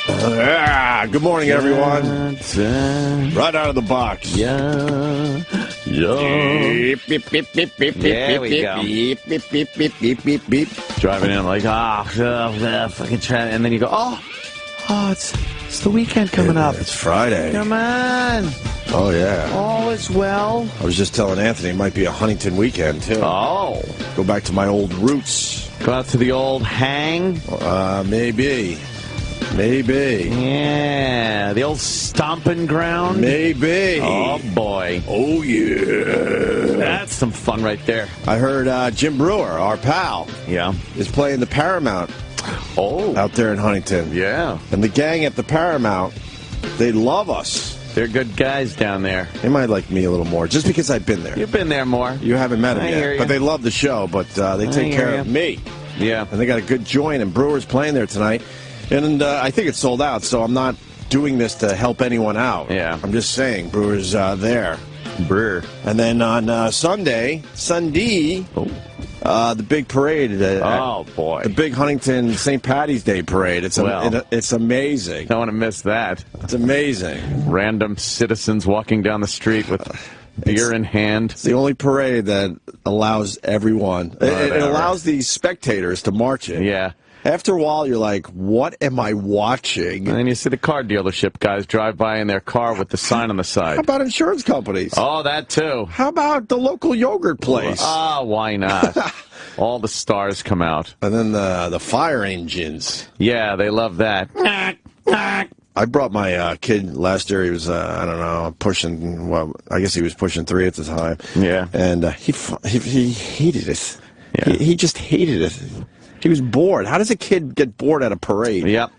Good morning, everyone. Right out of the box. Yeah. Beep, beep, beep, beep, beep, There we beep, go. beep, beep, beep, beep, beep, beep, beep. Driving in like, fucking trying, and then you go, oh, it's the weekend coming up. It's Friday. Come on. Oh, yeah. All is well. I was just telling Anthony it might be a Huntington weekend, too. Oh. Go back to my old roots. Go out to the old hang. Maybe. Maybe. Yeah. The old stomping ground. Maybe. Oh, boy. Oh, yeah. That's some fun right there. I heard Jim Brewer, our pal, Yeah. is playing the Paramount out there in Huntington. Yeah. And the gang at the Paramount, they love us. They're good guys down there. They might like me a little more, just because I've been there. You've been there more. You haven't met them I hear yet, you. but they love the show, but they take care of me. Yeah. And they got a good joint, and Brewer's playing there tonight. And I think it's sold out, so I'm not doing this to help anyone out. Yeah. I'm just saying, Brewer's there. Brewer. And then on Sunday, the big parade. Oh, boy. The big Huntington St. Patty's Day parade. It's amazing. Don't want to miss that. It's amazing. Random citizens walking down the street with beer in hand. It's the only parade that allows everyone. It allows the spectators to march in. Yeah. After a while, you're like, what am I watching? And then you see the car dealership guys drive by in their car with the sign on the side. How about insurance companies? Oh, that too. How about the local yogurt place? Why not? All the stars come out. And then the fire engines. Yeah, they love that. I brought my kid last year. He was, I don't know, pushing, well, I guess he was pushing 3 at the time. Yeah. And he hated it. Yeah. He just hated it. He was bored. How does a kid get bored at a parade? Yep.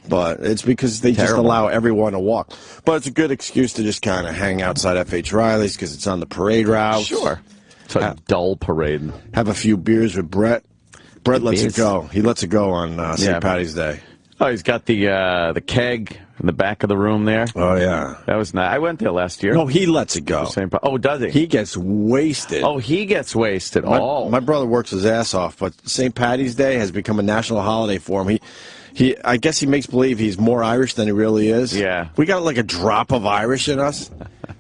But it's because they just allow everyone to walk. But it's a good excuse to just kind of hang outside F.H. Riley's because it's on the parade route. Sure. It's a dull parade. Have a few beers with Brett. Brett lets it go. He lets it go on St. Patty's Day. Oh, he's got the keg in the back of the room there. Oh, yeah. That was nice. I went there last year. No, he lets it go. Oh, does he? He gets wasted. Oh, he gets wasted. My brother works his ass off, but St. Patty's Day has become a national holiday for him. I guess he makes believe he's more Irish than he really is. Yeah. We got like a drop of Irish in us,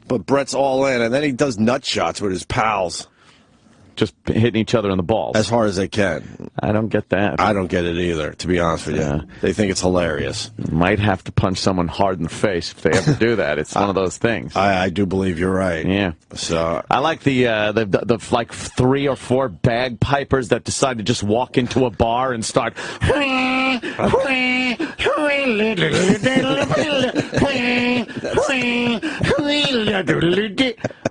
but Brett's all in, and then he does nut shots with his pals. Just hitting each other in the balls. As hard as they can. I don't get that. I don't get it either, to be honest with you. They think it's hilarious. Might have to punch someone hard in the face if they ever do that. It's one of those things. I do believe you're right. Yeah. So I like the like 3 or 4 bagpipers that decide to just walk into a bar and start.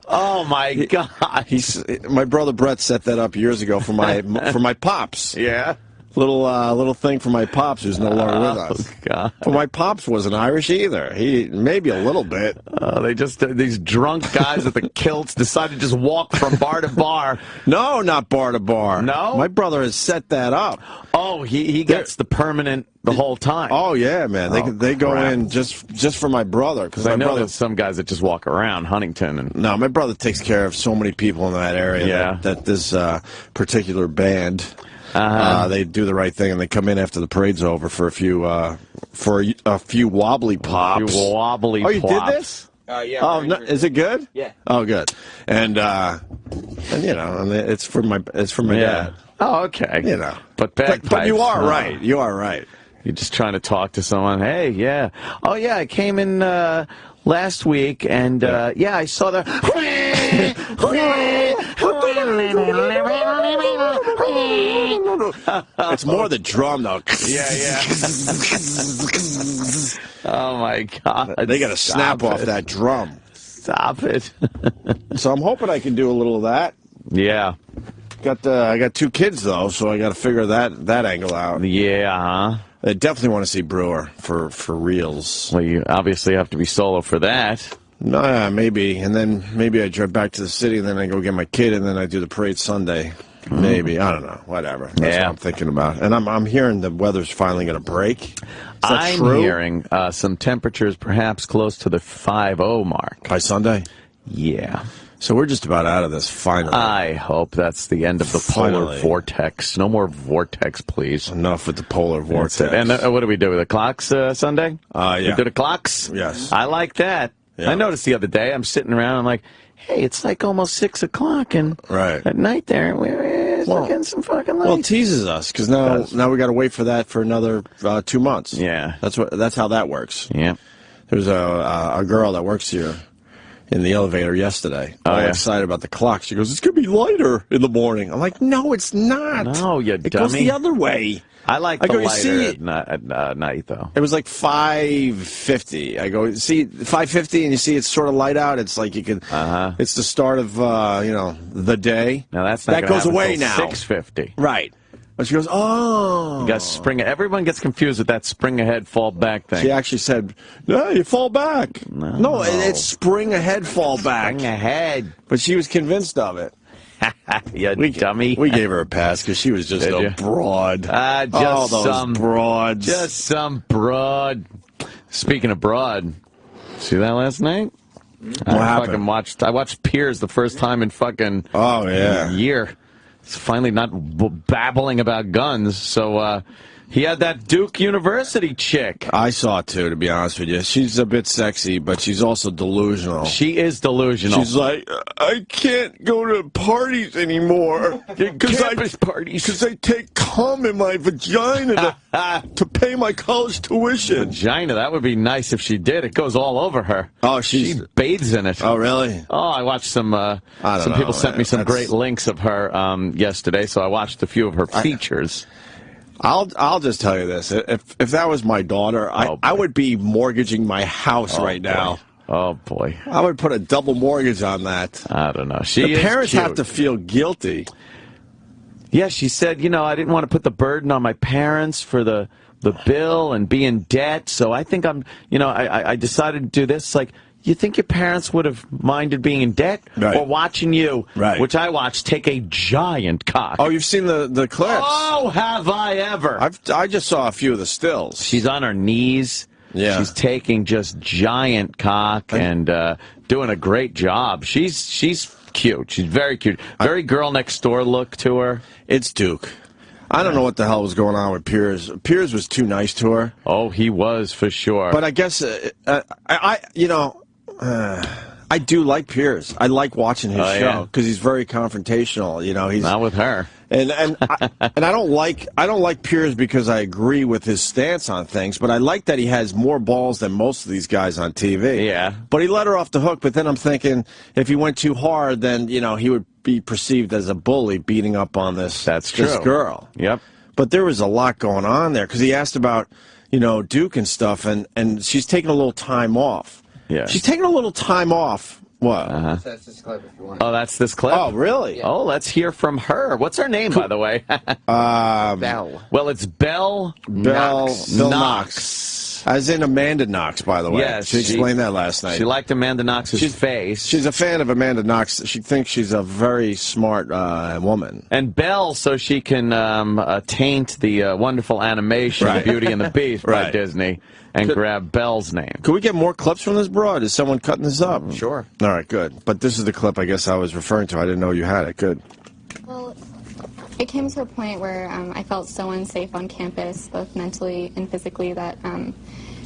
Oh my God! My brother Brett set that up years ago for my pops. Yeah. Little thing for my pops who's no longer with us. God. But my pops wasn't Irish either. He maybe a little bit. They just these drunk guys with the kilts decide to just walk from bar to bar. No, not bar to bar. No, my brother has set that up. Oh, he gets the permanent the whole time. Oh yeah, man. They go in just for my brother because I know there's some guys that just walk around Huntington. And no, my brother takes care of so many people in that area. Yeah. That this particular band. They do the right thing and they come in after the parade's over for a few wobbly pops. A few wobbly pops. Oh, you plops. did this? Yeah. Oh, no, is it good? Yeah. Oh, good. And you know, and it's for my dad. Oh, okay. You know, but bagpipes. But you are right. You are right. You're just trying to talk to someone. Hey, yeah. Oh, yeah. I came in last week, and I saw the. It's more the drum, though. Yeah. Oh my God! They got to snap off that drum. Stop it. So I'm hoping I can do a little of that. Yeah. I got 2 kids though, so I got to figure that angle out. Yeah. I definitely want to see Brewer for reals. Well, you obviously have to be solo for that. No, maybe, and then maybe I drive back to the city, and then I go get my kid, and then I do the parade Sunday. Maybe, I don't know, whatever. That's what I'm thinking about. And I'm hearing the weather's finally going to break. Is that true? I'm hearing some temperatures perhaps close to the 50 mark by Sunday. Yeah. So we're just about out of this, finally. I hope that's the end of the polar vortex. No more vortex, please. Enough with the polar vortex. And what do we do with the clocks Sunday? Yeah. We do the clocks? Yes. I like that. Yeah. I noticed the other day, I'm sitting around, I'm like, hey, it's like almost 6 o'clock, and at night there, we're getting some fucking lights. Well, it teases us, because now we got to wait for that for another 2 months. Yeah. That's how that works. Yeah. There's a girl that works here in the elevator yesterday. All excited about the clock. She goes, it's going to be lighter in the morning. I'm like, no, it's not. No, you dummy. It goes the other way. I like the lighter at night, though. It was like 5:50. I go, see, 5:50, and you see it's sort of light out. It's like you can, it's the start of, the day. Now, that's not that goes away now. 6:50. Right. But she goes, oh. You got spring. Everyone gets confused with that spring ahead, fall back thing. She actually said, no, you fall back. No, it's spring ahead, fall back. Spring ahead. But she was convinced of it. You dummy. We gave her a pass because she was just a broad. Just some broads. Just some broad. Speaking of broad, see that last night? I watched Piers the first time in fucking a year. He's finally not babbling about guns, so he had that Duke University chick. I saw it, too, to be honest with you. She's a bit sexy, but she's also delusional. She is delusional. She's like, I can't go to parties anymore. Campus parties. Because I take cum in my vagina to pay my college tuition. Vagina, that would be nice if she did. It goes all over her. Oh, she bathes in it. Oh, really? Oh, I watched some people sent me some great links of her yesterday, so I watched a few of her features. I'll just tell you this: if that was my daughter, I would be mortgaging my house right now. Oh boy, I would put a double mortgage on that. I don't know. The parents have to feel guilty. Yeah, she said, I didn't want to put the burden on my parents for the bill and be in debt, so I think I decided to do this. Like, you think your parents would have minded being in debt or watching you, which I watched, take a giant cock? Oh, you've seen the clips? Oh, have I ever? I just saw a few of the stills. She's on her knees. Yeah. She's taking just giant cock and doing a great job. She's cute. She's very cute. Very girl next door look to her. It's Duke. I don't know what the hell was going on with Piers. Piers was too nice to her. Oh, he was for sure. But I guess I do like Piers. I like watching his show because he's very confrontational. He's not with her. And I don't like Piers because I agree with his stance on things, but I like that he has more balls than most of these guys on TV. Yeah. But he let her off the hook. But then I'm thinking, if he went too hard, then he would be perceived as a bully beating up on this girl. Yep. But there was a lot going on there because he asked about Duke and stuff, and she's taking a little time off. Yeah. She's taking a little time off. What? That's this clip if you want. Oh, that's this clip? Oh, really? Yeah. Oh, let's hear from her. What's her name, by the way? Belle. Well, it's Belle Knox. As in Amanda Knox, by the way. Yes. She explained that last night. She liked Amanda Knox's face. She's a fan of Amanda Knox. She thinks she's a very smart woman. And Belle, so she can taint the wonderful animation Beauty and the Beast by Disney and grab Belle's name. Could we get more clips from this broad? Is someone cutting this up? Sure. All right, good. But this is the clip I guess I was referring to. I didn't know you had it. Good. Well, it came to a point where I felt so unsafe on campus, both mentally and physically, that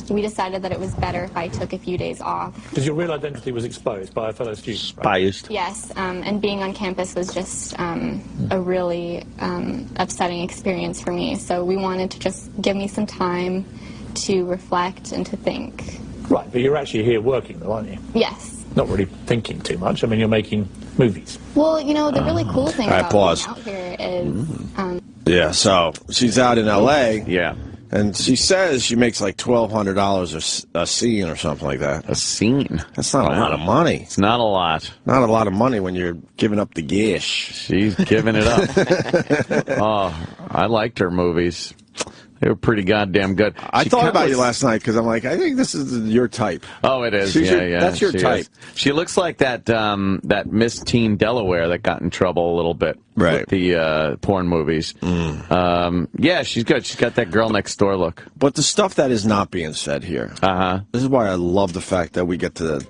we decided that it was better if I took a few days off. Because your real identity was exposed by a fellow student, right? Biased. Yes, and being on campus was just a really upsetting experience for me. So we wanted to just give me some time to reflect and to think. Right, but you're actually here working, though, aren't you? Yes. Not really thinking too much. I mean, you're making movies. Well, the really cool thing about being out here is... yeah, so she's out in L.A. Yeah. And she says she makes like $1,200 a scene or something like that. A scene? That's not a lot of money. It's not a lot. Not a lot of money when you're giving up the gish. She's giving it up. Oh, I liked her movies. They were pretty goddamn good. I thought about you last night because I'm like, I think this is your type. Oh, it is. That's your type. Is. She looks like that Miss Teen Delaware that got in trouble a little bit with the porn movies. Yeah, she's good. She's got that girl next door look. But the stuff that is not being said here. This is why I love the fact that we get to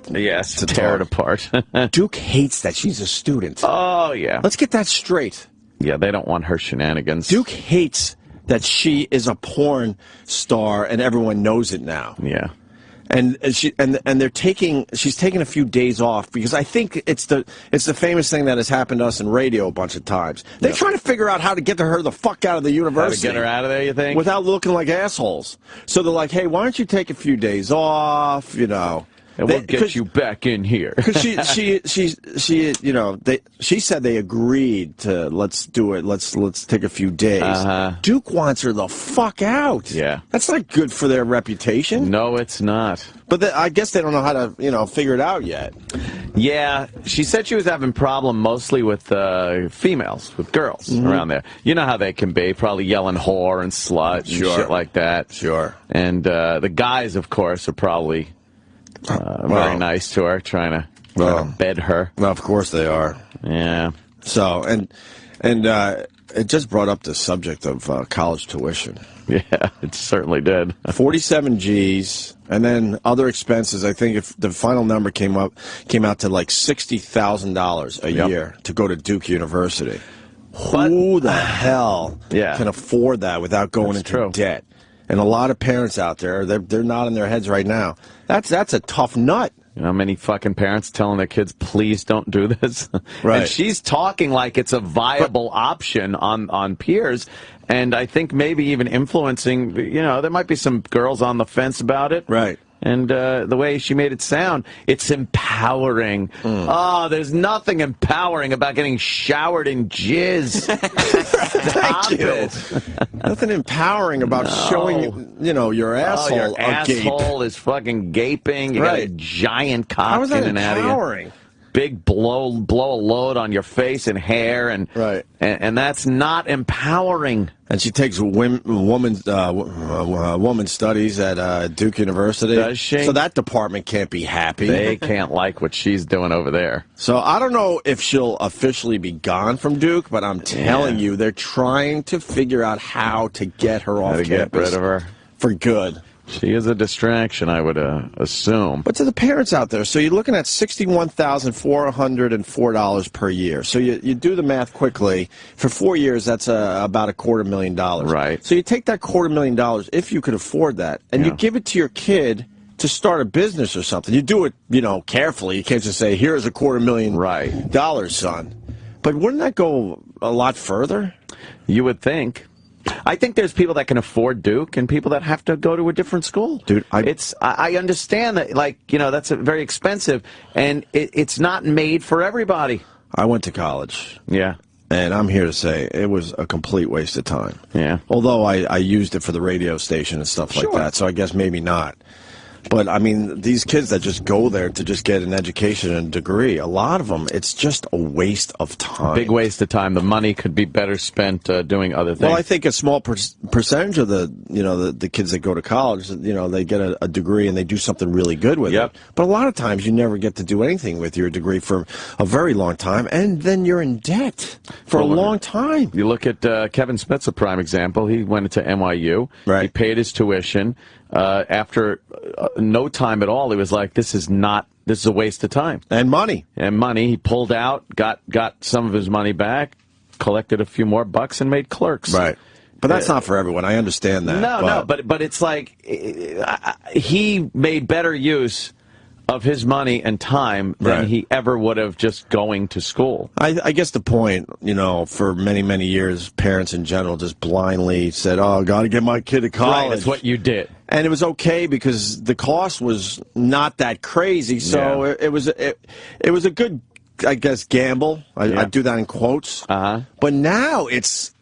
tear it apart. Duke hates that she's a student. Oh yeah. Let's get that straight. Yeah, they don't want her shenanigans. Duke hates that she is a porn star and everyone knows it now. Yeah. And she's taking a few days off because I think it's the famous thing that has happened to us in radio a bunch of times. They're trying to figure out how to get her the fuck out of the university. How to get her out of there, you think? Without looking like assholes. So they're like, hey, why don't you take a few days off, you know. And we'll get you back in here. Because she said they agreed to let's do it. Let's take a few days. Duke wants her the fuck out. Yeah, that's not good for their reputation. No, it's not. But I guess they don't know how to figure it out yet. Yeah, she said she was having problem mostly with females, with girls around there. You know how they can be, probably yelling whore and slut and shit like that. Sure. And the guys, of course, are probably. Very nice to her, trying to bed her. Well, of course they are. Yeah. So, and it just brought up the subject of college tuition. Yeah, it certainly did. 47 G's, and then other expenses. I think if the final number came out to like $60,000 a year to go to Duke University. Who the hell can afford that without going into debt? And a lot of parents out there, they're nodding their heads right now. That's a tough nut. You know how many fucking parents telling their kids, please don't do this? Right. And she's talking like it's a viable option on peers. And I think maybe even influencing, there might be some girls on the fence about it. Right. And the way she made it sound, it's empowering. Oh, there's nothing empowering about getting showered in jizz. Stop it. Nothing empowering about showing, your asshole. Your asshole is fucking gaping. You got a giant cock. How is that in and out of you. empowering? Big blow a load on your face and hair, and that's not empowering. And she takes woman studies at Duke University. Does she? So that department can't be happy. They can't like what she's doing over there. So I don't know if she'll officially be gone from Duke, but I'm telling you, they're trying to figure out how to get her off campus. Get rid of her for good. She is a distraction, I would assume. But to the parents out there, so you're looking at $61,404 per year. So you do the math quickly. For 4 years, that's about $250,000. Right. So you take that $250,000, if you could afford that, and you give it to your kid to start a business or something. You do it, carefully. You can't just say, here's $250,000, son. But wouldn't that go a lot further? You would think. I think there's people that can afford Duke and people that have to go to a different school. Dude, I understand that, that's very expensive, and it's not made for everybody. I went to college. Yeah. And I'm here to say it was a complete waste of time. Yeah. Although I used it for the radio station and stuff like that, so I guess maybe not. But, I mean, these kids that just go there to just get an education and a degree, a lot of them, it's just a waste of time. Big waste of time. The money could be better spent doing other things. Well, I think a small percentage of the kids that go to college, they get a degree and they do something really good with it. But a lot of times you never get to do anything with your degree for a very long time, and then you're in debt for a long time. You look at Kevin Smith's a prime example. He went into NYU. Right. He paid his tuition. After no time at all, he was like, this is a waste of time. And money. He pulled out, got some of his money back, collected a few more bucks, and made clerks. Right. But that's not for everyone. I understand that. No, but it's like he made better use of his money and time than he ever would have just going to school. I guess the point, for many, many years, parents in general just blindly said, oh, got to get my kid to college. Right, that's what you did. And it was okay because the cost was not that crazy, so it was a good, I guess, gamble. I do that in quotes. Uh-huh. But now it's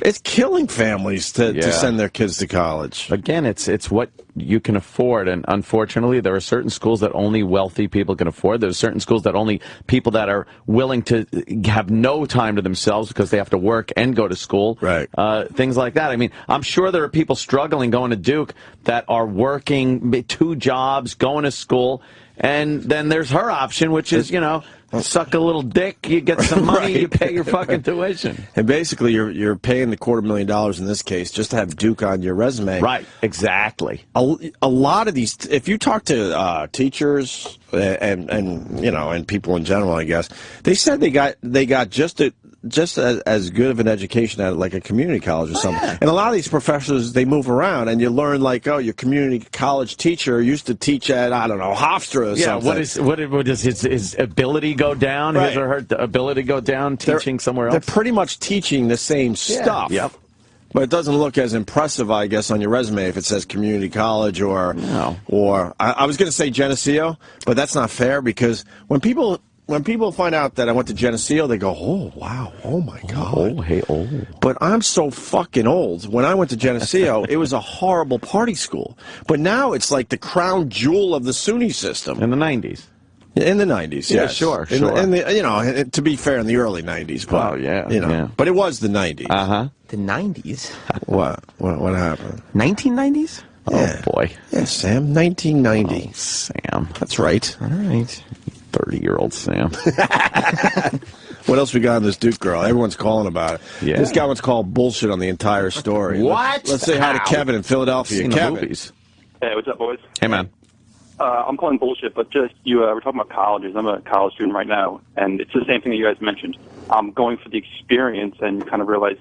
It's killing families to send their kids to college. Again, it's what you can afford, and unfortunately, there are certain schools that only wealthy people can afford. There's certain schools that only people that are willing to have no time to themselves because they have to work and go to school. Right. Things like that. I mean, I'm sure there are people struggling going to Duke that are working 2 jobs, going to school, and then there's her option, which is, suck a little dick, you get some money, Right. you pay your fucking tuition. And basically, you're paying the $250,000 in this case just to have Duke on your resume. Right, exactly. A lot of these, if you talk to teachers and people in general, I guess they said they got just as good of an education at like a community college or something. Yeah. And a lot of these professors, they move around, and you learn like, your community college teacher used to teach at, I don't know, Hofstra or something. What is his ability go down? Right. His or her ability go down teaching somewhere else? They're pretty much teaching the same stuff. Yep. But it doesn't look as impressive, I guess, on your resume if it says community college or I was going to say Geneseo, but that's not fair because when people find out that I went to Geneseo, they go, "Oh wow, oh my God." But I'm so fucking old. When I went to Geneseo, it was a horrible party school. But now it's like the crown jewel of the SUNY system. In the 90s. In the 90s, yeah, yes. sure. In the, to be fair, in the early 90s. But, but it was the 90s. Uh-huh. The 90s? What happened? 1990s? Yeah. Oh, boy. Yeah, Sam, 1990. Oh, Sam. That's right. All right. 30-year-old Sam. What else we got on this Duke girl? Everyone's calling about it. Yeah. This guy wants to call bullshit on the entire story. What? Let's say hi to Kevin in Philadelphia. Kevin. Hey, what's up, boys? Hey, man. I'm calling bullshit, but just we're talking about colleges. I'm a college student right now, and it's the same thing that you guys mentioned. I'm going for the experience, and you kind of realize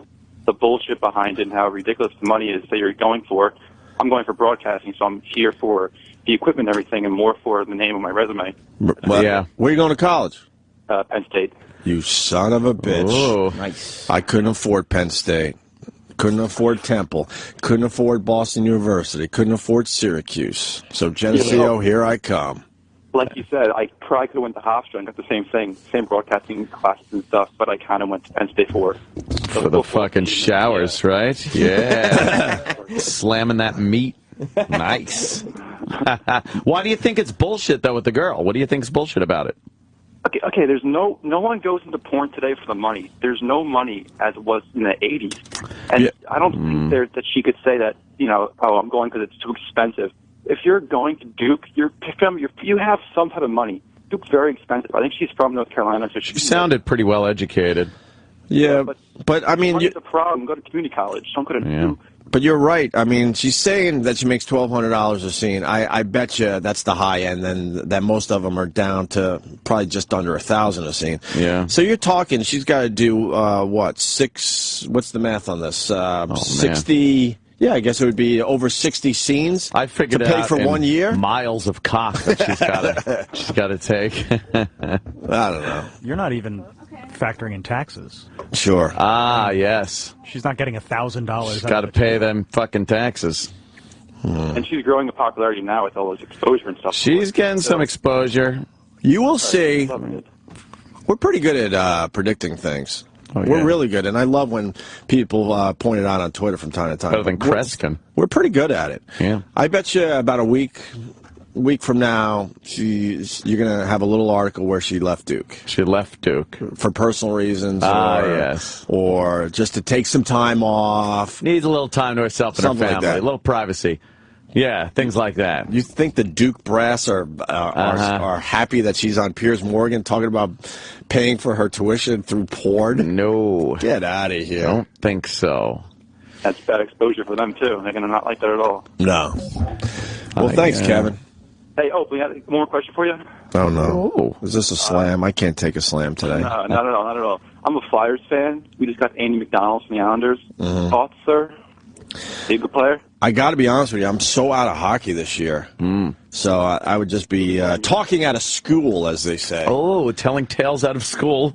the bullshit behind it and how ridiculous the money is that you're going for. I'm going for broadcasting, so I'm here for the equipment and everything, and more for the name of my resume. Well, yeah. Where are you going to college? Penn State. You son of a bitch. Oh, nice. I couldn't afford Penn State. Couldn't afford Temple. Couldn't afford Boston University. Couldn't afford Syracuse. So, Geneseo, here I come. Like you said, I probably could have went to Hofstra and got the same thing, same broadcasting classes and stuff, but I kind of went to Penn State for it. For the fucking showers, right? Yeah. Slamming that meat. Nice. Why do you think it's bullshit, though, with the girl? What do you think is bullshit about it? Okay. There's no one goes into porn today for the money. There's no money as it was in the 80s. And I don't think that she could say that, I'm going because it's too expensive. If you're going to Duke, you have some type of money. Duke's very expensive. I think she's from North Carolina. So she sounded pretty well educated. Yeah, but I mean, money's a problem. Go to community college. Don't go to Duke. But you're right. I mean, she's saying that she makes $1,200 a scene. I bet you that's the high end, and that most of them are down to probably just under $1,000 a scene. Yeah. So you're talking. She's got to do what's the math on this? 60. Man. Yeah, I guess it would be over 60 scenes. I figured to pay for 1 year. Miles of cock that she's got to take. I don't know. You're not even factoring in taxes. Sure. Ah, yes. She's not getting $1,000. She's got to pay them fucking taxes. And she's growing in popularity now with all this exposure and stuff. She's getting some exposure. You will see. We're pretty good at predicting things. Oh, yeah. We're really good, and I love when people point it out on Twitter from time to time. Better than Kreskin. We're pretty good at it. Yeah. I bet you about a week from now, you're going to have a little article where she left Duke. She left Duke. For personal reasons. Yes. Or just to take some time off. Needs a little time to herself and her family. Like a little privacy. Yeah, things like that. You think the Duke brass are happy that she's on Piers Morgan talking about paying for her tuition through porn? No. Get out of here. Don't think so. That's bad exposure for them, too. They're going to not like that at all. No. Well, thanks, Kevin. Hey, we have one more question for you? Oh, no. Is this a slam? I can't take a slam today. No, not at all. I'm a Flyers fan. We just got Andy McDonald from the Islanders. Thoughts, sir? Are you a good player? I got to be honest with you. I'm so out of hockey this year. So I would just be talking out of school, as they say. Oh, telling tales out of school.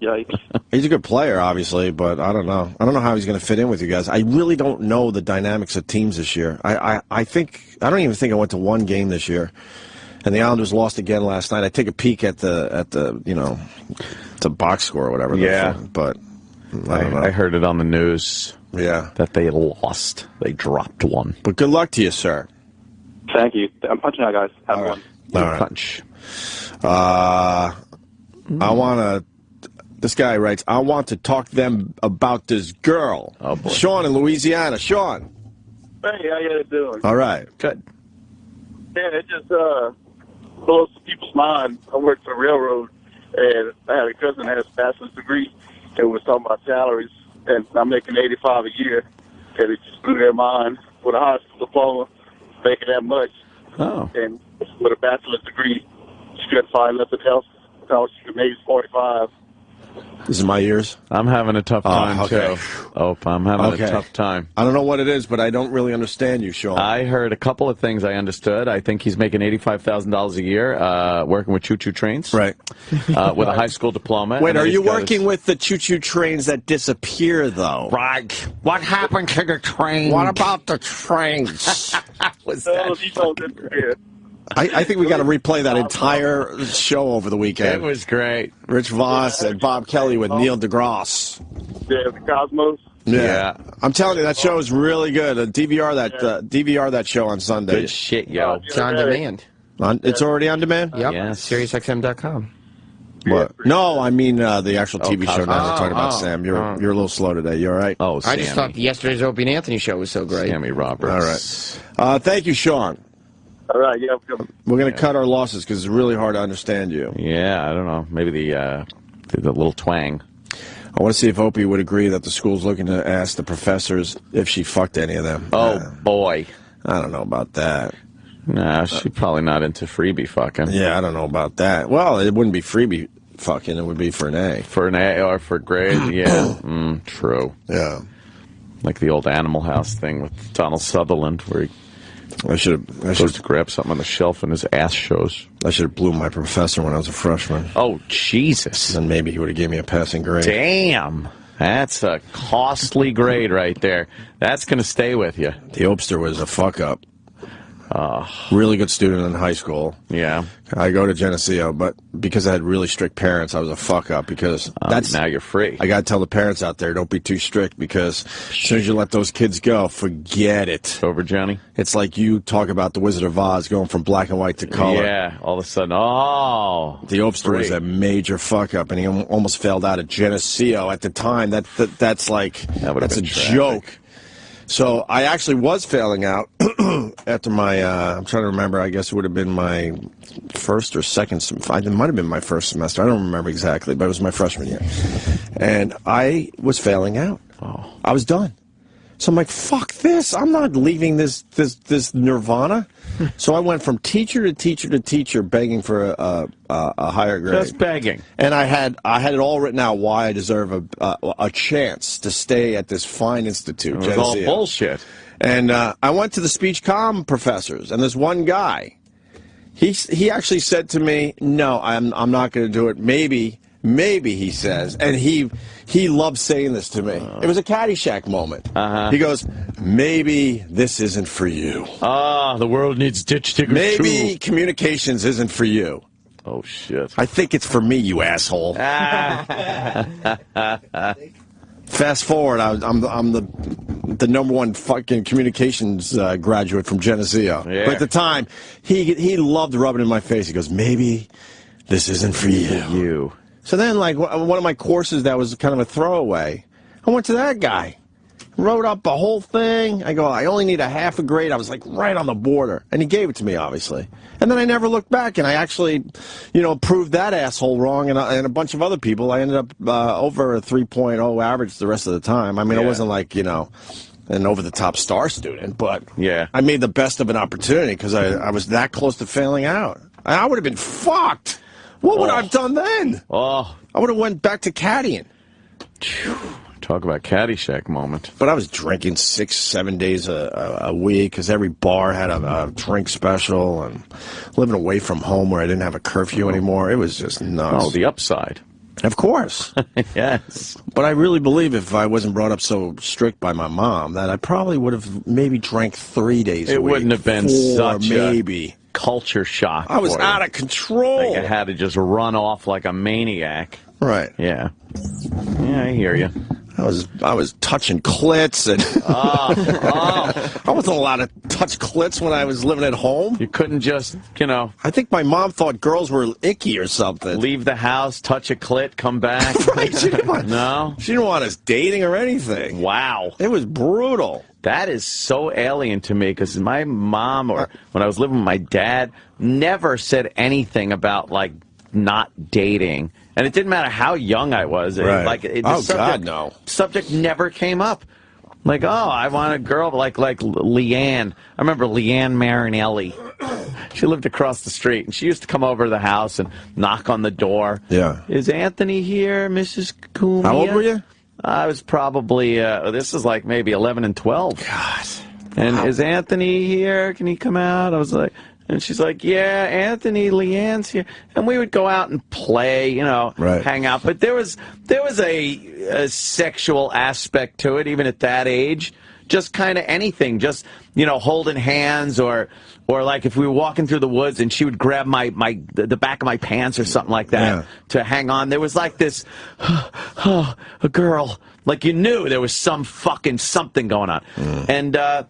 Yikes. He's a good player, obviously, but I don't know. I don't know how he's going to fit in with you guys. I really don't know the dynamics of teams this year. I don't even think I went to one game this year. And the Islanders lost again last night. I take a peek at the box score or whatever. Yeah. But I don't know. I heard it on the news. Yeah. that they lost. They dropped one. But good luck to you, sir. Thank you. I'm punching out, guys. Have one. All right. Punch. I want to. This guy writes, I want to talk to them about this girl. Oh, boy. Sean in Louisiana. Sean. Hey, how you doing? All right. Good. Yeah, it just blows people's mind. I worked for the railroad, and I had a cousin that has a bachelor's degree, and we was talking about salaries, and I'm making $85 a year, and it just blew their mind. With a high school diploma, making that much, and with a bachelor's degree, she couldn't find nothing else. So she made 45. This is my ears. I'm having a tough time, okay. too. Oh, I'm having a tough time. I don't know what it is, but I don't really understand you, Sean. I heard a couple of things I understood. I think he's making $85,000 a year working with choo-choo trains. Right. With a high school diploma. Wait, are you working with the choo-choo trains that disappear, though? Right. What happened to the train? What about the trains? Was that He don't disappear. I think we got to replay that entire show over the weekend. It was great. Rich Voss and Bob Kelly with Neil deGrasse. Yeah, the Cosmos. Yeah. I'm telling you, that show is really good. DVR that show on Sunday. Good shit, yo. It's on demand. It's already on demand? Yep. Yes. SiriusXM.com. What? No, I mean the actual TV show. Now we're talking about oh, Sam. You're a little slow today. You all right? Oh, Sammy. I just thought yesterday's Opie and Anthony show was so great. Sammy Roberts. All right. Thank you, Sean. All right, yeah. We're going to cut our losses because it's really hard to understand you. Yeah, I don't know. Maybe the little twang. I want to see if Opie would agree that the school's looking to ask the professors if she fucked any of them. Oh, boy. I don't know about that. Nah, she's probably not into freebie fucking. Yeah, I don't know about that. Well, it wouldn't be freebie fucking. It would be for an A. For an A or for grade, yeah. True. Yeah. Like the old Animal House thing with Donald Sutherland where he goes to grab something on the shelf and his ass shows. I should have blew my professor when I was a freshman. Oh, Jesus. Then maybe he would have gave me a passing grade. Damn. That's a costly grade right there. That's going to stay with you. The Opster was a fuck-up. Really good student in high school. Yeah. I go to Geneseo, but because I had really strict parents, I was a fuck-up because now you're free. I got to tell the parents out there, don't be too strict because as soon as you let those kids go, forget it. Over, Johnny? It's like you talk about the Wizard of Oz going from black and white to color. Yeah, all of a sudden, The Opster was a major fuck-up, and he almost failed out at Geneseo at the time. That's a joke. So I actually was failing out after my, I'm trying to remember, I guess it would have been my first or second, it might have been my first semester. I don't remember exactly, but it was my freshman year. And I was failing out. I was done. So I'm like, fuck this. I'm not leaving this nirvana. So I went from teacher to teacher to teacher begging for a higher grade. Just begging. And I had it all written out why I deserve a chance to stay at this fine institute. It was all bullshit. And I went to the speech comm professors, and this one guy, he actually said to me, no, I'm not going to do it. Maybe, he says, and he loves saying this to me. It was a Caddyshack moment. He goes, maybe this isn't for you. The world needs ditch diggers Maybe too. communications isn't for you. Oh, shit. I think it's for me, you asshole. Fast forward, I'm the #1 fucking communications graduate from Geneseo. Yeah. But at the time, he loved rubbing it in my face. He goes, maybe this isn't for you. So then, like, one of my courses that was kind of a throwaway, I went to that guy, wrote up a whole thing. I go, I only need a half a grade. I was, like, right on the border. And he gave it to me, obviously. And then I never looked back, and I actually, proved that asshole wrong and a bunch of other people. I ended up over a 3.0 average the rest of the time. I mean, I wasn't, like, an over-the-top star student, but I made the best of an opportunity because I was that close to failing out. I would have been fucked. What would I have done then? I would have went back to caddying. Talk about Caddyshack moment. But I was drinking 6-7 days a week because every bar had a drink special, and living away from home where I didn't have a curfew anymore. It was just nuts. Oh, the upside. Of course. Yes. But I really believe if I wasn't brought up so strict by my mom that I probably would have maybe drank 3 days a week. It wouldn't have been 4, such maybe. Culture shock. I was out of control. Like I had to just run off like a maniac. Right. Yeah. Yeah, I hear you. I was touching clits and I wasn't allowed to touch clits when I was living at home. You couldn't just, I think my mom thought girls were icky or something. Leave the house, touch a clit, come back. Right? She didn't want us dating or anything. Wow. It was brutal. That is so alien to me because my mom, or when I was living with my dad, never said anything about, like, not dating. And it didn't matter how young I was. Right. God, no. Subject never came up. Like, I want a girl like Leanne. I remember Leanne Marinelli. She lived across the street, and she used to come over to the house and knock on the door. Yeah. Is Anthony here, Mrs. Cumia? How old were you? I was probably, this is like maybe 11 and 12. God. And is Anthony here? Can he come out? I was like... And she's like, yeah, Anthony, Leanne's here. And we would go out and play, hang out. But there was a sexual aspect to it, even at that age. Just kind of anything. Just, holding hands or like if we were walking through the woods and she would grab the back of my pants or something like that to hang on. There was like this, a girl. Like you knew there was some fucking something going on. And,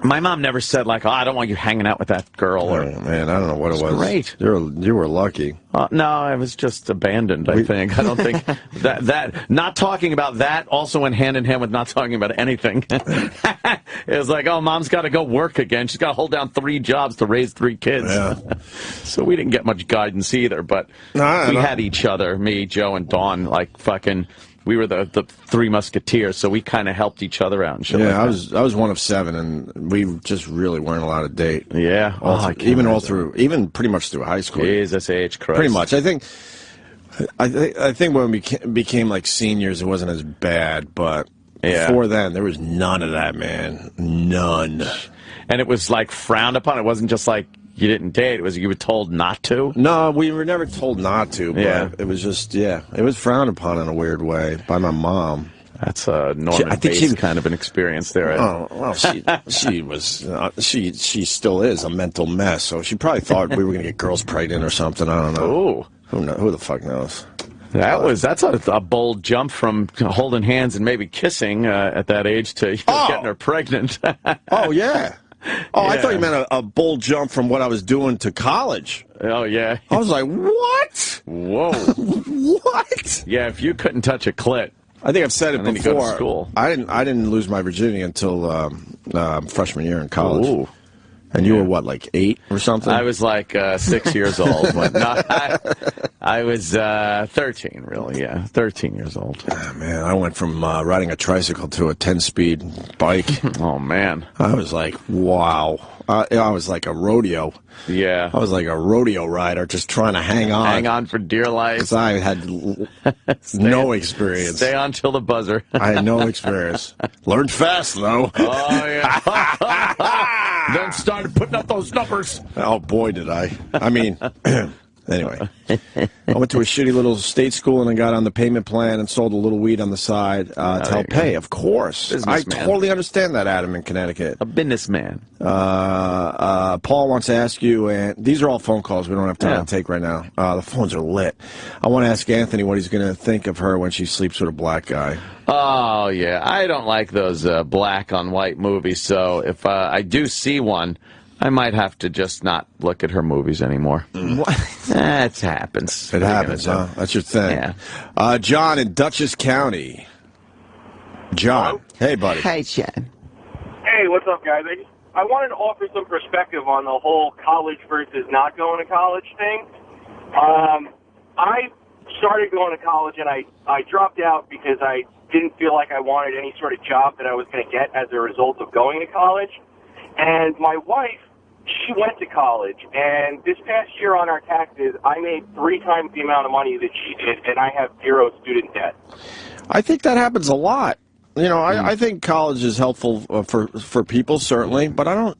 my mom never said, like, I don't want you hanging out with that girl. Man, I don't know what it was. Great. You were lucky. No, I was just abandoned, I think. I don't think that not talking about that also went hand in hand with not talking about anything. It was like, Mom's got to go work again. She's got to hold down 3 jobs to raise 3 kids. Yeah. So we didn't get much guidance either, but we had each other, me, Joe, and Dawn, like fucking... We were the 3 musketeers, so we kind of helped each other out and shit. Yeah, like I was one of 7, and we just really weren't allowed to date. Yeah, even pretty much through high school. Jesus H. Christ. Pretty much. I think when we became like seniors, it wasn't as bad, but before then, there was none of that, man. None. And it was like frowned upon. It wasn't just like you didn't date. It was you were told not to. No, we were never told not to. But it was just it was frowned upon in a weird way by my mom. That's a Norman Bates kind of an experience there. Oh, well, she was she still is a mental mess. So she probably thought we were going to get girls pregnant or something. I don't know. Who the fuck knows? That's a bold jump from holding hands and maybe kissing at that age to getting her pregnant. Oh yeah. I thought you meant a bold jump from what I was doing to college. Oh, yeah. I was like, what? Whoa. What? Yeah, if you couldn't touch a clit. I think I've said it before. Then you go to school. I didn't lose my virginity until freshman year in college. Ooh. And you were what, like 8 or something? I was like 6 years old. I was 13, really. Yeah, 13 years old. Oh, man, I went from riding a tricycle to a 10-speed bike. Oh man, I was like, wow. I was like a rodeo. Yeah, I was like a rodeo rider, just trying to hang on for dear life. Because I had no experience. Stay on till the buzzer. I had no experience. Learned fast though. Oh yeah. Then started putting up those numbers. Oh boy, did I! I mean. Anyway, I went to a shitty little state school and I got on the payment plan and sold a little weed on the side to help pay. Of course. I totally understand that, Adam, in Connecticut. A businessman. Paul wants to ask you, and these are all phone calls we don't have time to take right now. The phones are lit. I want to ask Anthony what he's going to think of her when she sleeps with a black guy. Oh, yeah. I don't like those black on white movies, so if I do see one, I might have to just not look at her movies anymore. What? That happens. It happens, huh? That's your thing. Yeah. John in Dutchess County. John. Hello? Hey, buddy. Hi, John. Hey, what's up, guys? I wanted to offer some perspective on the whole college versus not going to college thing. I started going to college, and I dropped out because I didn't feel like I wanted any sort of job that I was going to get as a result of going to college. And my wife, she went to college, and this past year on our taxes, I made 3 times the amount of money that she did, and I have 0 student debt. I think that happens a lot. You know, I think college is helpful for people, certainly, but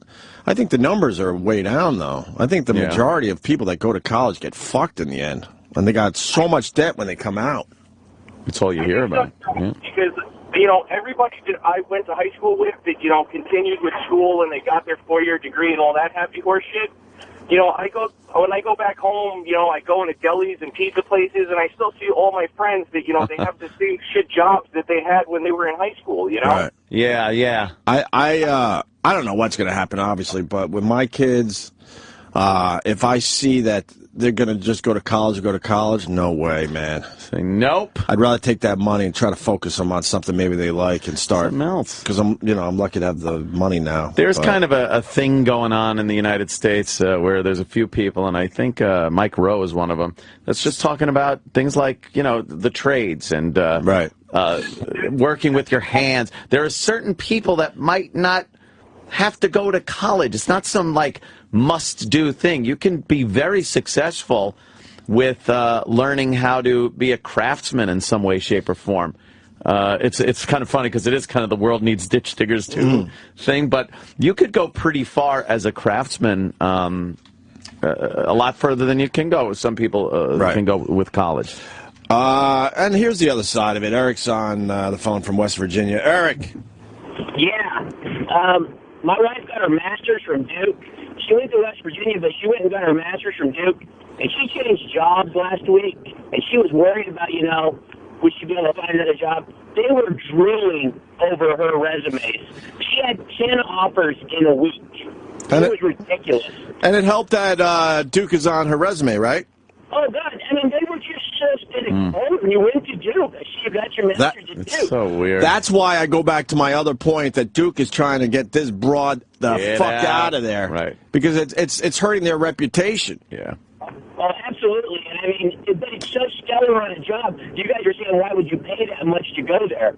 I think the numbers are way down, though. I think the majority of people that go to college get fucked in the end, and they got so much debt when they come out. That's all you hear about. Because, you know, everybody that I went to high school with that, you know, continued with school and they got their 4-year degree and all that happy horse shit, you know, when I go back home, you know, I go into delis and pizza places, and I still see all my friends that, you know, they have the same shit jobs that they had when they were in high school, you know? Right. Yeah, yeah. I don't know what's going to happen, obviously, but with my kids, if I see that they're going to just go to college, no way, man. Say nope. I'd rather take that money and try to focus them on something maybe they like and start something else. Because I'm lucky to have the money now. There's kind of a thing going on in the United States where there's a few people, and I think Mike Rowe is one of them, that's just talking about things like, you know, the trades and working with your hands. There are certain people that might not have to go to college. It's not some, like, must-do thing. You can be very successful with learning how to be a craftsman in some way, shape, or form. It's kind of funny because it is kind of the world needs ditch diggers too thing, but you could go pretty far as a craftsman, a lot further than you can go. Some people can go with college. And here's the other side of it. Eric's on the phone from West Virginia. Eric. Yeah. My wife got her master's from Duke. She went to West Virginia, but she went and got her master's from Duke, and she changed jobs last week, and she was worried about, you know, would she be able to find another job? They were drooling over her resumes. She had 10 offers in a week. It was ridiculous. And it helped that Duke is on her resume, right? Oh, God. I mean, they were just so exposed. When you went to Duke, you got your master's at Duke. It's so weird. That's why I go back to my other point that Duke is trying to get this broad the fuck out of there. Right. Because it's hurting their reputation. Yeah. Oh, absolutely. And I mean, but it's so stellar on a job. You guys are saying, why would you pay that much to go there?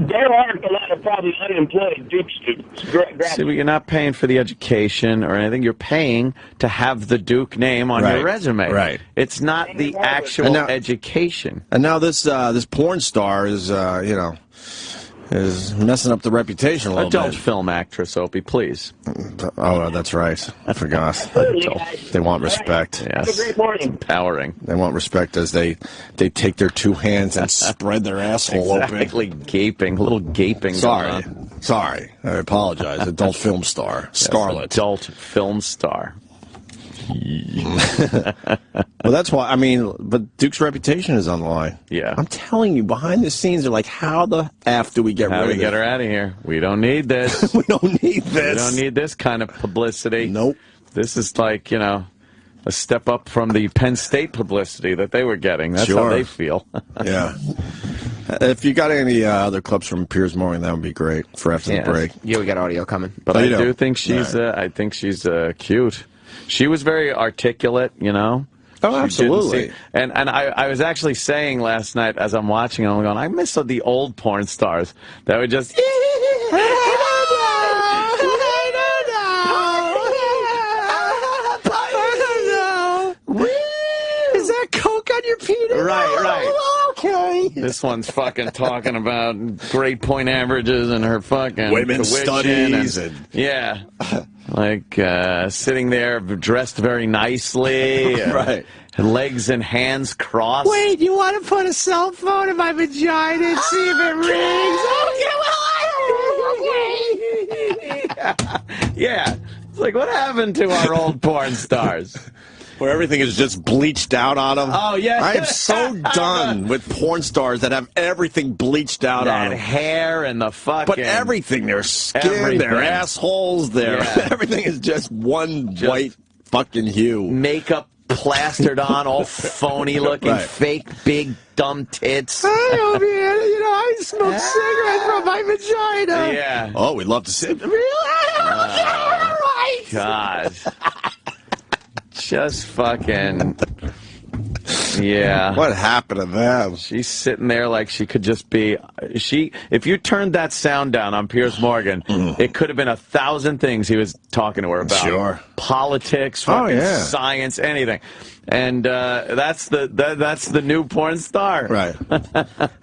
There aren't a lot of probably unemployed Duke students. See, but you're not paying for the education or anything. You're paying to have the Duke name on your resume. Right. It's not the actual education. And now this porn star is, is messing up the reputation a little bit. Adult film actress, Opie, please. Oh, that's right. I forgot. They want respect. Yes. Have a great morning. Empowering. They want respect as they take their two hands and spread their asshole open. Exactly, gaping, a little gaping. Sorry. I apologize. Adult film star. Scarlett. Adult film star. Well, that's why, I mean, but Duke's reputation is on the line. Yeah. I'm telling you, behind the scenes, they're like, how the F do we get rid of How do we get her out of here? We don't need this. We don't need this. We don't need this kind of publicity. Nope. This is like, you know, a step up from the Penn State publicity that they were getting. That's how they feel. Yeah. If you got any other clips from Piers Morgan, that would be great for after the break. Yeah, we got audio coming. But I do think she's, cute. She was very articulate, you know. Oh, absolutely. And I was actually saying last night as I'm watching, I'm going, I miss the old porn stars that would just. Is that coke on your penis? Right. Okay. This one's fucking talking about grade point averages and her fucking women's studies yeah. Like sitting there dressed very nicely. Right. Legs and hands crossed. Wait, you want to put a cell phone in my vagina and see if it rings? Yeah. It's like, what happened to our old porn stars? Where everything is just bleached out on them. Oh, yeah. I am so done with porn stars that have everything bleached out on them. That hair and the fucking... But everything, their skin, their assholes, everything is just one white fucking hue. Makeup plastered on, all phony looking, fake big dumb tits. I smoke cigarettes from my vagina. Yeah. Oh, we'd love to see it. God. Just fucking... Yeah. What happened to them? She's sitting there like she could just be... If you turned that sound down on Piers Morgan, it could have been 1,000 things he was talking to her about. Sure. Politics, fucking science, anything. And that's the new porn star. Right.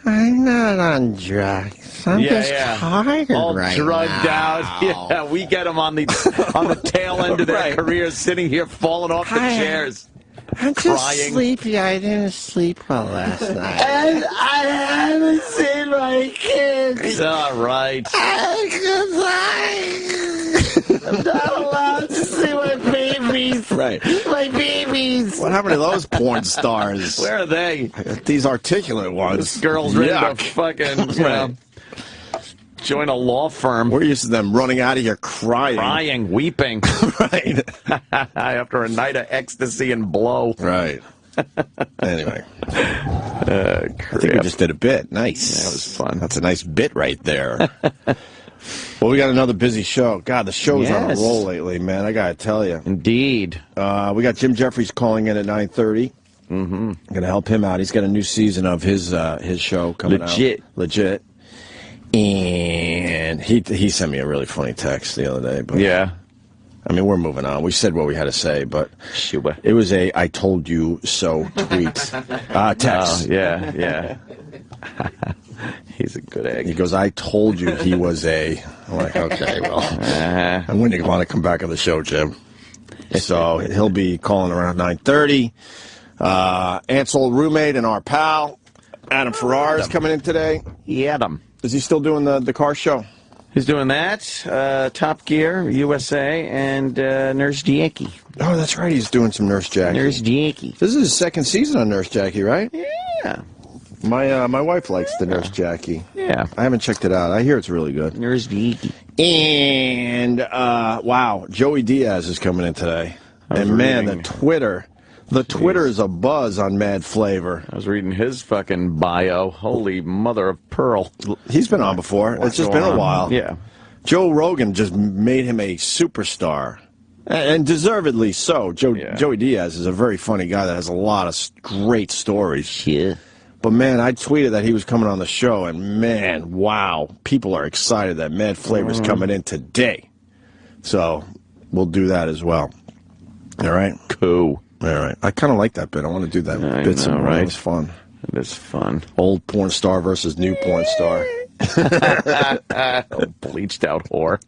I'm not on drugs. I'm just tired all drugged out. Yeah, we get them on the tail end of their careers, sitting here falling off the chairs. I'm just sleepy. I didn't sleep well last night. And I haven't seen my kids. All right. I'm not allowed to see my babies. Right. My babies. What happened to those porn stars? Where are they? These articulate ones. This girl's ready Yuck. to fucking, you know, join a law firm. We're used to them running out of here crying. Weeping. Right. After a night of ecstasy and blow. Right. Anyway. I think we just did a bit. Nice. That was fun. That's a nice bit right there. Well, we got another busy show. God, the show's on a roll lately, man. I got to tell you. Indeed. We got Jim Jefferies calling in at 9:30. Mm-hmm. Going to help him out. He's got a new season of his show coming out. Legit. And he sent me a really funny text the other day. But yeah. I mean, we're moving on. We said what we had to say, but it was a "I told you so" tweet, text. Yeah. He's a good egg. He goes, "I told you he was a." I'm like, okay, well, I'm going to want to come back on the show, Jim. So he'll be calling around 9:30. Aunt's old roommate and our pal Adam Ferrara is coming in today. Adam. Is he still doing the car show? He's doing that, Top Gear, USA, and Nurse Jackie. Oh, that's right. He's doing some Nurse Jackie. Nurse Jackie. This is his second season on Nurse Jackie, right? Yeah. My wife likes the Nurse Jackie. Yeah. I haven't checked it out. I hear it's really good. Nurse Jackie. And, wow, Joey Diaz is coming in today. And, man, the Twitter is a buzz on Mad Flavor. I was reading his fucking bio. Holy mother of pearl. He's been on before. It's just been a while. Yeah. Joe Rogan just made him a superstar. And deservedly so. Joey Diaz is a very funny guy that has a lot of great stories. Yeah. But, man, I tweeted that he was coming on the show, and, man, wow, people are excited that Mad Flavor's coming in today. So we'll do that as well. All right? Cool. All right. I kind of like that bit. I want to do that bit some more. Right? It's fun. It is fun. Old porn star versus new porn star. Bleached out whore.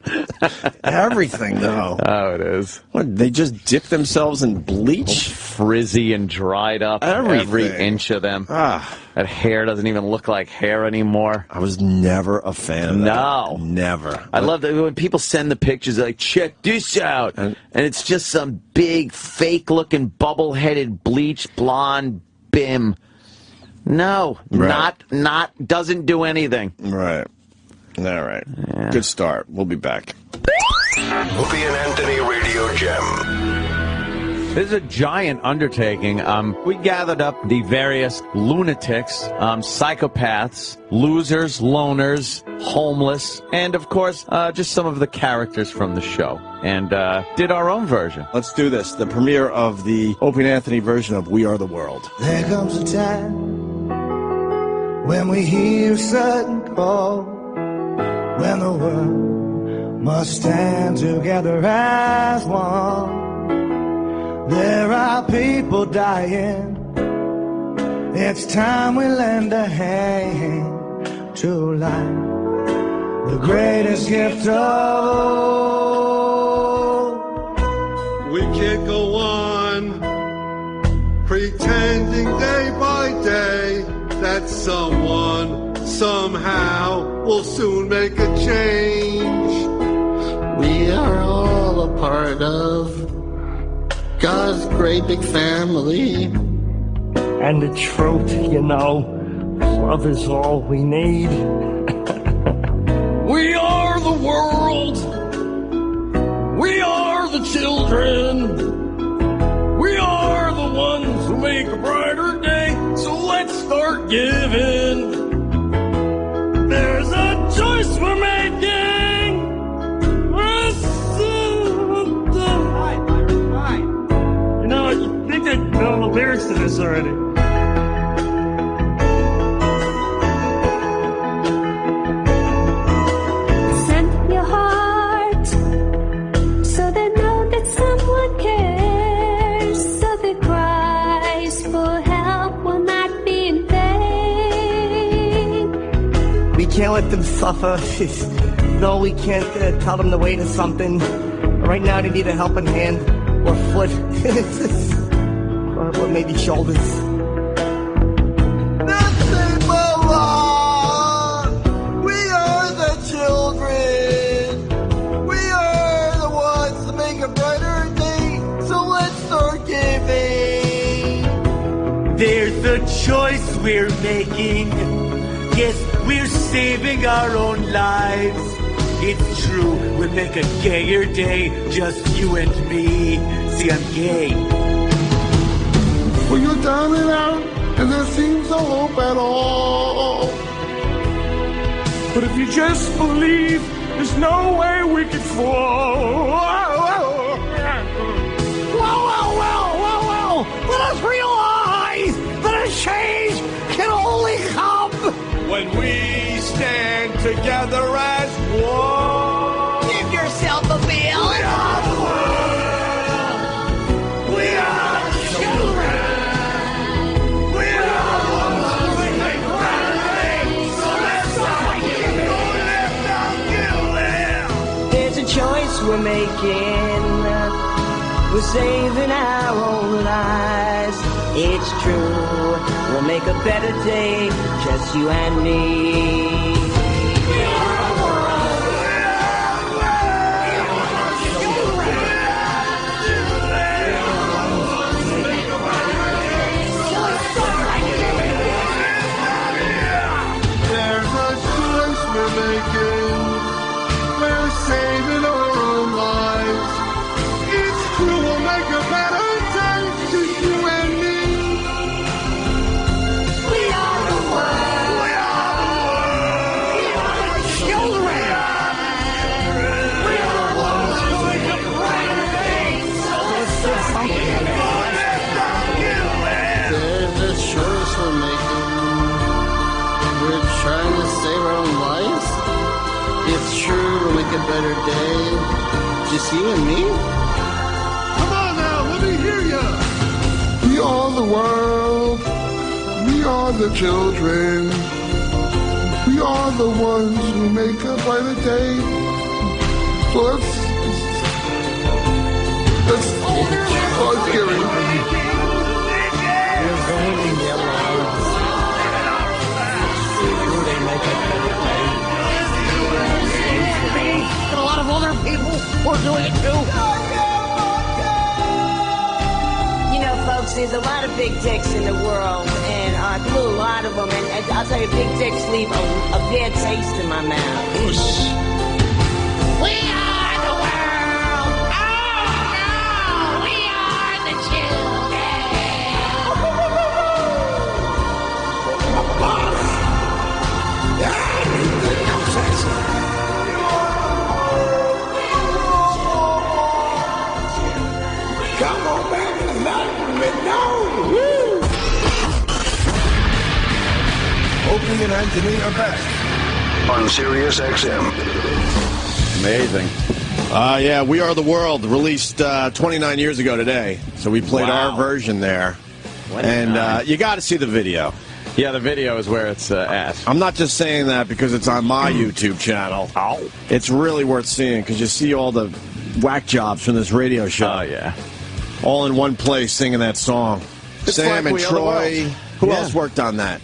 Everything, though. Oh, it is. What, they just dip themselves in bleach? Frizzy and dried up. Every inch of them. That hair doesn't even look like hair anymore. I was never a fan of that. No. Never. I love that when people send the pictures, they're like, check this out. And it's just some big, fake-looking, bubble-headed, bleached, blonde bim. No, not, doesn't do anything. Right. All right. Yeah. Good start. We'll be back. Opie and Anthony Radio Gem. This is a giant undertaking. We gathered up the various lunatics, psychopaths, losers, loners, homeless, and, of course, just some of the characters from the show, and did our own version. Let's do this. The premiere of the Opie and Anthony version of We Are the World. There comes a time when we hear a sudden call, when the world must stand together as one. There are people dying. It's time we lend a hand to life, the greatest gift of all. We can't go on pretending day by day that someone, somehow, will soon make a change. We are all a part of God's great big family. And the truth, you know, love is all we need. We are the world. We are the children. We are the ones who make a brighter day. So let's start giving. There's a choice we're making. You know, you think I know the lyrics to this already. Send your heart so they know that someone cares, so the cries for help will not be in vain. We can't let them suffer. No, we can't tell them to wait or something. Right now they need a helping hand or foot. Or maybe shoulders. Nothing belongs. We are the children. We are the ones that make a brighter day. So let's we're making. Yes, we're saving our own lives. It's true, we'll make a gayer day, just you and me. See, I'm gay. When you're down and out, and there seems no hope at all. But if you just believe, there's no way we could fall. Well, let us realize that a change can only come when we stand together as one. Give yourself a feel. We are the world. We are the children. We are the ones who make right things. So let's not give. There's a choice we're making. We're saving our own lives. It's true. We'll make a better day, just you and me. There's a choice we're making. We're saving our own lives. It's true, we'll make a better day, just you and me. We are the world. We are the world. We are the children. We are the ones who make a brighter day. So let's do something. There's a choice we're making. We're trying to save our own lives. It's true, we'll make a better day. Just you and me? Come on now, let me hear ya. We are the world. We are the children. We are the ones who make a brighter day. So let's Gary. And a lot of other people were doing it too. You know, folks, there's a lot of big dicks in the world, and I blew a lot of them, and I'll tell you, big dicks leave a bad taste in my mouth. We are the world. Oh, no. We are the Come on back and let me know. Woo! Opie and Anthony are back on Sirius XM. Amazing. Yeah, We Are the World, released 29 years ago today. So we played our version there. And you got to see the video. Yeah, the video is where it's at. I'm not just saying that because it's on my YouTube channel. It's really worth seeing because you see all the whack jobs from this radio show. Oh, yeah. All in one place singing that song. It's Sam like and We Are the Troy. World. Who else worked on that?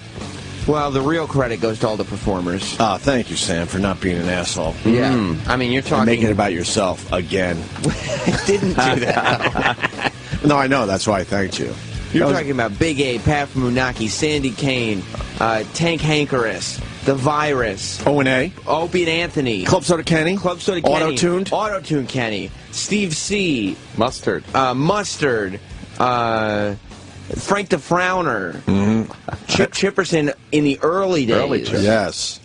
Well, the real credit goes to all the performers. Oh, thank you, Sam, for not being an asshole. Yeah. I mean, you're talking... And making it about yourself again. I didn't do that. No, I know. That's why I thanked you. You're talking about Big A, Pat Munaki, Sandy Kane, Tank Hankerus, The Virus. O&A. Opie and Anthony. Club Soda Kenny. Club Soda Kenny. Auto-tuned. Auto-tuned Kenny. Steve C. Mustard. Mustard. Frank the Frowner. Chip Chipperson in the early days. Yes.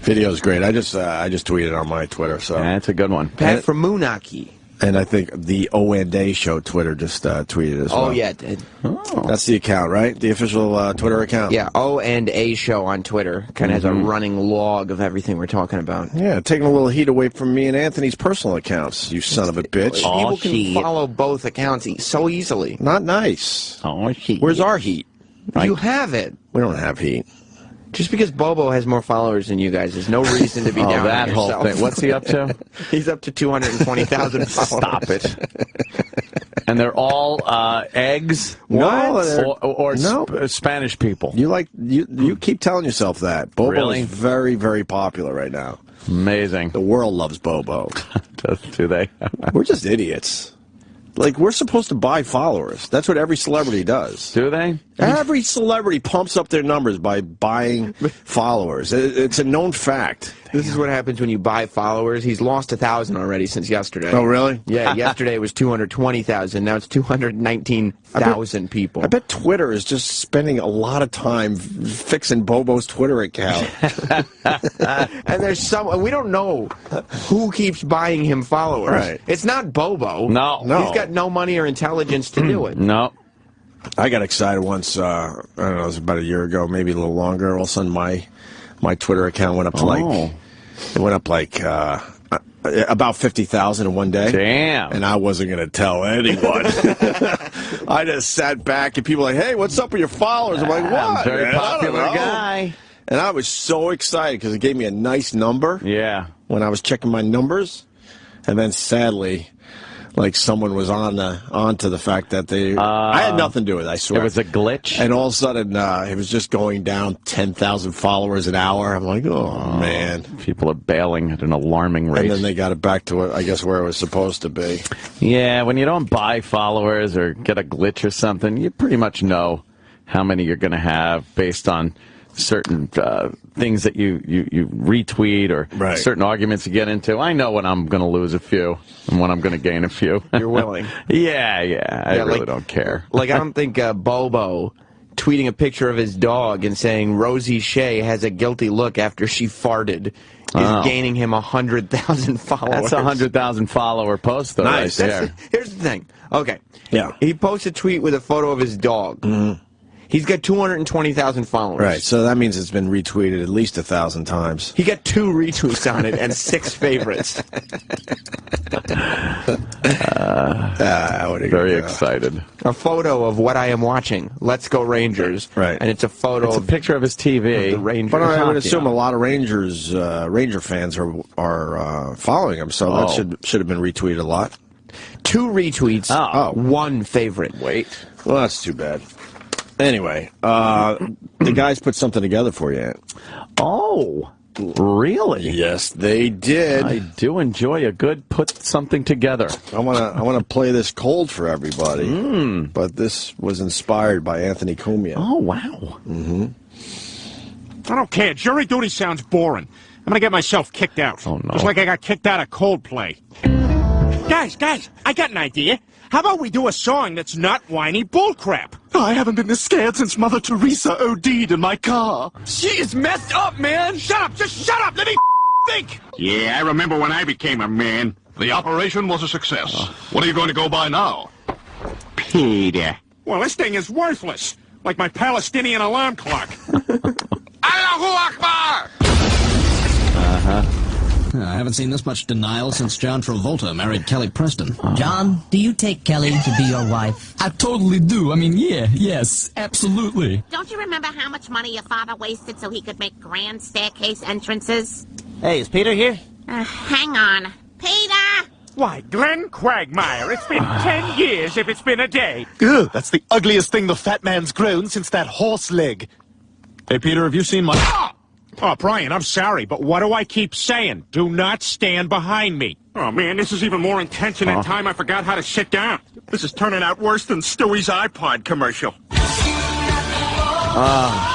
Video's great. I just tweeted on my Twitter. So that's a good one. Pat from Munaki. And I think the O&A show Twitter just tweeted as well. Oh, yeah, it did. That's the account, right? The official Twitter account? Yeah, O&A show on Twitter. Kind of has a running log of everything we're talking about. Yeah, taking a little heat away from me and Anthony's personal accounts, you son of a bitch. People can follow both accounts so easily. Not nice. Oh, shit. Where's our heat? You have it. We don't have heat. Just because Bobo has more followers than you guys, there's no reason to be down that on whole yourself. thing. What's he up to? He's up to 220,000 followers. Stop it. And they're all eggs? No, or Spanish people? You keep telling yourself that. Bobo Really? is very, very popular right now. Amazing. The world loves Bobo. Do they? We're just idiots. Like, we're supposed to buy followers. That's what every celebrity does. Do they? Every celebrity pumps up their numbers by buying followers. It's a known fact. This is what happens when you buy followers. He's lost 1,000 already since yesterday. Oh, really? Yeah, yesterday it was 220,000. Now it's 219,000 people. I bet Twitter is just spending a lot of time fixing Bobo's Twitter account. And there's we don't know who keeps buying him followers. Right. It's not Bobo. No. He's got no money or intelligence to do it. No. I got excited once, I don't know, it was about a year ago, maybe a little longer. All of a sudden, my Twitter account went up to about 50,000 in one day. Damn. And I wasn't going to tell anyone. I just sat back and people were like, hey, what's up with your followers? I'm like, what? Very man? popular I don't know. guy. And I was so excited because it gave me a nice number. Yeah. When I was checking my numbers. And then sadly, like someone was onto the fact that I had nothing to do with it, I swear. It was a glitch? And all of a sudden, it was just going down 10,000 followers an hour. I'm like, oh, man. People are bailing at an alarming rate. And then they got it back to, I guess, where it was supposed to be. Yeah, when you don't buy followers or get a glitch or something, you pretty much know how many you're going to have based on certain things that you retweet or certain arguments you get into. I know when I'm going to lose a few and when I'm going to gain a few. You're willing. Yeah, I really don't care. Like, I don't think Bobo tweeting a picture of his dog and saying Rosie Shea has a guilty look after she farted is gaining him 100,000 followers. That's a 100,000 follower post, though, nice. right there. Here's the thing. Okay. Yeah. He posts a tweet with a photo of his dog. Mm-hmm. He's got 220,000 followers. Right, so that means it's been retweeted at least 1,000 times. He got 2 retweets on it and 6 favorites. Very excited. A photo of what I am watching. Let's go Rangers. Right. And it's a photo It's a picture of his TV. of the Rangers. But I would assume a lot of Ranger fans are following him, so that should have been retweeted a lot. 2 retweets, 1 favorite. Wait. Well, that's too bad. Anyway, the guys put something together for you, Ant. Oh, really? Yes, they did. I do enjoy a good put something together. I want to play this cold for everybody. But this was inspired by Anthony Cumia. Oh, wow. Mm-hmm. I don't care. Jury duty sounds boring. I'm gonna get myself kicked out. Oh, no. Just like I got kicked out of Coldplay. Guys, I got an idea. How about we do a song that's not whiny bullcrap? I haven't been this scared since Mother Teresa OD'd in my car. She is messed up, man! Shut up! Just shut up! Let me think! Yeah, I remember when I became a man. The operation was a success. What are you going to go by now? Peter. Well, this thing is worthless. Like my Palestinian alarm clock. Allahu Akbar! I haven't seen this much denial since John Travolta married Kelly Preston. John, do you take Kelly to be your wife? I totally do. I mean, yes, absolutely. Don't you remember how much money your father wasted so he could make grand staircase entrances? Hey, is Peter here? Hang on. Peter! Why, Glenn Quagmire, it's been 10 years if it's been a day. Ugh, that's the ugliest thing the fat man's grown since that horse leg. Hey, Peter, have you seen my... Oh, Brian, I'm sorry, but what do I keep saying? Do not stand behind me. Oh, man, this is even more intense than that time I forgot how to sit down. This is turning out worse than Stewie's iPod commercial. Oh,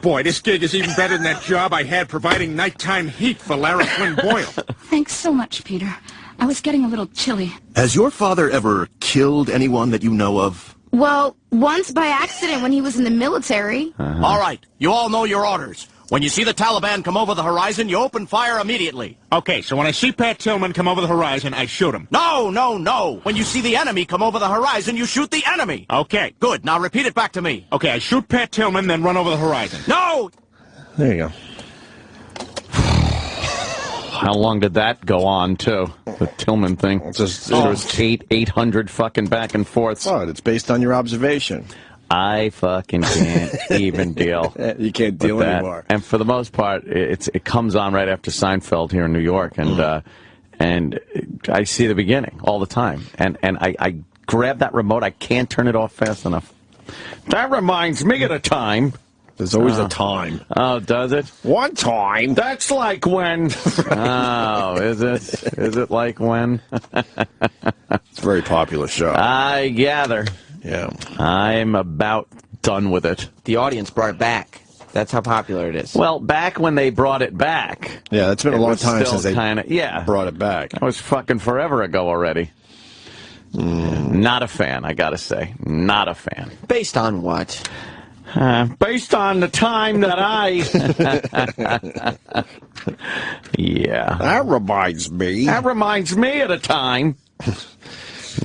boy, this gig is even better than that job I had providing nighttime heat for Lara Flynn Boyle. Thanks so much, Peter. I was getting a little chilly. Has your father ever killed anyone that you know of? Well, once by accident when he was in the military. All right, you all know your orders. When you see the Taliban come over the horizon, you open fire immediately. Okay, so when I see Pat Tillman come over the horizon, I shoot him. No. When you see the enemy come over the horizon, you shoot the enemy. Okay. Good, now repeat it back to me. Okay, I shoot Pat Tillman, then run over the horizon. No! There you go. How long did that go on, too? The Tillman thing. It was 800 fucking back and forths. Oh, it's based on your observation. I fucking can't even deal. You can't deal with that anymore. And for the most part, it comes on right after Seinfeld here in New York, and I see the beginning all the time. And I grab that remote. I can't turn it off fast enough. That reminds me of a time. There's always a time. Oh, does it? One time. That's like when. Oh, is it? Is it like when? It's a very popular show. I gather. Yeah. I'm about done with it. The audience brought it back. That's how popular it is. Well, back when they brought it back. Yeah, it's been a long time since they kinda, brought it back. That was fucking forever ago already. Not a fan, I gotta say. Not a fan. Based on what? Based on the time that I... Yeah. That reminds me. That reminds me of the time.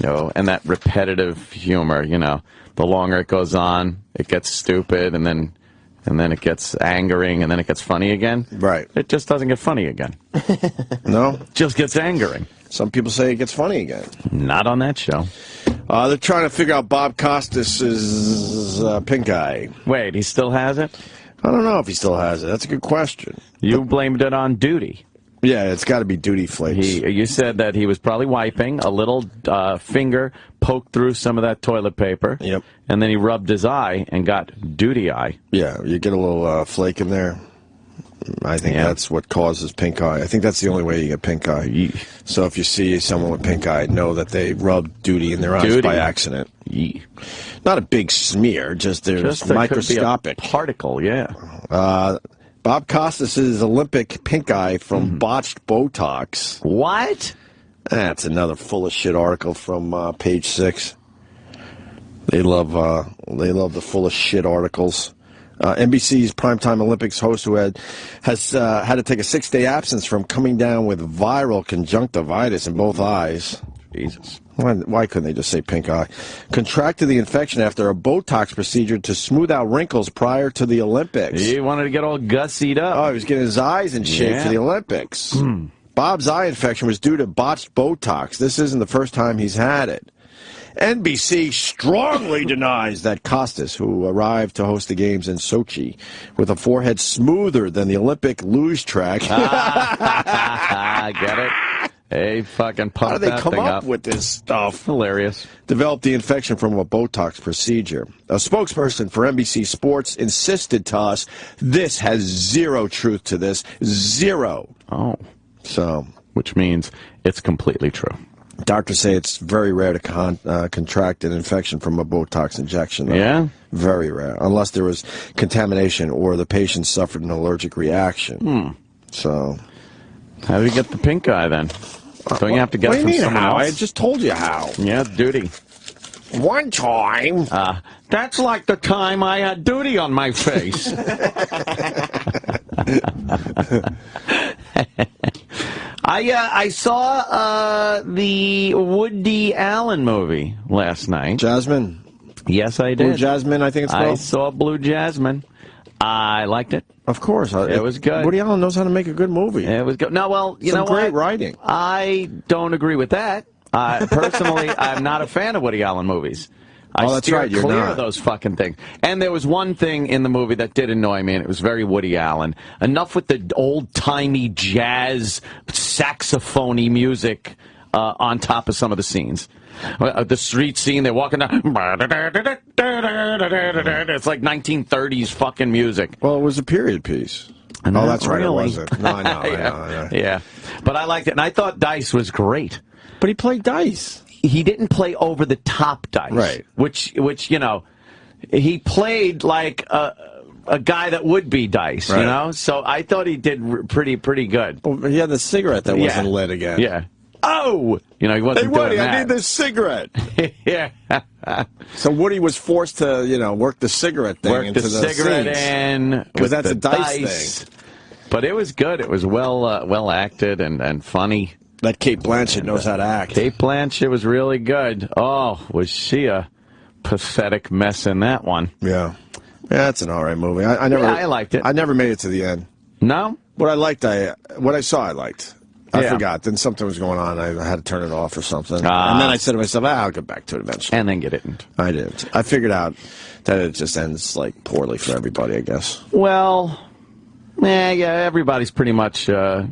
And that repetitive humor, the longer it goes on, it gets stupid, and then it gets angering, and then it gets funny again. Right. It just doesn't get funny again. No? It just gets angering. Some people say it gets funny again. Not on that show. They're trying to figure out Bob Costas' pink eye. Wait, he still has it? I don't know if he still has it. That's a good question. You blamed it on duty. Yeah, it's got to be duty flakes. You said that he was probably wiping. A little finger poked through some of that toilet paper. Yep. And then he rubbed his eye and got duty eye. Yeah, you get a little flake in there. I think that's what causes pink eye. I think that's the only way you get pink eye. So if you see someone with pink eye, know that they rubbed duty in their eyes by accident. Not a big smear, just microscopic. Could be a particle, yeah. Bob Costas' Olympic pink eye from botched Botox. What? That's another full of shit article from Page 6. They love the full of shit articles. NBC's primetime Olympics host who has had to take a 6-day absence from coming down with viral conjunctivitis in both eyes. Jesus. Why couldn't they just say pink eye? Contracted the infection after a Botox procedure to smooth out wrinkles prior to the Olympics. He wanted to get all gussied up. Oh, he was getting his eyes in shape for the Olympics. Bob's eye infection was due to botched Botox. This isn't the first time he's had it. NBC strongly denies that Costas, who arrived to host the games in Sochi with a forehead smoother than the Olympic luge track. Get it? Hey, fucking pump How do they that come thing up with this stuff? Hilarious. Developed the infection from a Botox procedure. A spokesperson for NBC Sports insisted to us, this has zero truth to this. Zero. Oh. So. Which means it's completely true. Doctors say it's very rare to contract an infection from a Botox injection. Though. Yeah? Very rare. Unless there was contamination or the patient suffered an allergic reaction. So. How do you get the pink eye, then? Don't you have to get it from someone else? I just told you how. Yeah, duty. One time. That's like the time I had duty on my face. I saw the Woody Allen movie last night. Jasmine? Yes, I did. Blue Jasmine, I think it's called. I saw Blue Jasmine. I liked it. Of course. It was good. Woody Allen knows how to make a good movie. It was good. No, well, you know what? Some great writing. I don't agree with that. Personally, I'm not a fan of Woody Allen movies. I steer clear of those fucking things. And there was one thing in the movie that did annoy me, and it was very Woody Allen. Enough with the old-timey jazz, saxophone-y music on top of some of the scenes. The street scene, they're walking down. It's like 1930s fucking music. Well, it was a period piece. Oh, that's right, really. it wasn't. No, I know. Yeah. But I liked it, and I thought Dice was great. But he played Dice. He didn't play over-the-top Dice. Right. Which he played like a guy that would be Dice, right. you know? So I thought he did pretty good. Well, he had the cigarette that wasn't lit again. Yeah. Oh! He wasn't doing Woody, that. I need this cigarette. Yeah. So Woody was forced to, work the cigarette thing into the cigarette scenes. in. Because that's a dice thing. But it was good. It was well acted and funny. That Cate Blanchett knows how to act. Cate Blanchett was really good. Oh, was she a pathetic mess in that one? Yeah. Yeah, it's an all right movie. I liked it. I never made it to the end. No? What I saw, I liked. I forgot. Then something was going on. I had to turn it off or something. And then I said to myself, I'll get back to it eventually. And then you didn't. I didn't. I figured out that it just ends poorly for everybody, I guess. Well, everybody's pretty much where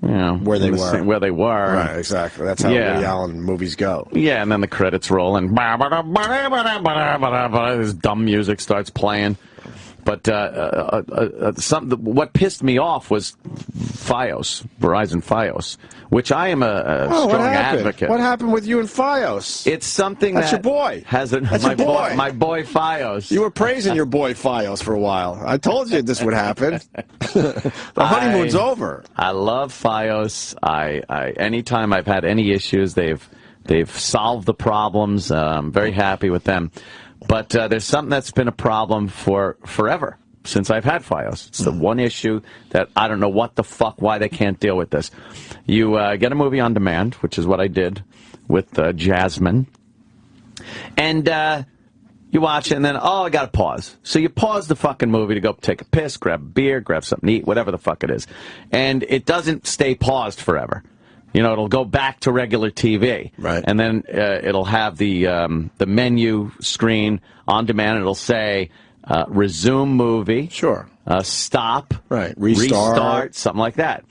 they were. Where they were. Right, exactly. That's how Woody Allen movies go. Yeah, and then the credits roll and this dumb music starts playing. But what pissed me off was Verizon Fios, which I am a strong advocate. What happened with you and Fios? It's something That's that your boy. That's your boy. My boy Fios. You were praising your boy Fios for a while. I told you this would happen. The honeymoon's over. I love Fios. Anytime I've had any issues, they've solved the problems. I'm very happy with them. But there's something that's been a problem for forever since I've had Fios. It's the one issue that I don't know what the fuck, why they can't deal with this. You get a movie on demand, which is what I did with Jasmine. And you watch it, and then, I got to pause. So you pause the fucking movie to go take a piss, grab a beer, grab something to eat, whatever the fuck it is. And it doesn't stay paused forever. You know, it'll go back to regular TV, right? And then it'll have the menu screen on demand. It'll say resume movie, sure, stop, right, restart, something like that.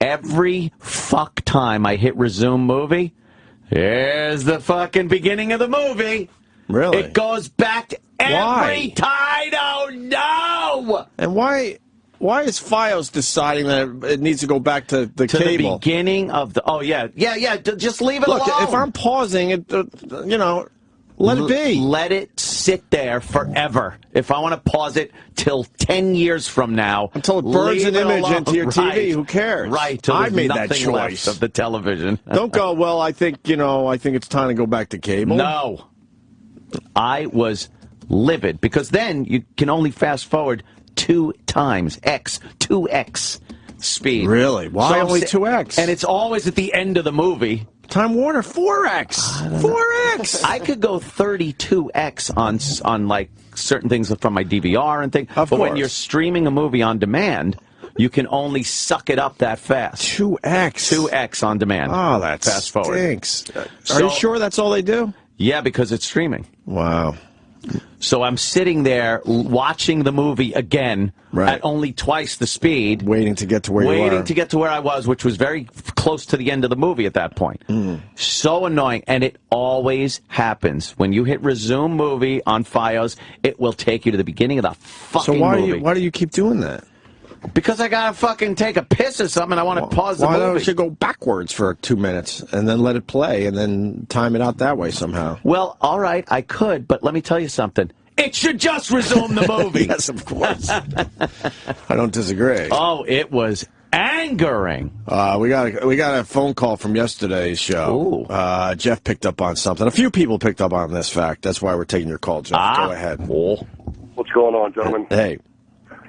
Every fuck time I hit resume movie, here's the fucking beginning of the movie. Really? It goes back every time. I don't know. And why is Fios deciding that it needs to go back to the cable? The beginning of the... Oh, yeah. Just leave it alone. Look, if I'm pausing it, let it be. Let it sit there forever. If I want to pause it till 10 years from now... Until it burns an image into your TV, right. Who cares? Right. Till I made that choice left of the television. Don't go, well, I think it's time to go back to cable. No. I was livid, because then you can only fast forward 2 times, 2x speed. Really? Why only 2x? And it's always at the end of the movie. Time Warner, 4x. 4x. I could go 32x on like certain things from my DVR and things. Of but course. when you're streaming a movie on demand, you can only suck it up that fast. 2x on demand. Oh, that fast forward. Stinks. Are you sure that's all they do? Yeah, because it's streaming. Wow. So I'm sitting there watching the movie again right. at only twice the speed. Waiting to get to where you were. Waiting to get to where I was, which was very close to the end of the movie at that point. So annoying. And it always happens. When you hit resume movie on Fios, it will take you to the beginning of the fucking movie. So why do you keep doing that? Because I gotta fucking take a piss or something, and I want to pause the movie. Why don't you go backwards for 2 minutes and then let it play and then time it out that way somehow? Well, all right, I could, but let me tell you something. It should just resume the movie. Yes, of course. I don't disagree. Oh, it was angering. We got a phone call from yesterday's show. Jeff picked up on something. A few people picked up on this fact. That's why we're taking your call, Jeff. Go ahead. What's going on, gentlemen? Hey.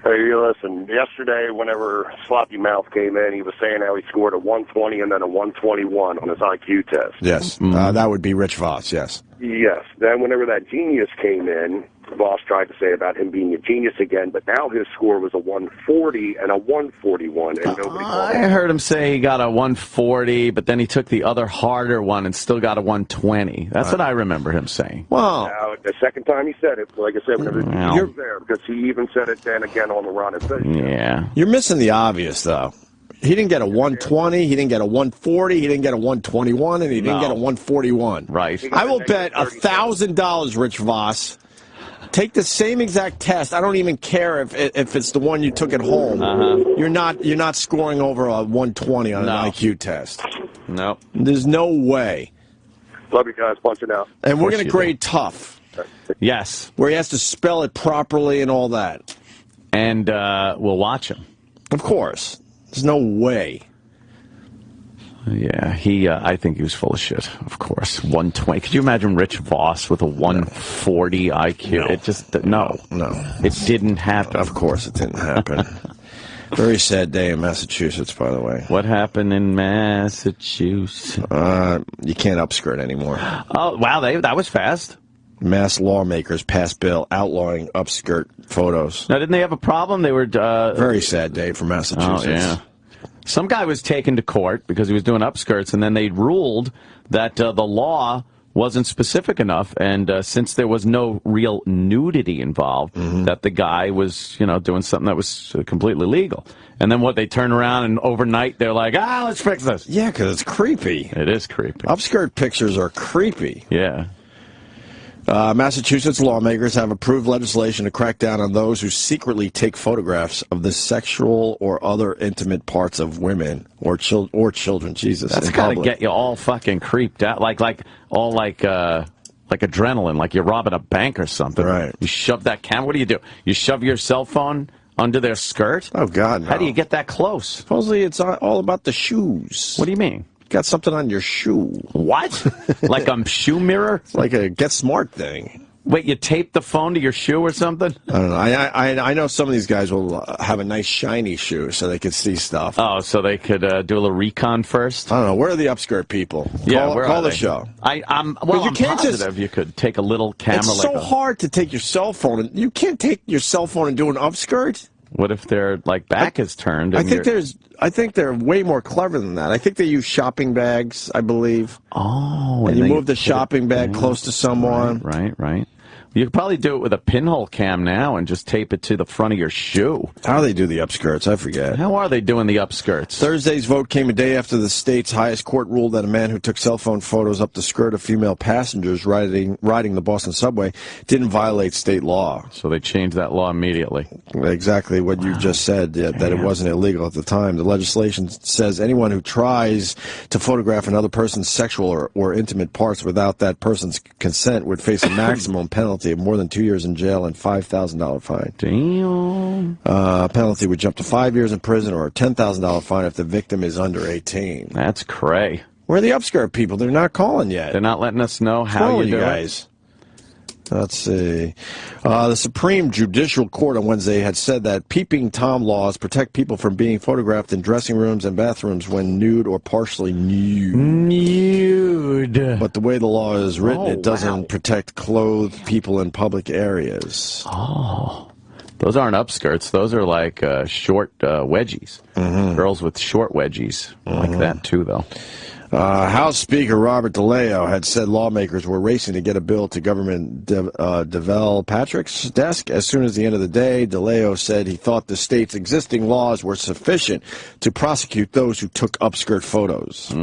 Hey, listen, yesterday, whenever Sloppy Mouth came in, he was saying how he scored a 120 and then a 121 on his IQ test. Yes, that would be Rich Voss, yes. Yes. Then whenever that genius came in, Voss tried to say about him being a genius again, but now his score was a 140 and a 141, and nobody called I heard him say he got a 140, but then he took the other harder one and still got a 120. That's what I remember him saying. Well, now, the second time he said it, like I said, whenever he was there, because he even said it then again on the Ron and Fez show. Yeah. You're missing the obvious, though. He didn't get a 120, he didn't get a 140, he didn't get a 121, and he didn't get a 141. Right. I will bet $1,000, Rich Voss. Take the same exact test. I don't even care if it's the one you took at home. You're not scoring over a 120 on an IQ test. No. There's no way. Love you guys. Punching out. And we're going to grade tough. Yes. Where he has to spell it properly and all that. And we'll watch him. Of course. There's no way. Yeah, I think he was full of shit, of course. 120. Could you imagine Rich Voss with a 140 IQ? No. It just, no. It didn't happen. Of course it didn't happen. Very sad day in Massachusetts, by the way. What happened in Massachusetts? You can't upskirt anymore. Oh, wow, that was fast. Mass lawmakers passed bill outlawing upskirt photos. Now, didn't they have a problem? They were... Very sad day for Massachusetts. Oh, yeah. Some guy was taken to court because he was doing upskirts, and then they ruled that the law wasn't specific enough, and since there was no real nudity involved, that the guy was, doing something that was completely legal. And then they turn around and overnight they're like, let's fix this. Yeah, because it's creepy. It is creepy. Upskirt pictures are creepy. Yeah. Massachusetts lawmakers have approved legislation to crack down on those who secretly take photographs of the sexual or other intimate parts of women or children. Jesus, that's gotta get you all fucking creeped out, like adrenaline, like you're robbing a bank or something. Right. You shove that camera. What do? You shove your cell phone under their skirt? Oh God, no. How do you get that close? Supposedly, it's all about the shoes. What do you mean? Got something on your shoe. What? Like a shoe mirror? It's like a Get Smart thing. Wait, you tape the phone to your shoe or something? I don't know. I know some of these guys will have a nice shiny shoe so they can see stuff. Oh, so they could do a little recon first? I don't know. Where are the upskirt people? Call the show. I'm positive you could take a little camera. It's so hard to take your cell phone. You can't take your cell phone and do an upskirt. What if their back is turned? I think they're way more clever than that. I think they use shopping bags, I believe. Oh, and you move the shopping bag close to someone. Right. You could probably do it with a pinhole cam now and just tape it to the front of your shoe. How do they do the upskirts? I forget. How are they doing the upskirts? Thursday's vote came a day after the state's highest court ruled that a man who took cell phone photos up the skirt of female passengers riding the Boston subway didn't violate state law. So they changed that law immediately. Exactly what you just said, that it wasn't illegal at the time. The legislation says anyone who tries to photograph another person's sexual or intimate parts without that person's consent would face a maximum penalty of more than 2 years in jail and $5,000 fine. Damn. Penalty would jump to 5 years in prison or a $10,000 fine if the victim is under 18. That's cray. Where are the upskirt people? They're not calling yet. They're not letting us know how you do guys. Let's see. The Supreme Judicial Court on Wednesday had said that peeping Tom laws protect people from being photographed in dressing rooms and bathrooms when nude or partially nude. But the way the law is written, it doesn't protect clothed people in public areas. Oh. Those aren't upskirts. Those are like short wedgies. Mm-hmm. Girls with short wedgies. Like that, too, though. House Speaker Robert DeLeo had said lawmakers were racing to get a bill to Government Deval Patrick's desk. As soon as the end of the day, DeLeo said he thought the state's existing laws were sufficient to prosecute those who took upskirt photos.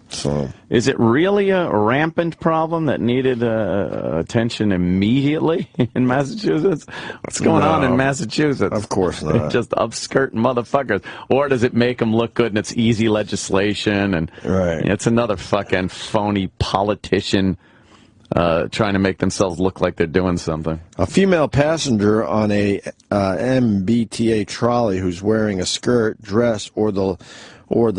So, is it really a rampant problem that needed attention immediately in Massachusetts? What's going on in Massachusetts? Of course not. Just upskirt motherfuckers. Or does it make them look good and it's easy legislation? And it's another fucking phony politician trying to make themselves look like they're doing something. A female passenger on a MBTA trolley who's wearing a skirt, dress, or the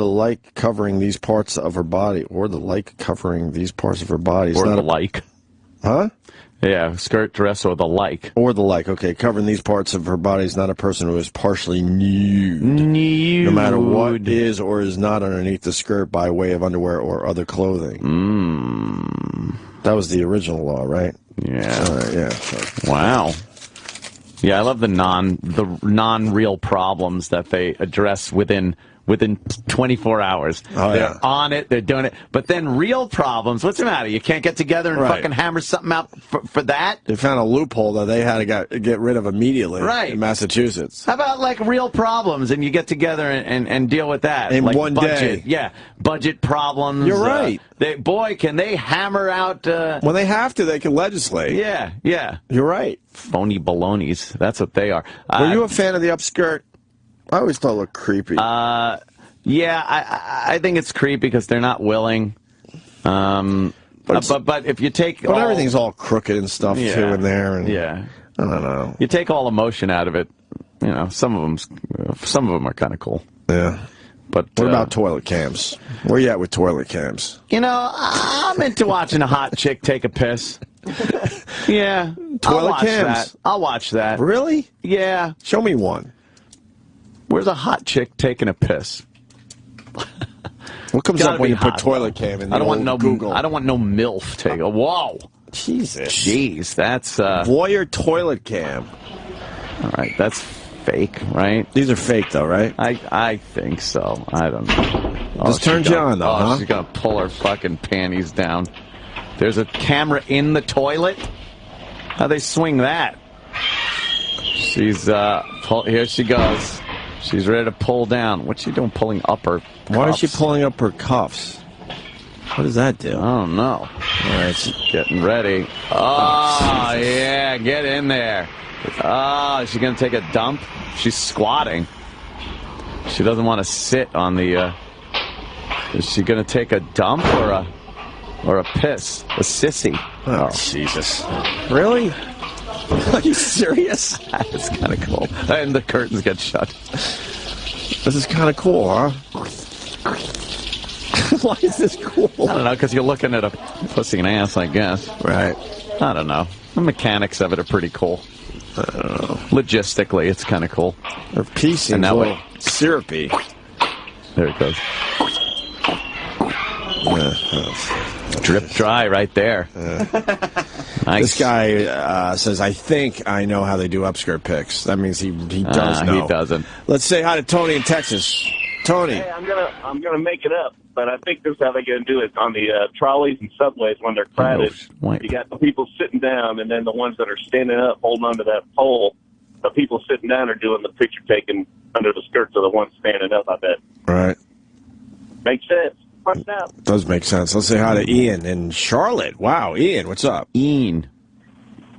like covering these parts of her body. Or the like covering these parts of her body. Or the like. Huh? Yeah, skirt, dress, or the like. Or the like. Okay, covering these parts of her body is not a person who is partially nude. No matter what is or is not underneath the skirt by way of underwear or other clothing. That was the original law, right? Yeah. Yeah. Wow. Yeah, I love the non-real problems that they address within 24 hours. They're on it, they're doing it. But then real problems, what's the matter? You can't get together and fucking hammer something out for that? They found a loophole that they had to get rid of immediately in Massachusetts. How about like real problems and you get together and deal with that? In like one budget. day. Yeah, budget problems. You're right. Can they hammer out... when they have to, they can legislate. Yeah. You're right. Phony balonies. That's what they are. Were you a fan of the upskirt? I always thought it looked creepy. Yeah, I think it's creepy because they're not willing. But if you take... But everything's all crooked and stuff, too, in there. And, I don't know. You take all emotion out of it. You know, some of them are kind of cool. Yeah. But what about toilet cams? Where you at with toilet cams? You know, I'm into watching a hot chick take a piss. Yeah. Toilet cams? I'll watch that. Really? Yeah. Show me one. Where's a hot chick taking a piss? What comes up when you put toilet cam in Google? I don't want no MILF take a... Whoa. Jesus. Jeez, that's... Voyeur toilet cam. All right, that's fake, right? These are fake, though, right? I think so. I don't know. This turns you on, though, huh? She's going to pull her fucking panties down. There's a camera in the toilet? How'd they swing that? She's... here she goes. She's ready to pull down. What's she doing pulling up her cuffs? Why is she pulling up her cuffs? What does that do? I don't know. All right, she's getting ready. Oh, yeah, get in there. Oh, is she going to take a dump? She's squatting. She doesn't want to sit on the... is she going to take a dump or a piss? A sissy? Oh, Jesus. Really? Are you serious? That's kind of cool. And the curtains get shut. This is kind of cool, huh? Why is this cool? I don't know, because you're looking at a pussy and ass, I guess. Right. I don't know. The mechanics of it are pretty cool. I don't know. Logistically, it's kind of cool. Her pee seems a little syrupy. There it goes. Drip dry right there. Nice. This guy says, I think I know how they do upskirt pics. That means he does know. He doesn't. Let's say hi to Tony in Texas. Tony. Hey, I'm gonna make it up, but I think this is how they're gonna do it on the trolleys and subways when they're crowded. You got the people sitting down, and then the ones that are standing up, holding onto that pole. The people sitting down are doing the picture taking under the skirts of the ones standing up. I bet. Right. Makes sense. What's up? Does make sense. Let's say hi to Ian in Charlotte. Wow, Ian, what's up? Ian.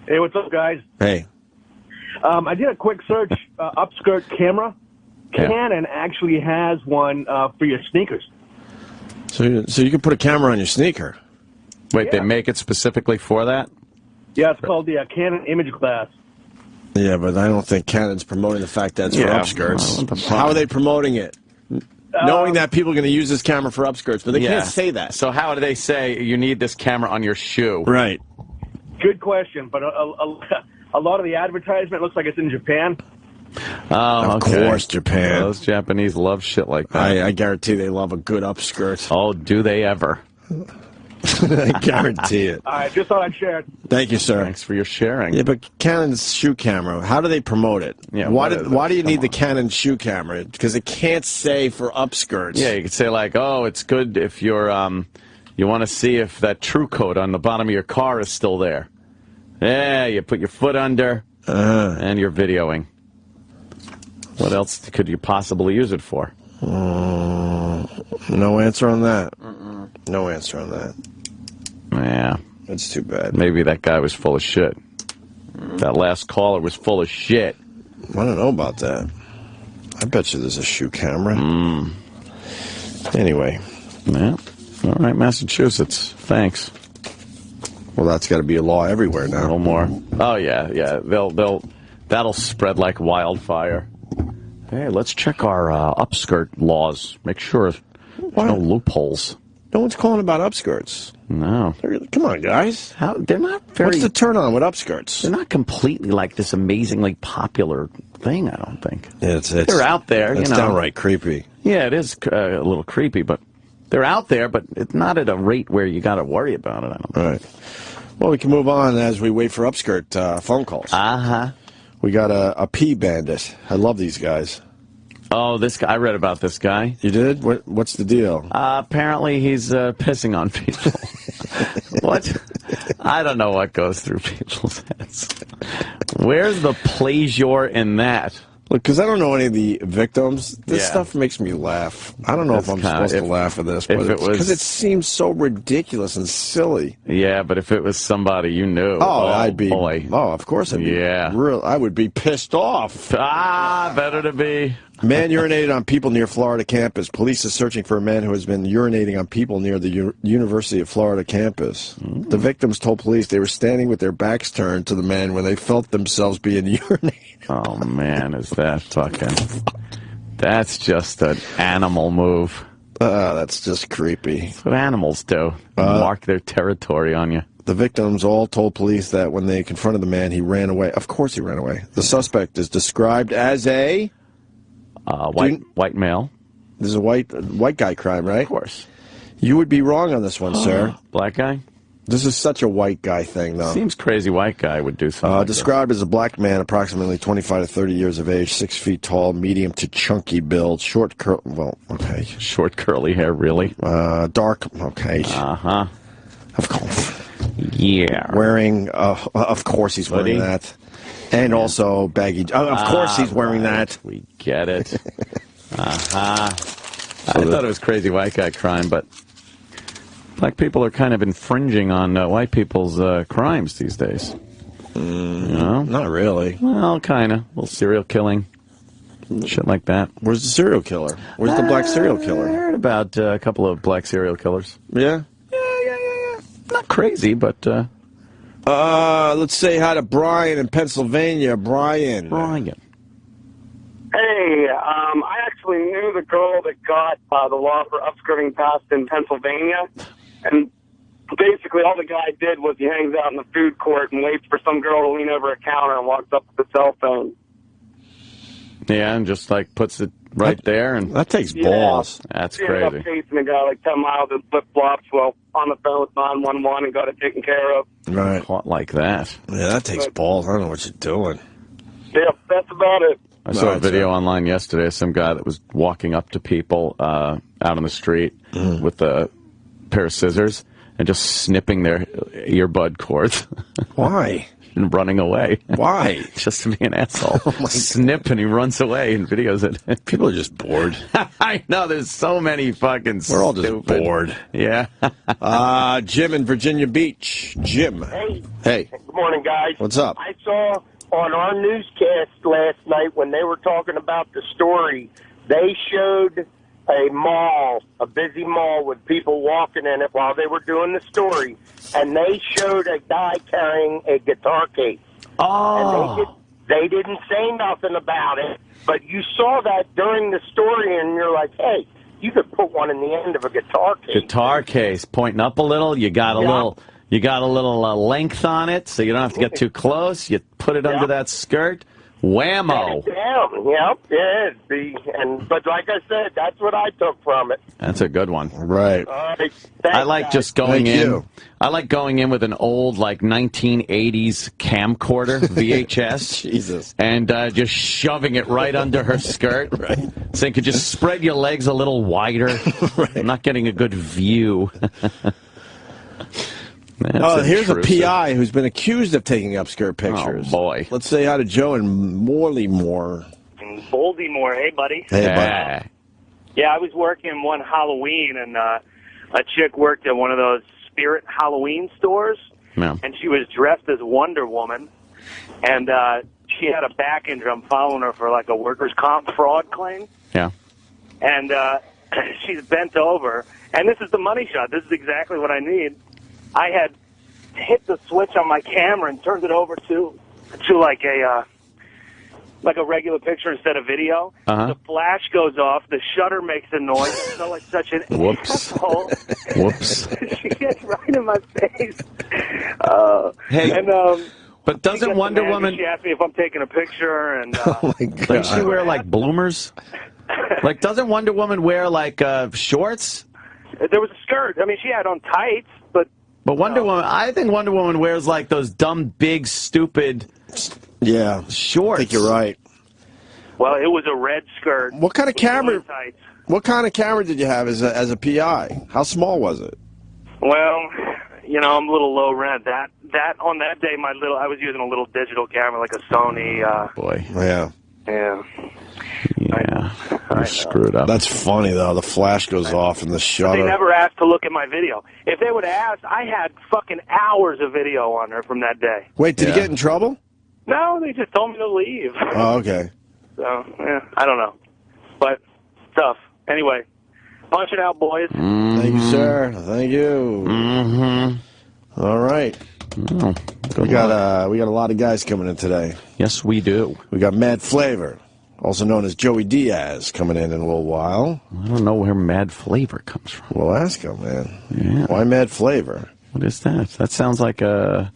Hey, what's up, guys? Hey. I did a quick search, upskirt camera. Yeah. Canon actually has one for your sneakers. So you can put a camera on your sneaker. Wait, they make it specifically for that? Yeah, it's called the Canon Image Glass. Yeah, but I don't think Canon's promoting the fact that it's for upskirts. How are they promoting it? Knowing that people are going to use this camera for upskirts, but they can't say that. So how do they say you need this camera on your shoe? Right. Good question, but a lot of the advertisement looks like it's in Japan. Oh, of course, Japan. Those Japanese love shit like that. I guarantee they love a good upskirt. Oh, do they ever? I guarantee it. All right, just thought I'd share it. Thank you, sir. Thanks for your sharing. Yeah, but Canon's shoe camera, how do they promote it? Yeah, why do you need the Canon shoe camera? Because it can't say for upskirts. Yeah, you could say like, oh, it's good if you're you want to see if that True Coat on the bottom of your car is still there. Yeah, you put your foot under and you're videoing. What else could you possibly use it for? No answer on that. No answer on that. Yeah. That's too bad. Maybe that guy was full of shit. That last caller was full of shit. I don't know about that. I bet you there's a shoe camera. Anyway. Yeah. All right, Massachusetts. Thanks. Well, that's got to be a law everywhere now. A little more. Oh, yeah, yeah. That'll spread like wildfire. Hey, let's check our upskirt laws. Make sure there's no loopholes. No one's calling about upskirts. No. Come on, guys. They're not very... What's the turn on with upskirts? They're not completely like this amazingly popular thing, I don't think. They're out there, It's downright creepy. Yeah, it is a little creepy, but they're out there, but it's not at a rate where you got to worry about it, I don't think. Right. Well, we can move on as we wait for upskirt phone calls. We got a pee bandit. I love these guys. Oh, this guy. I read about this guy. You did? What's the deal? Apparently he's pissing on people. What? I don't know what goes through people's heads. Where's the pleasure in that? Look, because I don't know any of the victims, this stuff makes me laugh. I don't know if I'm supposed to laugh at this, but because it seems so ridiculous and silly. Yeah, but if it was somebody you knew, I'd be. Boy. Oh, of course, I'd be. I would be pissed off. Better to be. Man urinated on people near Florida campus. Police is searching for a man who has been urinating on people near the University of Florida campus. The victims told police they were standing with their backs turned to the man when they felt themselves being urinated. Oh, man, is that fucking... That's just an animal move. That's just creepy. That's what animals do. Mark their territory on you. The victims all told police that when they confronted the man, he ran away. Of course he ran away. The suspect is described as a... white male. This is a white guy crime, right? Of course. You would be wrong on this one, sir. Black guy? This is such a white guy thing, though. Seems crazy white guy would do something like described as a black man, approximately 25 to 30 years of age, 6 feet tall, medium to chunky build, short Short curly hair, really? Dark, okay. Uh-huh. Of course. Yeah. Wearing, of course he's wearing that. And also baggy. Of course he's wearing that. We get it. I thought it was crazy white guy crime, but Black people are kind of infringing on white people's crimes these days. You know? Not really. Well, kind of. A little serial killing. Shit like that. Where's the serial killer? Where's the black serial killer? I heard about a couple of black serial killers. Yeah? Yeah. Not crazy, but... let's say hi to Brian in Pennsylvania. Brian. Hey, I actually knew the girl that got the law for upskirting passed in Pennsylvania, and basically all the guy did was he hangs out in the food court and waits for some girl to lean over a counter and walks up with a cell phone. Yeah, and just like puts it right there, and that takes balls. That's He ended crazy. up chasing a guy like 10 miles in flip-flops while on the phone with 911 and got it taken care of. Right. Caught like that. Yeah, that takes balls. I don't know what you're doing. Yeah, that's about it. I saw a video online yesterday of some guy that was walking up to people out on the street with a pair of scissors and just snipping their earbud cords. Why? And running away. Why? Just to be an asshole. Snip and he runs away and videos it. People are just bored. I know, there's so many fucking We're all just stupid. bored. Yeah. Jim in Virginia Beach. Jim. Hey. Good morning, guys. What's up? I saw on our newscast last night when they were talking about the story, they showed a mall, a busy mall with people walking in it while they were doing the story, and they showed a guy carrying a guitar case. Oh. And they didn't say nothing about it, but you saw that during the story, and you're like, hey, you could put one in the end of a guitar case. Guitar case pointing up a little. You got a little length on it, so you don't have to get too close. You put it under that skirt. Whammo. But like I said, that's what I took from it. That's a good one. Right. All right. I like just going in. I like going in with an old, like, 1980s camcorder, VHS. Jesus. And just shoving it right under her skirt. Right. So you could just spread your legs a little wider. I'm not getting a good view. Here's a PI who's been accused of taking upskirt pictures. Oh, boy. Let's say hi to Joe in Morley-Moore. Baltimore. Hey, buddy. Hey, buddy. Yeah, I was working one Halloween, and a chick worked at one of those Spirit Halloween stores, and she was dressed as Wonder Woman, and she had a back injury. I'm following her for, like, a workers' comp fraud claim. Yeah. And she's bent over, and this is the money shot. This is exactly what I need. I had hit the switch on my camera and turned it over to like a regular picture instead of video. The flash goes off. The shutter makes a noise. I felt like such an asshole. Whoops. She gets right in my face. Hey, and, but doesn't Wonder Woman... She asked me if I'm taking a picture. And oh, my God. Doesn't she wear, like, bloomers? Like, doesn't Wonder Woman wear, like, shorts? There was a skirt. I mean, she had on tights, but... But Wonder Woman, I think Wonder Woman wears like those dumb, big, stupid shorts. I think you're right. Well, it was a red skirt. What kind of camera? What kind of camera did you have as a PI? How small was it? Well, you know, I'm a little low rent. That on that day, I was using a little digital camera, like a Sony. Boy. Yeah. Yeah. Yeah. I screwed up. That's funny though. The flash goes off and the But shutter. they never asked to look at my video. If they would have asked, I had fucking hours of video on her from that day. Wait, did he get in trouble? No, they just told me to leave. Oh, okay. So, yeah, I don't know. But, tough. Anyway, punch it out, boys. Thank you, sir. Thank you. All right. Oh, we got a lot of guys coming in today. Yes, we do. We got Mad Flavor, also known as Joey Diaz, coming in a little while. I don't know where Mad Flavor comes from. Well, ask him, man. Yeah. Why Mad Flavor? What is that? That sounds like a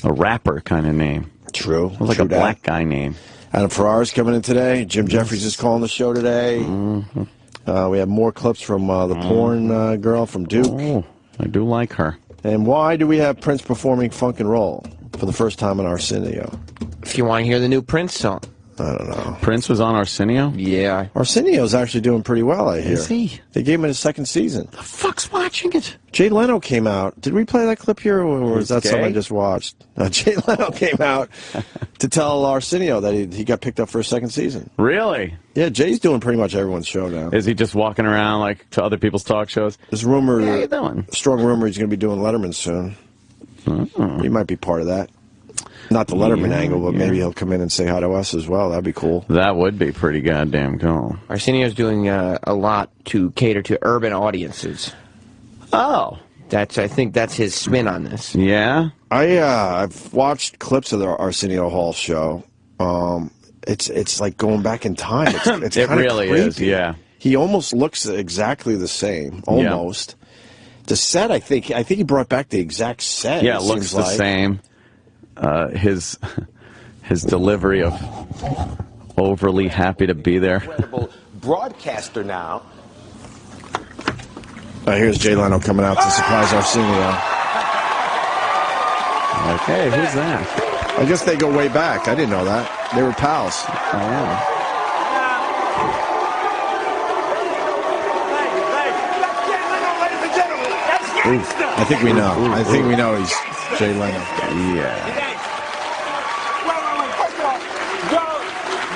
rapper kind of name. True. Sounds like a black guy name. Adam Ferrara's coming in today. Jim Jefferies is calling the show today. We have more clips from the porn girl from Duke. Oh, I do like her. And why do we have Prince performing Funk and Roll for the first time in Arsenio? If you want to hear the new Prince song. I don't know. Prince was on Arsenio? Yeah. Arsenio's actually doing pretty well, I hear. Is he? They gave him his second season. The fuck's watching it? Jay Leno came out. Did we play that clip here, or was that gay? something I just watched? Jay Leno came out to tell Arsenio that he got picked up for a second season. Really? Yeah, Jay's doing pretty much everyone's show now. Is he just walking around like to other people's talk shows? There's rumor, how you doing? Strong rumor he's going to be doing Letterman soon. He might be part of that. Not the Letterman angle, but maybe he'll come in and say hi to us as well. That'd be cool. That would be pretty goddamn cool. Arsenio's doing a lot to cater to urban audiences. Oh. I think that's his spin on this. Yeah? I've watched clips of the Arsenio Hall show. It's like going back in time. It's it kind of really creepy. is, yeah. He almost looks exactly the same, almost. Yeah. The set, I think he brought back the exact set. Yeah, it looks the same. His delivery of overly happy to be there. Incredible broadcaster now. Here's Jay Leno coming out to surprise Arsenio. Okay, who's that? I guess they go way back. I didn't know that. They were pals. Oh, yeah. I think we know. I think we know he's Jay Leno. Yeah.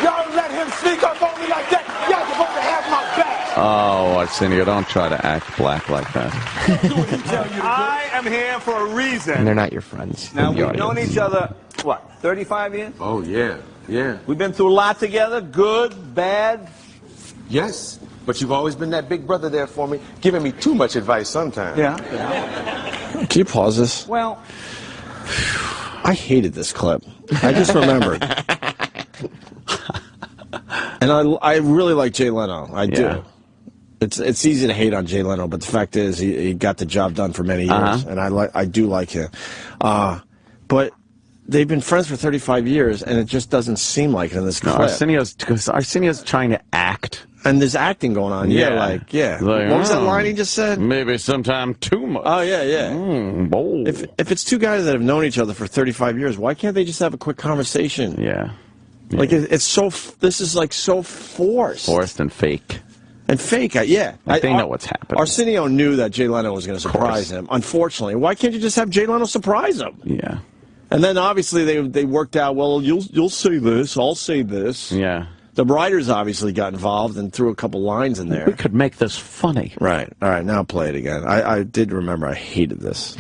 Y'all let him sneak up on me like that. Y'all supposed to have my back. Oh, Arsenio, don't try to act black like that. I am here for a reason. And they're not your friends. Now, we've known each other, what, 35 years? Oh, yeah, yeah. We've been through a lot together, good, bad. Yes, but you've always been that big brother there for me, giving me too much advice sometimes. Yeah. Can you pause this? Well, I hated this clip. I just remembered. And I really like Jay Leno. I do. It's easy to hate on Jay Leno, but the fact is he got the job done for many years, and I do like him. But they've been friends for 35 years, and it just doesn't seem like it in this clip. Arsenio's trying to act. And there's acting going on. Yeah. Like, what was that line he just said? Maybe sometime too much. Oh, yeah. If it's two guys that have known each other for 35 years, why can't they just have a quick conversation? Yeah. Like, it's so, this is like so forced. Forced and fake. And fake, yeah. They know what's happening. Arsenio knew that Jay Leno was going to surprise him. Unfortunately, why can't you just have Jay Leno surprise him? Yeah. And then obviously they worked out. Well, you'll say this, I'll say this. Yeah. The writers obviously got involved and threw a couple lines in there. We could make this funny. Right. All right. Now play it again. I did remember. I hated this.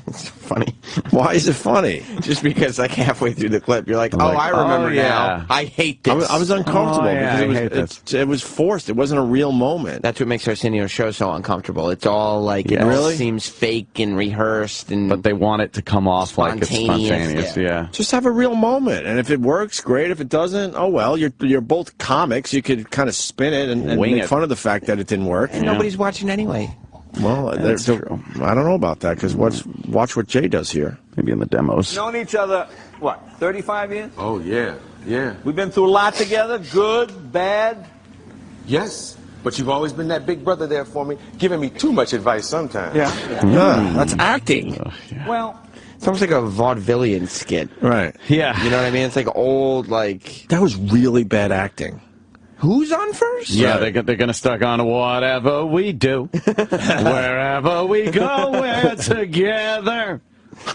It's funny. Why is it funny? Just because like halfway through the clip, you're like, oh, I remember now. I hate this. I was uncomfortable because it was forced. It wasn't a real moment. That's what makes Arsenio's show so uncomfortable. It's all like it all seems fake and rehearsed, but they want it to come off like it's spontaneous. Yeah. Just have a real moment, and if it works, great. If it doesn't, oh well. You're both comics. You could kind of spin it and make fun of the fact that it didn't work. And nobody's watching anyway. Well, that's true. I don't know about that because watch what Jay does here. Maybe in the demos. Known each other, what, 35 years? Oh, yeah, yeah. We've been through a lot together, good, bad. Yes, but you've always been that big brother there for me, giving me too much advice sometimes. Yeah. That's acting. Well, it's almost like a vaudevillian skit. Right. Yeah. You know what I mean? It's like old, like... That was really bad acting. Who's on first? Yeah, they're going to start on whatever we do. Wherever we go, we're together.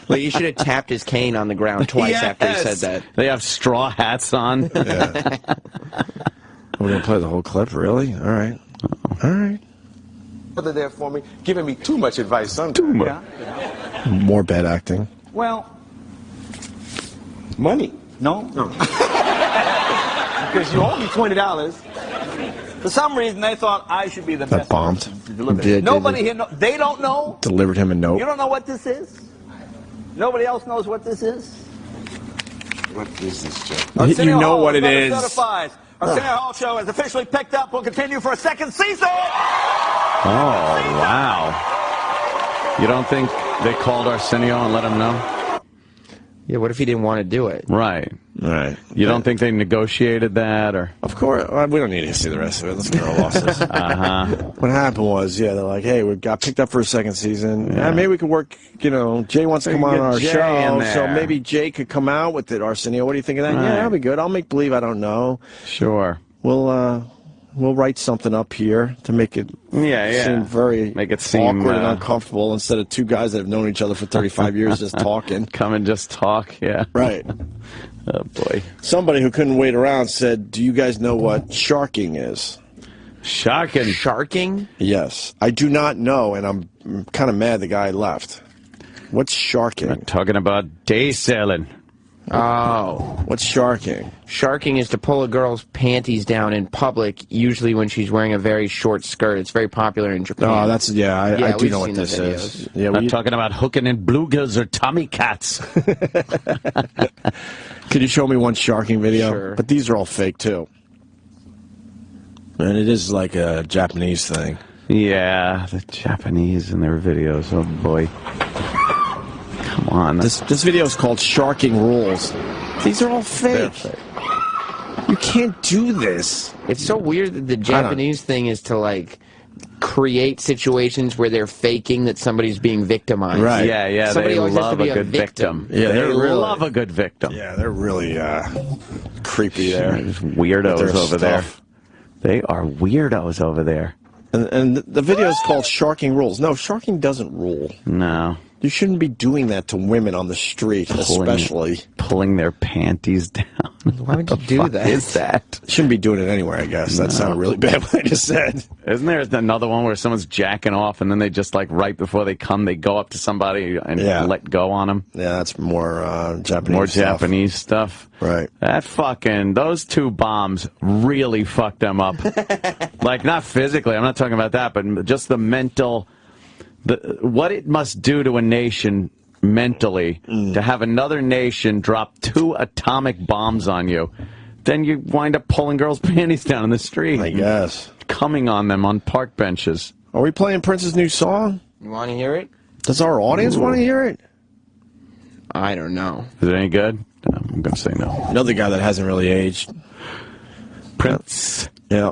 Well, you should have tapped his cane on the ground twice after he said that. They have straw hats on. Yeah. We're going to play the whole clip? Really? All right. All right. Brother there for me, giving me too much advice sometimes. Yeah. More bad acting. Well, Money. no. Because you owe me $20. For some reason, they thought I should be the best bombed. person to deliver it. Nobody here, they don't know. Delivered him a note. You don't know what this is? Nobody else knows what this is? What is this, Joe? You know what it is. Certifies. Arsenio Hall Show is officially picked up. We'll continue for a second season. Oh, wow. You don't think they called Arsenio and let him know? Yeah, what if he didn't want to do it? Right. Right. You don't think they negotiated that, or? Of course. We don't need to see the rest of it. Let's get our losses. What happened was, they're like, hey, we got picked up for a second season. Yeah, maybe we could work, Jay wants to come on our show, so maybe Jay could come out with it, Arsenio. What do you think of that? Right. Yeah, that'll be good. I'll make believe I don't know. Sure. We'll write something up here to make it seem very awkward and uncomfortable instead of two guys that have known each other for 35 years just talking. Come and just talk, yeah. Right. Oh, boy. Somebody who couldn't wait around said, do you guys know what sharking is? Sharking? Sharking? Yes. I do not know, and I'm kind of mad the guy left. What's sharking? I'm talking about day sailing. Oh. What's sharking? Sharking is to pull a girl's panties down in public, usually when she's wearing a very short skirt. It's very popular in Japan. Oh, that's, I do know what this is. Yeah, I'm talking about hooking in bluegills or Tommy cats. Could you show me one sharking video? Sure. But these are all fake, too. And it is like a Japanese thing. Yeah, the Japanese and their videos. Oh, boy. Come on. This video is called Sharking Rules. These are all fake. You can't do this. It's so weird that the Japanese thing is to, create situations where they're faking that somebody's being victimized. Right. Yeah, Somebody they always has love to be a good victim. Yeah, they love a good victim. Yeah, they're really creepy there. There's weirdos over there. They are weirdos over there. And the video is called Sharking Rules. No, sharking doesn't rule. No. You shouldn't be doing that to women on the street, especially. Pulling their panties down. Why would you do that? What is that? Shouldn't be doing it anywhere, I guess. That sounded really bad what I just said. Isn't there another one where someone's jacking off and then they just, right before they come, they go up to somebody and let go on them? Yeah, that's more Japanese More stuff. Japanese stuff. Right. Those two bombs really fucked them up. Not physically, I'm not talking about that, but just the mental... what it must do to a nation mentally to have another nation drop 2 atomic bombs on you, then you wind up pulling girls' panties down in the street. I guess. Coming on them on park benches. Are we playing Prince's new song? You want to hear it? Does our audience want to hear it? I don't know. Is it any good? I'm going to say no. Another guy that hasn't really aged. Prince. Yeah.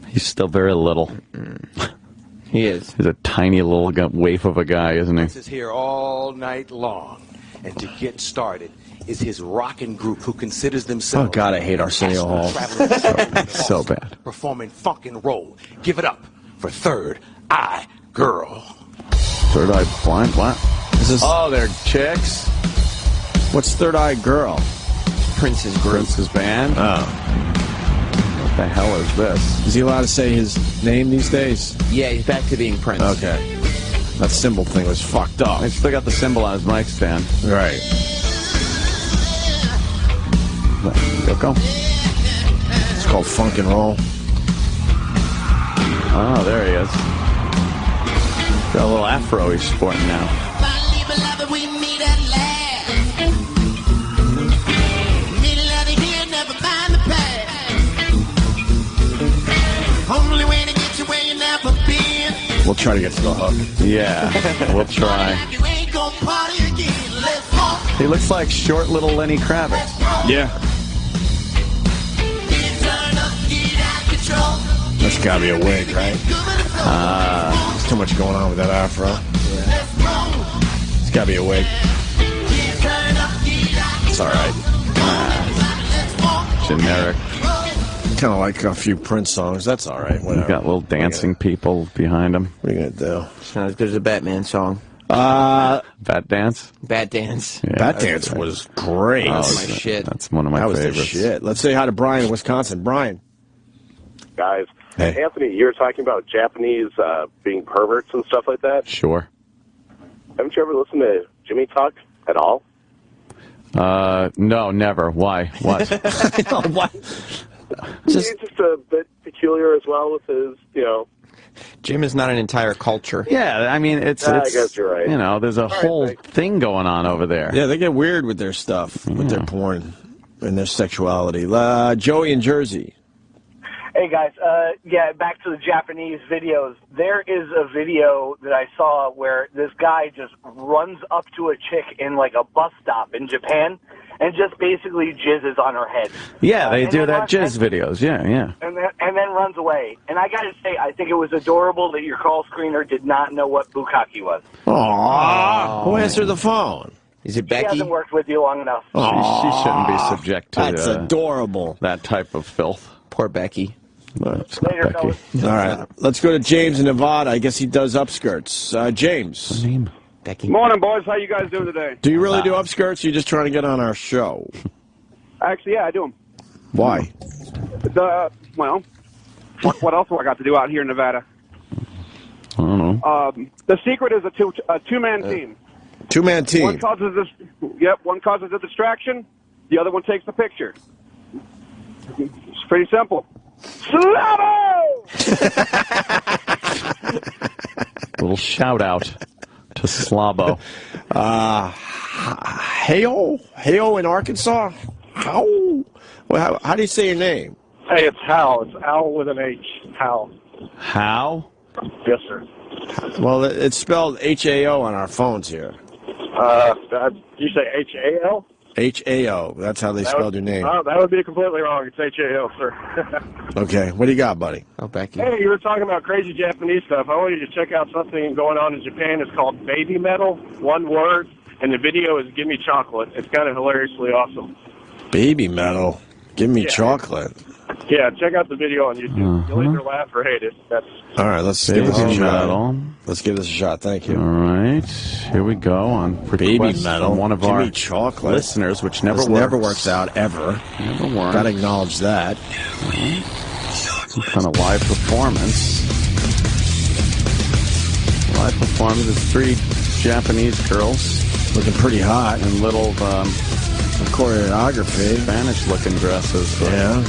He's still very little. He is. He's a tiny little waif of a guy, isn't he? Prince is here all night long. And to get started is his rockin' group who considers themselves... Oh, God, I hate Arsenio Hall. So bad. Performing funk and roll. Give it up for Third Eye Girl. Third Eye Blind? What? Oh, they're chicks? What's Third Eye Girl? Prince's group. Prince's band? Oh. What the hell is this? Is he allowed to say his name these days? Yeah, he's back to being Prince. Okay. That symbol thing was fucked up. He still got the symbol on his mic stand. Right. Yoko? It's called Funk and Roll. Oh, there he is. Got a little afro he's sporting now. We'll try to get to the hook. Yeah, we'll try. He looks like short little Lenny Kravitz. Yeah. That's gotta be a wig, right? There's too much going on with that afro. It's gotta be a wig. It's alright. Generic. Kind of like a few Prince songs. That's all right. Whatever. Got little dancing people behind him. What are you gonna do? It's not as good as a Batman song. Bat Dance? Bat Dance. Yeah, Bat Dance was great. Oh, my shit. That's one of my favorites. favorites. Was the shit. Let's say hi to Brian in Wisconsin. Brian. Guys, hey. Anthony, you were talking about Japanese being perverts and stuff like that. Sure. Haven't you ever listened to Jimmy talk at all? No, never. Why? What? What? He's just a bit peculiar as well with his, Jim is not an entire culture. Yeah, I mean, it's I guess you're right. There's a whole thing going on over there. Yeah, they get weird with their stuff, with their porn and their sexuality. Joey in Jersey. Hey guys, yeah, back to the Japanese videos. There is a video that I saw where this guy just runs up to a chick in like a bus stop in Japan and just basically jizzes on her head. Yeah, they do that jizz videos. Yeah. And then runs away. And I gotta say, I think it was adorable that your call screener did not know what bukkake was. Aww. Who answered the phone? Is it Becky? She hasn't worked with you long enough. She shouldn't be subject to That's adorable. That type of filth. Poor Becky. Later, fellas. All right, let's go to James in Nevada. I guess he does upskirts. James. Becky. Morning, boys. How you guys doing today? Do you really do upskirts, or are you just trying to get on our show? Actually, yeah, I do them. Why? Well, what else do I got to do out here in Nevada? I don't know. The secret is a two-man team. Two-man team. One causes a distraction. The other one takes the picture. It's pretty simple. Slavo! Little shout out to Slavo. Hale in Arkansas. How? Well, how do you say your name? Hey, it's Hal. It's Al with an H. Hal. How? Yes, sir. Well, it's spelled H-A-O on our phones here. You say H-A-L? H-A-O. That's how they spelled your name. That would be completely wrong. It's H-A-O, sir. Okay. What do you got, buddy? Oh, Becky. Hey, you were talking about crazy Japanese stuff. I want you to check out something going on in Japan. It's called Baby Metal, one word, and the video is Give Me Chocolate. It's kind of hilariously awesome. Baby Metal. Give me chocolate. Yeah, check out the video on YouTube. You'll either laugh or hate it. All right, let's give this a shot. Let's give this a shot. Thank you. All right, here we go on Baby Metal. One of Give our me chocolate. listeners, which never never works out ever. Never works. Got to acknowledge that. Some kind of live performance. Live performance is 3 Japanese girls looking pretty hot in little choreography, Spanish-looking dresses. Yeah.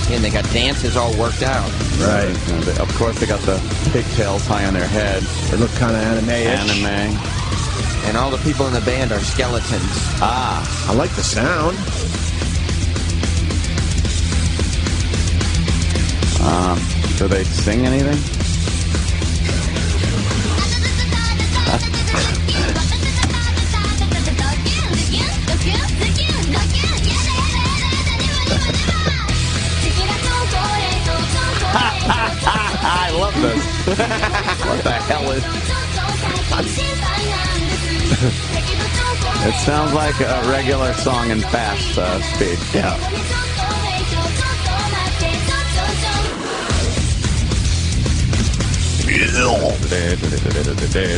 And they got dances all worked out. Right. And of course, they got the pigtails high on their head. They look kind of anime-ish. Anime. And all the people in the band are skeletons. I like the sound. Do they sing anything? I love this. What the hell is... It sounds like a regular song in fast speed. Yeah.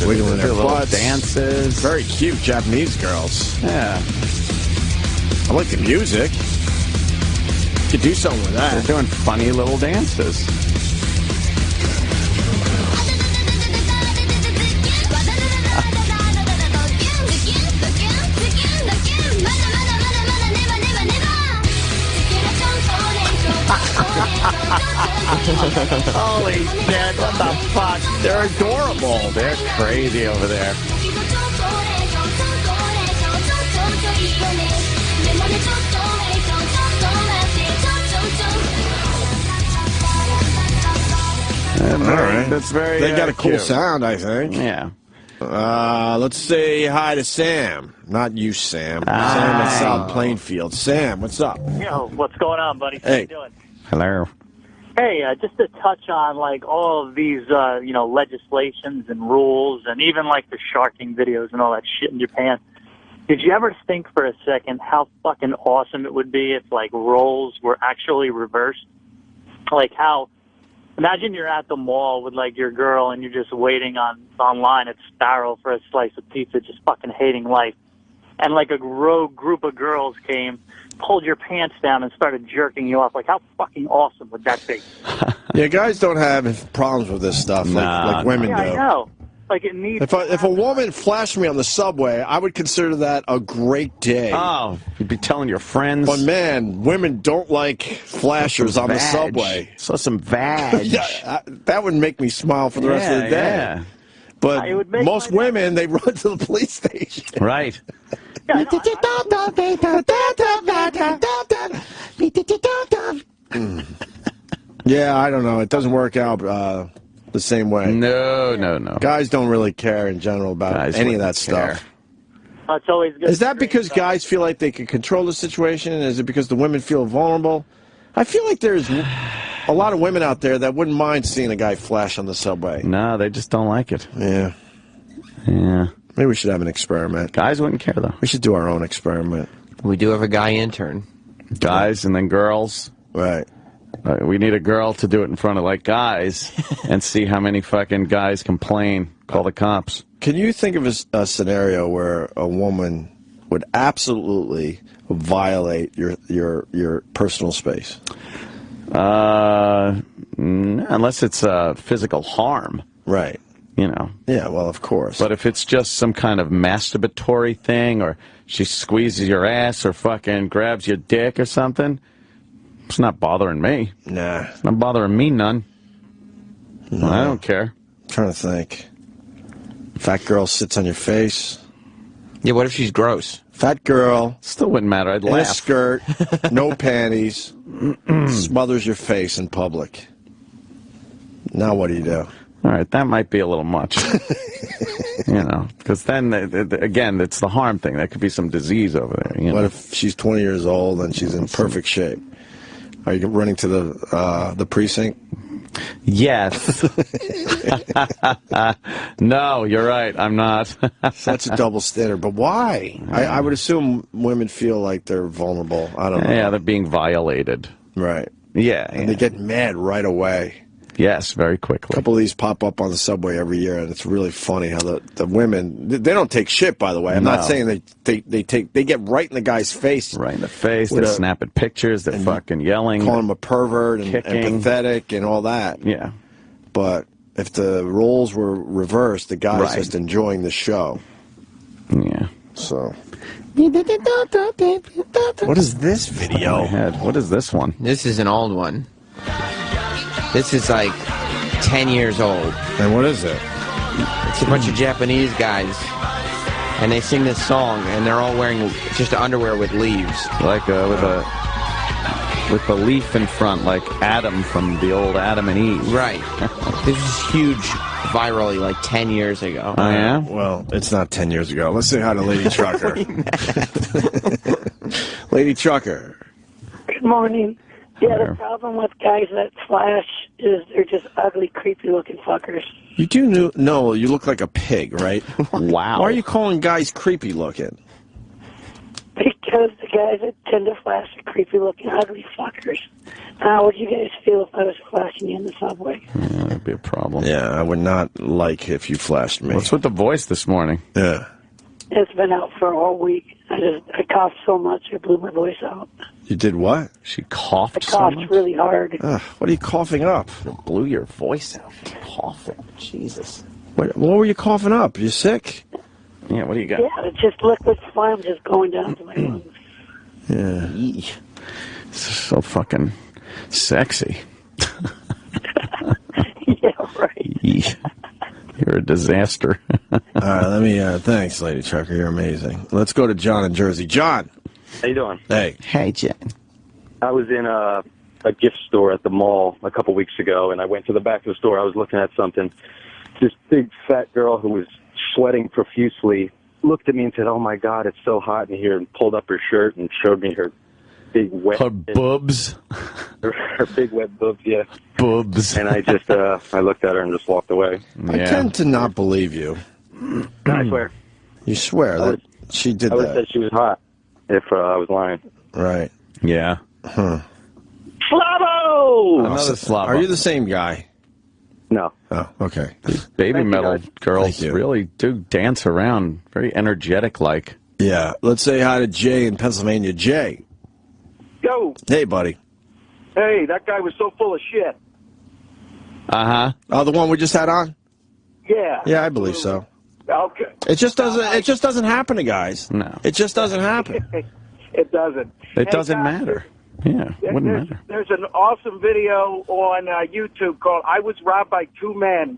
Wiggling their butts. Dances. Very cute Japanese girls. Yeah. I like the music. You could do something with that. They're doing funny little dances. Holy shit, what the fuck? They're adorable. They're crazy over there. All right. That's very They got a cool cute. sound, I think. Yeah. Let's say hi to Sam. Not you, Sam. Hi. Sam at South Plainfield. Sam, what's up? Yo, what's going on, buddy? How Hey. you doing? Hello. Hey, just to touch on like all of these, legislations and rules, and even like the sharking videos and all that shit in Japan. Did you ever think for a second how fucking awesome it would be if like roles were actually reversed? Like how, imagine you're at the mall with like your girl and you're just waiting online at Sparrow for a slice of pizza, just fucking hating life. And like a rogue group of girls came, pulled your pants down and started jerking you off. Like how fucking awesome would that be? Yeah, guys don't have problems with this stuff like women yeah, do. I know. Like it needs. If a woman flashed me on the subway, I would consider that a great day. Oh, you'd be telling your friends. But man, women don't like flashers on the vag. subway. So some vag. Yeah, that would make me smile for the rest of the day. Yeah. But most women, they run to the police station. Right. Yeah, I don't know. It doesn't work out the same way. No. Guys don't really care in general about any of that stuff. It's always good. Is that because guys feel like they can control the situation? Is it because the women feel vulnerable? I feel like there's a lot of women out there that wouldn't mind seeing a guy flash on the subway. No, they just don't like it. Yeah. Maybe we should have an experiment. Guys wouldn't care, though. We should do our own experiment. We do have a guy intern. Guys and then girls. Right. We need a girl to do it in front of, like, guys and see how many fucking guys complain. Call the cops. Can you think of a scenario where a woman would absolutely violate your personal space? Unless it's physical harm. Right. You know. Yeah, well, of course. But if it's just some kind of masturbatory thing, or she squeezes your ass or fucking grabs your dick or something, it's not bothering me. Nah. It's not bothering me none. No. I don't care. I'm trying to think. Fat girl sits on your face. Yeah, what if she's gross? Fat girl. Still wouldn't matter. I'd in laugh. a skirt, no panties, smothers your face in public. Now what do you do? All right, that might be a little much. You know, because then, again, it's the harm thing. There could be some disease over there. You know? What if she's 20 years old and she's in perfect shape? Are you running to the precinct? Yes. No, you're right. I'm not. That's a double standard. But why? I would assume women feel like they're vulnerable. I don't know. Yeah, they're being violated. Right. Yeah. And they get mad right away. Yes, very quickly. A couple of these pop up on the subway every year, and it's really funny how the women, they don't take shit, by the way. I'm not saying they get right in the guy's face. Right in the face. They're snapping pictures. They're fucking yelling. Calling him a pervert and pathetic and all that. Yeah. But if the roles were reversed, the guy's just enjoying the show. Yeah. So. What is this video? What is this one? This is an old one. This is like 10 years old. And what is it? It's a bunch of Japanese guys, and they sing this song, and they're all wearing just underwear with leaves. Like with the leaf in front, like Adam from the old Adam and Eve. Right. This was huge virally like 10 years ago. Oh, yeah? Well, it's not 10 years ago. Let's say hi to Lady Trucker. Lady Trucker. Good morning. Yeah, the problem with guys that flash is they're just ugly, creepy-looking fuckers. You do know you look like a pig, right? Wow. Why are you calling guys creepy-looking? Because the guys that tend to flash are creepy-looking, ugly fuckers. How would you guys feel if I was flashing you in the subway? Yeah, that'd be a problem. Yeah, I would not like if you flashed me. What's with the voice this morning? Yeah. It's been out for all week. I coughed so much I blew my voice out. You did what? She coughed I coughed really hard. What are you coughing up? You blew your voice out. Coughing. Jesus. What were you coughing up? You sick? Yeah, what do you got? Yeah, it's just liquid phlegm just going down to my lungs. Yeah. It's so fucking sexy. Yeah, right. You're a disaster. All right, let me, thanks, Lady Trucker. You're amazing. Let's go to John in Jersey. John. How you doing? Hey. Hey, John. I was in a gift store at the mall a couple weeks ago, and I went to the back of the store. I was looking at something. This big fat girl who was sweating profusely looked at me and said, "Oh my God, it's so hot in here," and pulled up her shirt and showed me her big wet... Her boobs? Her big wet boobs, yeah. Boobs. And I just, I looked at her and just walked away. I tend to not believe you. I swear. You swear that she did I would that? have said she was hot if I was lying. Right. Yeah. Huh. Flavo! Another Slavo. Are you the same guy? No. Oh, okay. These baby metal girls really do dance around, very energetic-like. Yeah. Let's say hi to Jay in Pennsylvania. Jay. Yo. Hey, buddy. Hey, that guy was so full of shit. Uh-huh. Oh, the one we just had on? Yeah. Yeah, I believe so. Okay. It just doesn't happen to guys. No. It just doesn't happen. It doesn't. It doesn't matter. Yeah, it wouldn't matter. There's an awesome video on YouTube called "I Was Robbed by Two Men,"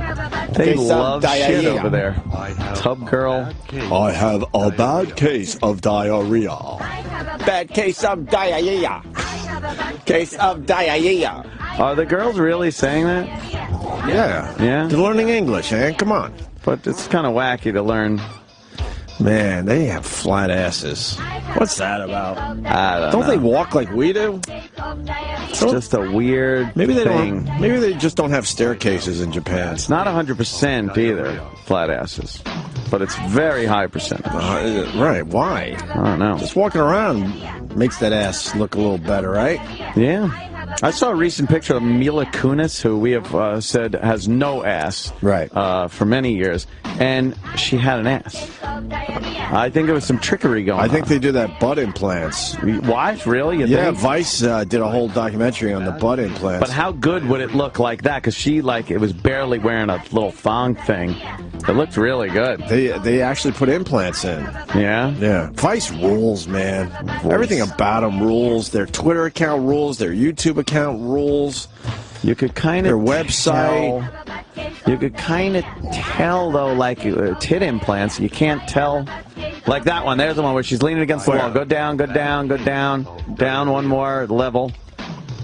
They love shit over there. Tub girl. I have a bad case of diarrhea. Bad case of diarrhea. Case of diarrhea. Are the girls really saying that? Yeah. Yeah? They're learning English, man. Come on. But it's kind of wacky to learn. Man, they have flat asses. What's that about? I don't know. They walk like we do? It's just a weird thing. Maybe they just don't have staircases in Japan. It's not 100% either, flat asses. But it's very high percentage. Right, why? I don't know. Just walking around makes that ass look a little better, right? Yeah. I saw a recent picture of Mila Kunis, who we have said has no ass for many years, and she had an ass. I think there was some trickery going on. I think they do that butt implants. What? Really? You think? Vice did a whole documentary on the butt implants. But how good would it look like that? Because she, it was barely wearing a little thong thing. It looked really good. They actually put implants in. Yeah? Yeah. Vice rules, man. Everything about them rules. Their Twitter account rules. Their YouTube account rules. You could kind of their website. You could kind of tell, though, tit implants. You can't tell. Like that one. There's the one where she's leaning against the wall. Go down, go down, go down. Down one more level.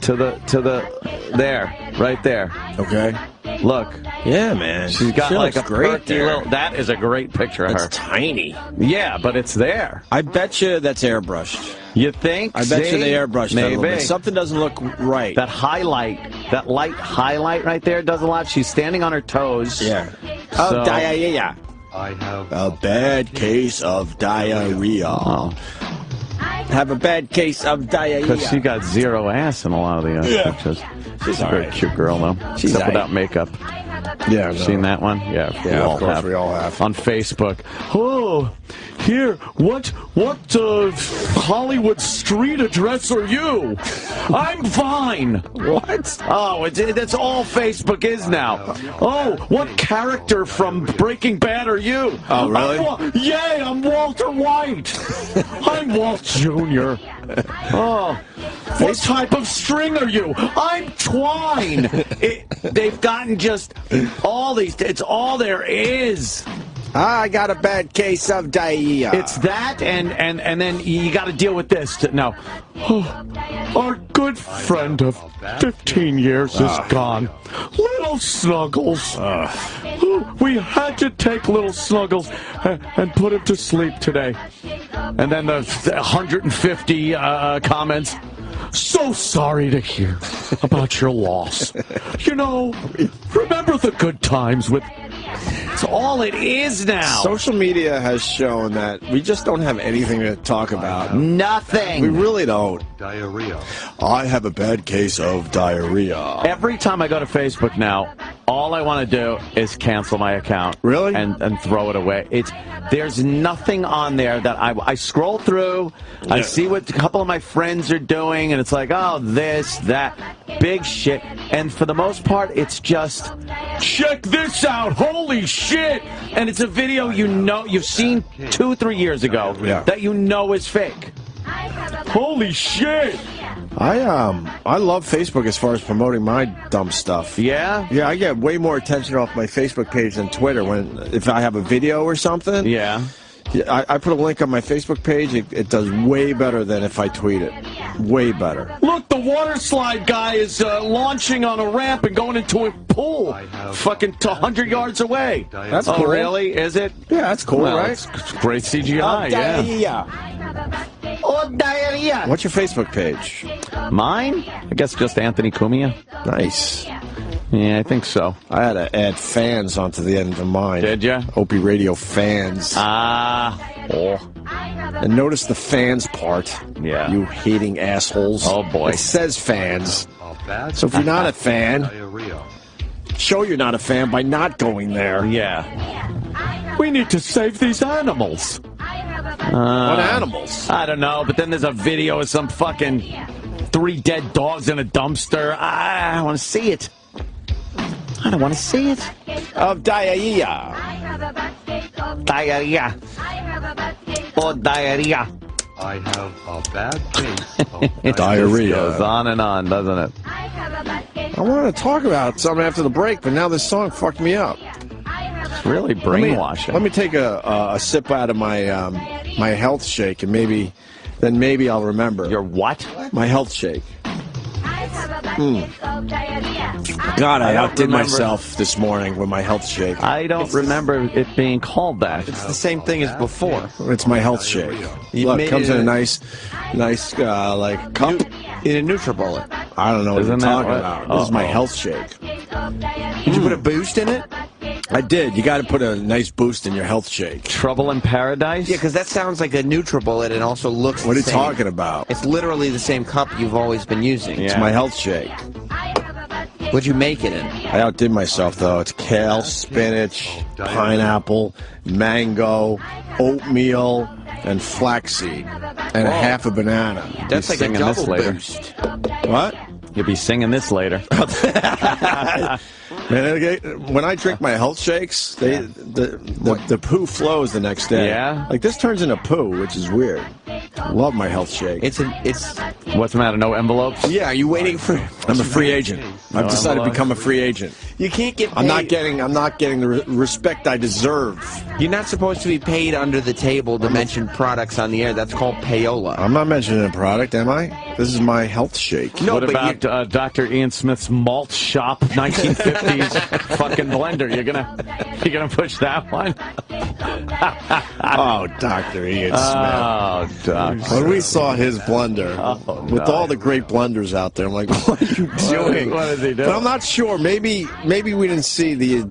To the there. Right there. Okay. Look. Yeah, man. She's got a great little. That is a great picture of her. It's tiny. Yeah, but it's there. I bet you that's airbrushed. You think? I bet you they airbrushed that a little bit. Something doesn't look right. That light highlight right there does a lot. She's standing on her toes. Yeah. So, diarrhea. I have a bad case of diarrhea. Oh. Have a bad case of diarrhea. Because she got zero ass in a lot of the pictures. She's a very cute girl, though. Except without makeup. Yeah, seen that one? Yeah, of course we all have. On Facebook. Oh, here, what Hollywood street address are you? I'm fine. What? Oh, that's all Facebook is now. Oh, what character from Breaking Bad are you? Oh, really? I'm Walter White. I'm Walt Jr. Oh, what type of string are you? I'm Twine. They've gotten just all these. It's all there is. I got a bad case of diarrhea. It's that, and then you got to deal with this. Now, our good friend of 15 years is gone. Little Snuggles. We had to take Little Snuggles and put him to sleep today. And then the 150 comments. So sorry to hear about your loss. Remember the good times with... It's all it is now. Social media has shown that we just don't have anything to talk about. Nothing. We really don't. Diarrhea. I have a bad case of diarrhea. Every time I go to Facebook now, all I want to do is cancel my account. Really? And throw it away. There's nothing on there that I scroll through, I see what a couple of my friends are doing, and it's like, oh, this, that, big shit. And for the most part, it's just, check this out, holy shit! And it's a video you've seen 2-3 years ago that you know is fake. Holy shit! I love Facebook as far as promoting my dumb stuff. Yeah? Yeah, I get way more attention off my Facebook page than Twitter if I have a video or something. Yeah. I put a link on my Facebook page. It does way better than if I tweet it. Way better. Look, the water slide guy is launching on a ramp and going into a pool fucking 100 yards away. That's cool. Really? Is it? Yeah, that's cool, right? It's great CGI, Diarrhea. What's your Facebook page? Mine? I guess just Anthony Cumia. Nice. Yeah, I think so. I had to add fans onto the end of mine. Did you? Opie Radio fans. And notice the fans part. Yeah. You hating assholes. Oh, boy. It says fans. So if you're not a fan, show you're not a fan by not going there. Yeah. We need to save these animals. What animals? I don't know, but then there's a video of some fucking 3 dead dogs in a dumpster. I want to see it. I don't want to see it. Of diarrhea. Diarrhea. Oh, diarrhea. I have a bad case of It diarrhea. goes on and on, doesn't it? I wanted to talk about something after the break, but now this song fucked me up. It's really brainwashing. Let me take a sip out of my my health shake, and maybe I'll remember. Your what? My health shake. God, I outdid myself this morning with my health shake. I don't remember it being called that. It's the same thing as before. It's my health shake. Look, it comes in a nice like cup. In a NutriBullet. I don't know what you're talking about. This is my Uh-oh. health shake. Did you put a boost in it? I did. You got to put a nice boost in your health shake. Trouble in Paradise? Yeah, because that sounds like a NutriBullet and also looks What are the you same. talking about? It's literally the same cup you've always been using. It's my health shake. What'd you make it in? I outdid myself, though. It's kale, spinach, pineapple, mango, oatmeal, and flaxseed, and half a banana. That's like a singing this double later. boost. What? You'll be singing this later. Man, when I drink my health shakes, the poo flows the next day. Yeah? Like, this turns into poo, which is weird. Love my health shake. It's What's the matter? No envelopes? Yeah, are you waiting for? I'm a free agent. I've decided to become a free agent. You can't get paid. I'm not getting the respect I deserve. You're not supposed to be paid under the table to mention products on the air. That's called payola. I'm not mentioning a product, am I? This is my health shake. No, What but about Dr. Ian Smith's Malt Shop 1950s fucking blender? You're gonna push that one? Oh, Dr. Ian Smith. Oh, Doc. When we saw his blender, with all the great blenders out there, I'm like, what are you doing? What is he doing? But I'm not sure. Maybe we didn't see the...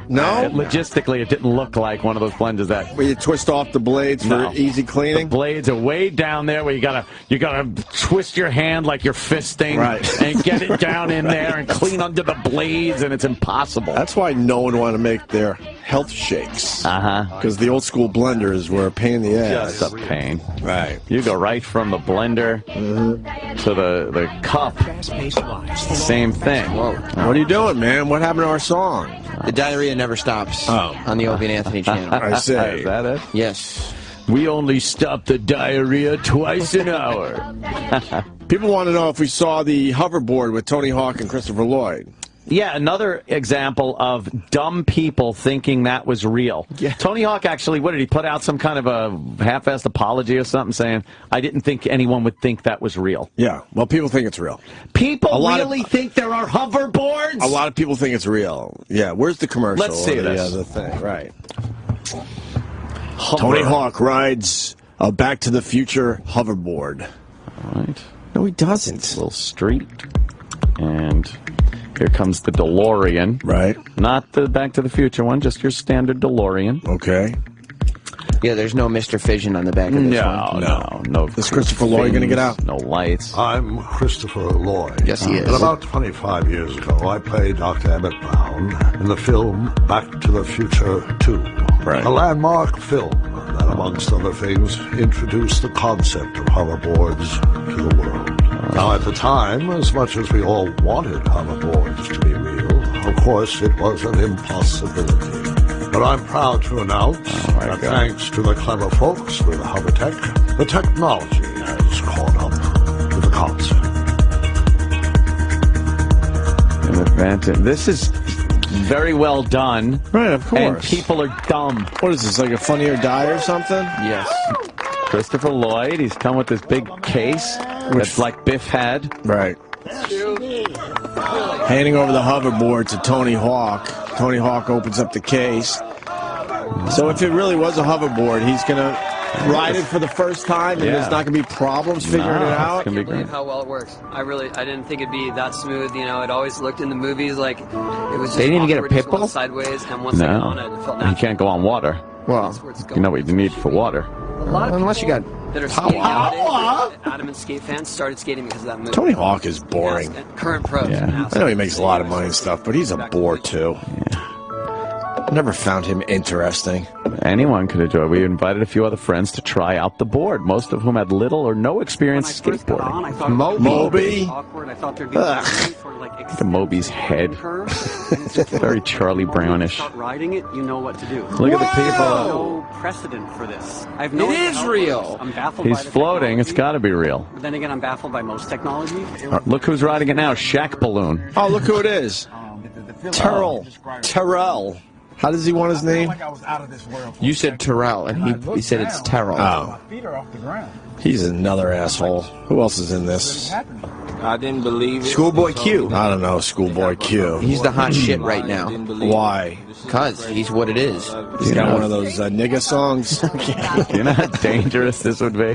No? Logistically, it didn't look like one of those blenders that... Where you twist off the blades for easy cleaning? The blades are way down there where you gotta twist your hand like you're fisting and get it down in there and clean under the blades, and it's impossible. That's why no one wanted to make their health shakes. Because the old school blenders were a pain in the ass. Just a pain. Right. You go right from the blender to the cup. Same thing. Whoa. What are you doing, man? What happened to our song? The diarrhea never stops on the Opie and Anthony channel. I say. Is that it? Yes. We only stop the diarrhea twice an hour. People want to know if we saw the hoverboard with Tony Hawk and Christopher Lloyd. Yeah, another example of dumb people thinking that was real. Yeah. Tony Hawk actually, what did he put out? Some kind of a half-assed apology or something saying, I didn't think anyone would think that was real. Yeah, well, people think it's real. People really think there are hoverboards? A lot of people think it's real. Yeah, where's the commercial? Let's see this. The thing, right. Tony Hawk rides a Back to the Future hoverboard. All right. No, he doesn't. A little street. And here comes the DeLorean. Right. Not the Back to the Future one, just your standard DeLorean. Okay. Yeah, there's no Mr. Fission on the back of this one. No. Is Christopher Lloyd going to get out? No lights. I'm Christopher Lloyd. Yes, he is. And about 25 years ago, I played Dr. Emmett Brown in the film Back to the Future 2. Right. A landmark film that, amongst other things, introduced the concept of hoverboards to the world. Now, at the time, as much as we all wanted hoverboards to be real, of course, it was an impossibility. But I'm proud to announce that thanks to the clever folks with HoverTech, the technology has caught up with the concept. This is very well done. Right, of course. And people are dumb. What is this, like a Funny or Die or something? Yes. Christopher Lloyd, he's come with this big case that's like Biff had. Right. Handing over the hoverboard to Tony Hawk. Tony Hawk opens up the case. So if it really was a hoverboard, he's going to ride it for the first time and there's not going to be problems figuring it out? It's gonna be great. How well it works. I didn't think it'd be that smooth. You know, it always looked in the movies like it was just They didn't even get a awkward, just pit bull? going sideways, and once I got on it, it felt You natural. can't go on water. Well, You know what you need for water. A lot of unless you got that are skating nowadays, adamant skate fans, started skating because of that movie. Tony Hawk is boring. Yes, and current pros. Yeah. I know he makes a lot of money and stuff, but he's a bore too. I never found him interesting. Anyone could enjoy it. We invited a few other friends to try out the board, most of whom had little or no experience skateboarding. I thought Moby? awkward. I thought there'd be for like The Moby's head. curve. And Very Charlie Brownish. Start riding it, you know what to do. Look at the people. No precedent for this. I have no It idea is how it real. works. I'm baffled He's by the floating. It's technology. got to be real. But then again, I'm baffled by most technology. Look who's riding it now. Shaq Balloon. Oh, look who it is. Terrell. Terrell. How does he want his name? You said Terrell, and he said it's Terrell. Oh. He's another asshole. Who else is in this? I didn't believe it. Schoolboy Q. I don't know, Schoolboy Q. He's the hot shit right now. Why? Because he's what it is. He's got one of those nigga songs. You know how dangerous this would be?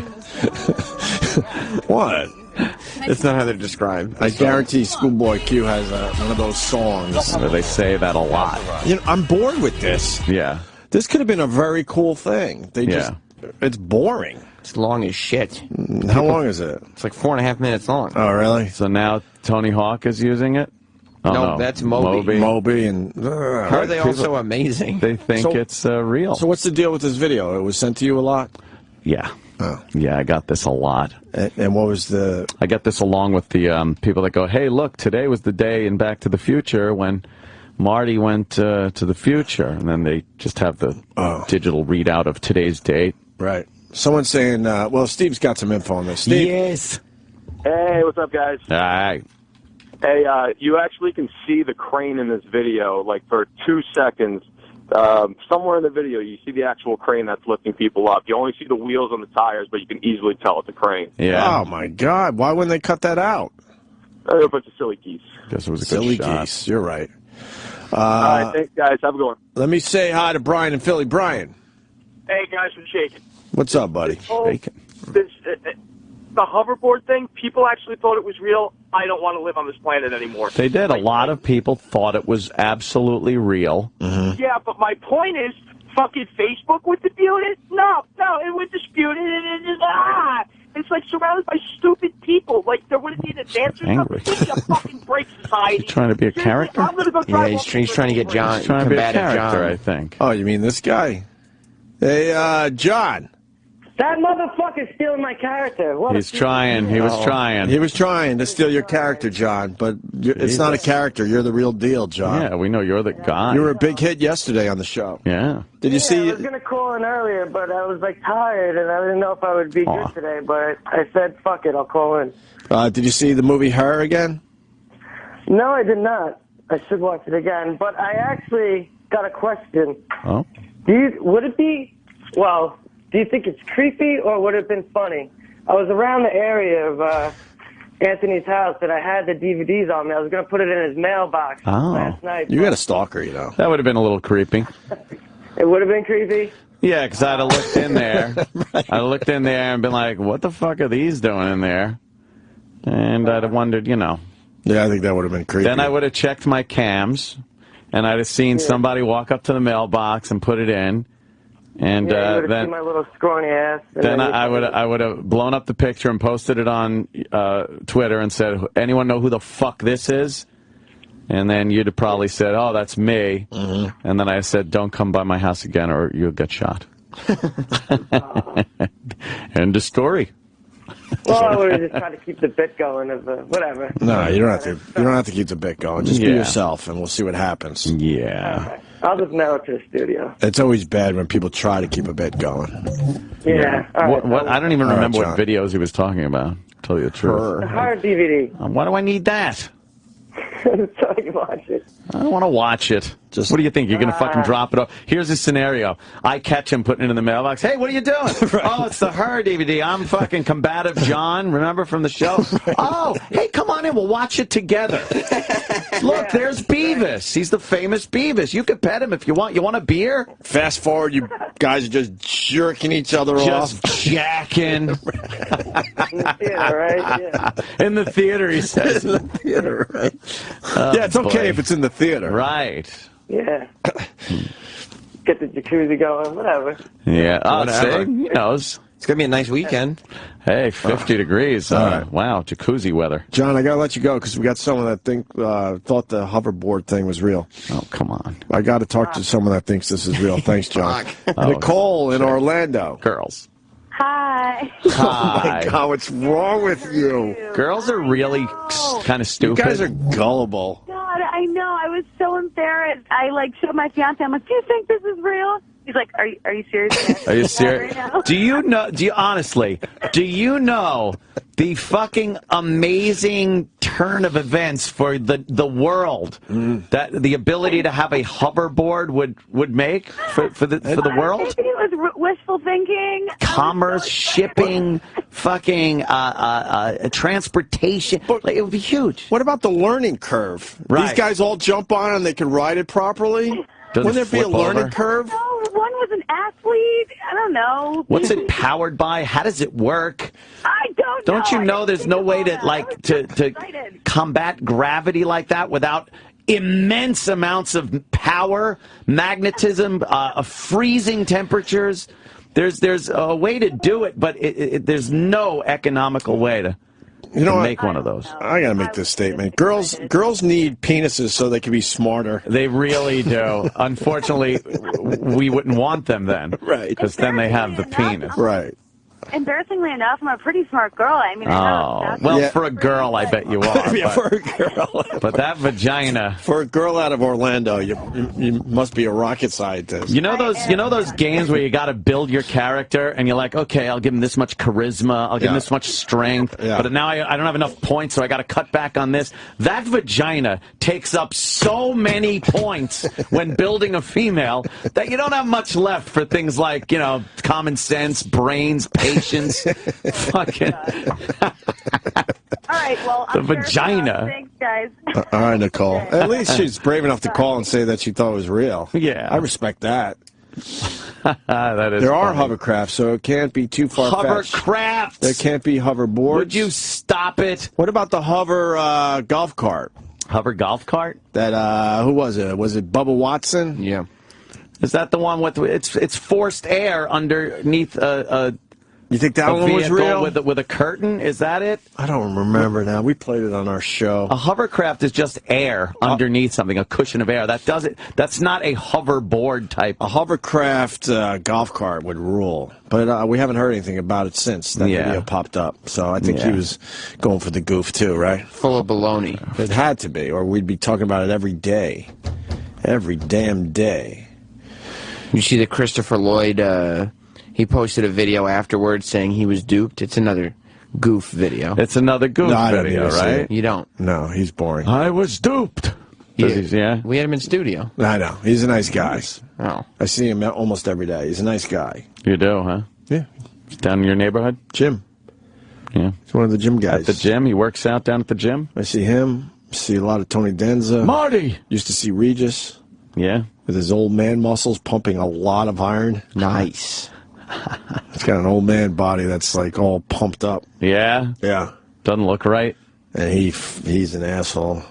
What? It's not how they're described. I guarantee Schoolboy Q has one of those songs. Where they say that a lot. You know, I'm bored with this. Yeah. This could have been a very cool thing. It's boring. It's long as shit. How long is it? It's like 4.5 minutes long. Oh, really? So now Tony Hawk is using it? Oh, no, that's Moby. Moby and... How are they all so amazing? They think it's real. So what's the deal with this video? It was sent to you a lot? Yeah. Oh. Yeah, I got this a lot. And what was the... I got this along with the people that go, hey, look, today was the day in Back to the Future when Marty went to the future. And then they just have the digital readout of today's date. Right. Someone's saying, well, Steve's got some info on this. Steve? Yes. Hey, what's up, guys? All right. Hey, you actually can see the crane in this video, like, for 2 seconds. Somewhere in the video, you see the actual crane that's lifting people up. You only see the wheels on the tires, but you can easily tell it's a crane. Yeah. Oh, my God. Why wouldn't they cut that out? A bunch of silly geese. Guess it was a Silly good shot. geese. You're right. All right, thanks, guys. Have a good one. Let me say hi to Brian in Philly. Brian, Hey, guys from Shaking. what's up, buddy? This, the hoverboard thing, people actually thought it was real. I don't want to live on this planet anymore. They did. A lot of people thought it was absolutely real. Mm-hmm. Yeah, but my point is, fucking Facebook would dispute it? No, it would dispute it. It's like surrounded by stupid people. Like, there wouldn't be an answer. Angry. Give me a fucking break, society. He's trying to be a character? I'm gonna go drive Yeah, he's trying to get John. He's trying to be a combative character, John. I think. Oh, you mean this guy? Hey, John. That motherfucker's stealing my character. What He's trying. He was trying. He was trying to steal your character, John, but it's not a character. You're the real deal, John. Yeah, we know you're the guy. You were a big hit yesterday on the show. Yeah. Did you see? I was gonna call in earlier, but I was like tired, and I didn't know if I would be good today. But I said, "Fuck it, I'll call in." Did you see the movie Her again? No, I did not. I should watch it again. But I actually got a question. Oh. Would it be? Well, do you think it's creepy or would it have been funny? I was around the area of Anthony's house and I had the DVDs on me. I was going to put it in his mailbox last night. You got a stalker, you know. That would have been a little creepy. It would have been creepy? Yeah, because I'd have looked in there. I'd have looked in there and been like, what the fuck are these doing in there? And I'd have wondered, you know. Yeah, I think that would have been creepy. Then I would have checked my cams, and I'd have seen somebody walk up to the mailbox and put it in. And you would have then seen my little scrawny ass. Then I would have blown up the picture and posted it on Twitter and said, anyone know who the fuck this is? And then you'd have probably said, oh, that's me. Mm-hmm. And then I said, don't come by my house again or you'll get shot. End of story. Well, I would have just tried to keep the bit going of whatever. No, you don't have to. You don't have to keep the bit going. Just be yourself, and we'll see what happens. Yeah. Okay. I'll just mail it to the studio. It's always bad when people try to keep a bit going. Yeah. All right. What? I don't even All remember right, what videos he was talking about. To tell you the truth. The hard DVD. Why do I need that? So I can watch it. I don't want to watch it. What do you think? You're going to fucking drop it off? Here's a scenario. I catch him putting it in the mailbox. Hey, what are you doing? Oh, it's the Her DVD. I'm fucking combative John. Remember from the show? Oh, hey, come on in. We'll watch it together. Look, there's Beavis. He's the famous Beavis. You can pet him if you want. You want a beer? Fast forward, you guys are just jerking each other off. Just jacking. In the theater, right? Yeah. In the theater, he says. In the theater, right? Yeah, it's okay if it's in the theater. Right. Yeah. Get the jacuzzi going, whatever. Yeah. Oh, Whatever. see? He knows. It's going to be a nice weekend. Hey, 50 degrees. Wow, jacuzzi weather. John, I got to let you go because we got someone that thought the hoverboard thing was real. Oh, come on. I got to talk to someone that thinks this is real. Thanks, John. Nicole in Orlando. Girls. Hi. Oh, my God, what's wrong with you? Girls are really kind of stupid. You guys are gullible. God, I know. I was so embarrassed. I showed my fiance. I'm like, do you think this is real? He's like, are you serious? Are you serious? Do you know the fucking amazing turn of events for the world that the ability to have a hoverboard would make for the world? I think it was wishful thinking. Commerce, shipping, fucking transportation. It would be huge. What about the learning curve? Right. These guys all jump on it and they can ride it properly? Wouldn't there be a learning curve? No, one was an athlete. I don't know. What's it powered by? How does it work? I don't know. Don't you know there's no way to combat gravity like that without immense amounts of power, magnetism, freezing temperatures? There's a way to do it, but there's no economical way to make one of those. I gotta make this statement. Girls need penises so they can be smarter. They really do. Unfortunately, we wouldn't want them then. Right. Because then they have the penis. Right. Embarrassingly enough, I'm a pretty smart girl. I mean, I know well, for a girl, I bet you are. Yeah, for a girl. But that vagina. For a girl out of Orlando, you must be a rocket scientist. You know those games where you got to build your character, and you're like, okay, I'll give him this much charisma, I'll give him this much strength, but now I don't have enough points, so I got to cut back on this. That vagina takes up so many points when building a female that you don't have much left for things like common sense, brains, patience. Fucking. All right, well, the vagina. Thanks, guys. All right, Nicole. At least she's brave enough to call and say that she thought it was real. Yeah. I respect that. That is there are funny. hovercrafts, so it can't be too far-fetched. Hovercrafts! There can't be hoverboards. Would you stop it? What about the hover golf cart? Hover golf cart? That, who was it? Was it Bubba Watson? Yeah. Is that the one with it's forced air underneath You think that one was real? With a curtain? Is that it? I don't remember now. We played it on our show. A hovercraft is just air underneath something, a cushion of air. That's not a hoverboard type. A hovercraft golf cart would rule. But we haven't heard anything about it since that video popped up. So I think he was going for the goof too, right? Full of baloney. It had to be, or we'd be talking about it every day. Every damn day. You see the Christopher Lloyd... He posted a video afterwards saying he was duped. It's another goof video. It's another goof video, right? You don't. No, he's boring. I was duped. Yeah. We had him in studio. I know. He's a nice guy. Oh. I see him almost every day. He's a nice guy. You do, huh? Yeah. He's down in your neighborhood? Jim. Yeah. He's one of the gym guys. At the gym? He works out down at the gym? I see him. See a lot of Tony Danza. Marty! Used to see Regis. Yeah. With his old man muscles pumping a lot of iron. Nice. He's got an old man body that's like all pumped up. Yeah? Yeah. Doesn't look right. And he's an asshole.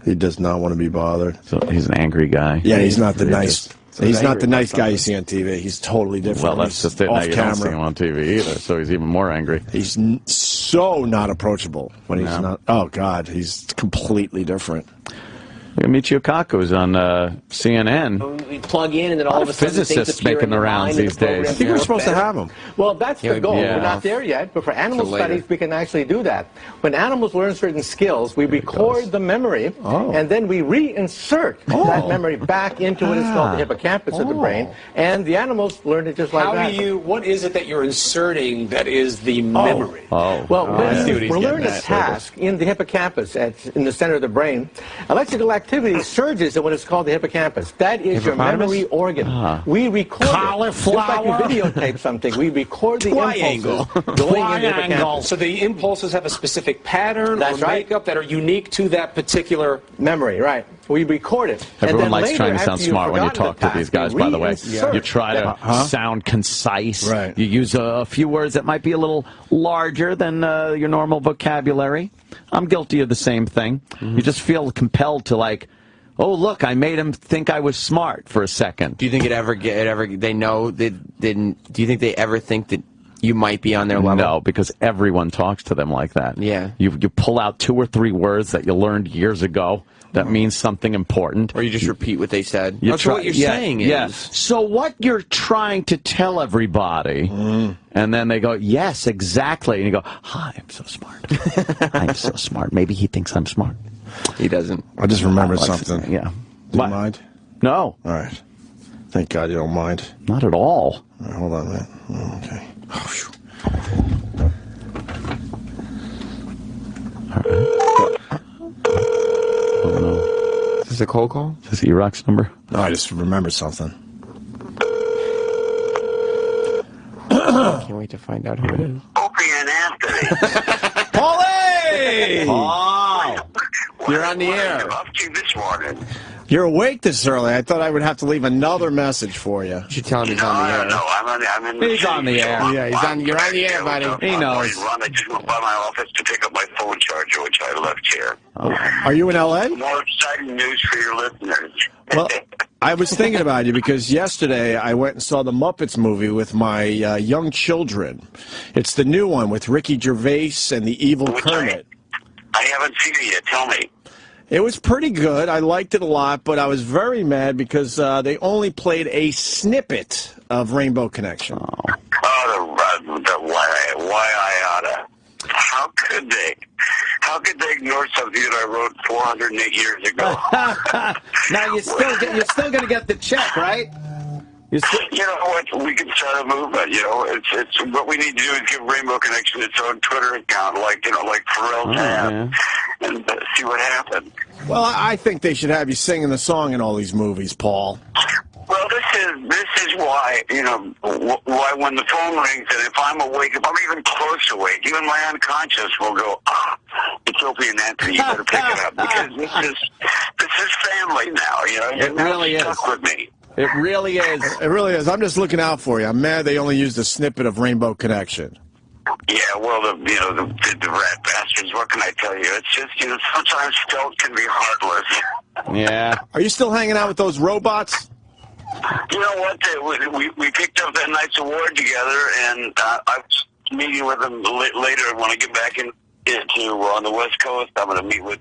He does not want to be bothered. So he's an angry guy. Yeah, he's not the nice. He's not the nice guy you see on TV. He's totally different. Well, that's just it. Now you don't see him on TV either, so he's even more angry. He's so not approachable when he's not. Oh God, he's completely different. Look at Michio Kaku's on CNN. We plug in, and then all of a sudden physicists making the rounds these days. I think we're supposed to have them. Well, that's the goal. Yeah. We're not there yet, but for animal studies, we can actually do that. When animals learn certain skills, we record the memory, and then we reinsert that memory back into what is called the hippocampus of the brain, and the animals learn it just like that. What is it that you're inserting that is the memory? Well, when we're learning a task in the hippocampus, in the center of the brain, electrical activity surges in what is called the hippocampus. That is your memory organ. We record it. Just like you videotape something, we record the impulses going into the hippocampus. So the impulses have a specific pattern or makeup that are unique to that particular memory, right? We record it. Everyone and then likes later, trying to sound after you've smart when you forgotten talk the to these task, guys, by the way. reinsert You try to sound concise. Right. You use a few words that might be a little larger than your normal vocabulary. I'm guilty of the same thing. You just feel compelled to oh, look, I made him think I was smart for a second. Do you think they know do you think they ever think that you might be on their level? No, because everyone talks to them like that. Yeah. You pull out 2 or 3 words that you learned years ago that means something important. Or you just repeat what they said. So what you're saying is... So what you're trying to tell everybody, and then they go, yes, exactly. And you go, hi, I'm so smart. I'm so smart. Maybe he thinks I'm smart. He doesn't. I just remembered something. Yeah. Do you mind? No. All right. Thank God you don't mind. Not at all. All right, hold on a minute. Okay. Oh, phew. All right. Oh, no. Is this a cold call? Is this E-Rock's number? No, I just remembered something. I can't wait to find out who it is. Opie and Anthony. Paulie! Oh! You're on the air. What up to this morning? You're awake this early. I thought I would have to leave another message for you. You should tell him he's on the air. No, I'm in the He's on the air. Yeah, you're on the air, buddy. He knows. I just went by my office to pick up my phone charger, which I left here. Are you in L.A.? More exciting news for your listeners. Well, I was thinking about you because yesterday I went and saw the Muppets movie with my young children. It's the new one with Ricky Gervais and the evil Kermit. I haven't seen it yet. Tell me. It was pretty good. I liked it a lot, but I was very mad because they only played a snippet of Rainbow Connection. Why I oughta. How could they? How could they ignore something that I wrote 408 years ago? Now you're still going to get the check, right? You know what? We can start a movement. You know, it's what we need to do is give Rainbow Connection its own Twitter account, like Pharrell's had, and see what happens. Well, I think they should have you singing the song in all these movies, Paul. Well, this is why, why when the phone rings and if I'm awake, if I'm even close awake, even my unconscious will go, it's Opie and Anthony, you better pick it up, because this is family now, It really is. Stuck with me. It really is. It really is. I'm just looking out for you. I'm mad they only used a snippet of Rainbow Connection. Yeah, well, the rat bastards, what can I tell you? It's just, sometimes stealth can be heartless. Yeah. Are you still hanging out with those robots? You know what? We picked up that night's award together, and I was meeting with them later when I get back into on the West Coast. I'm going to meet with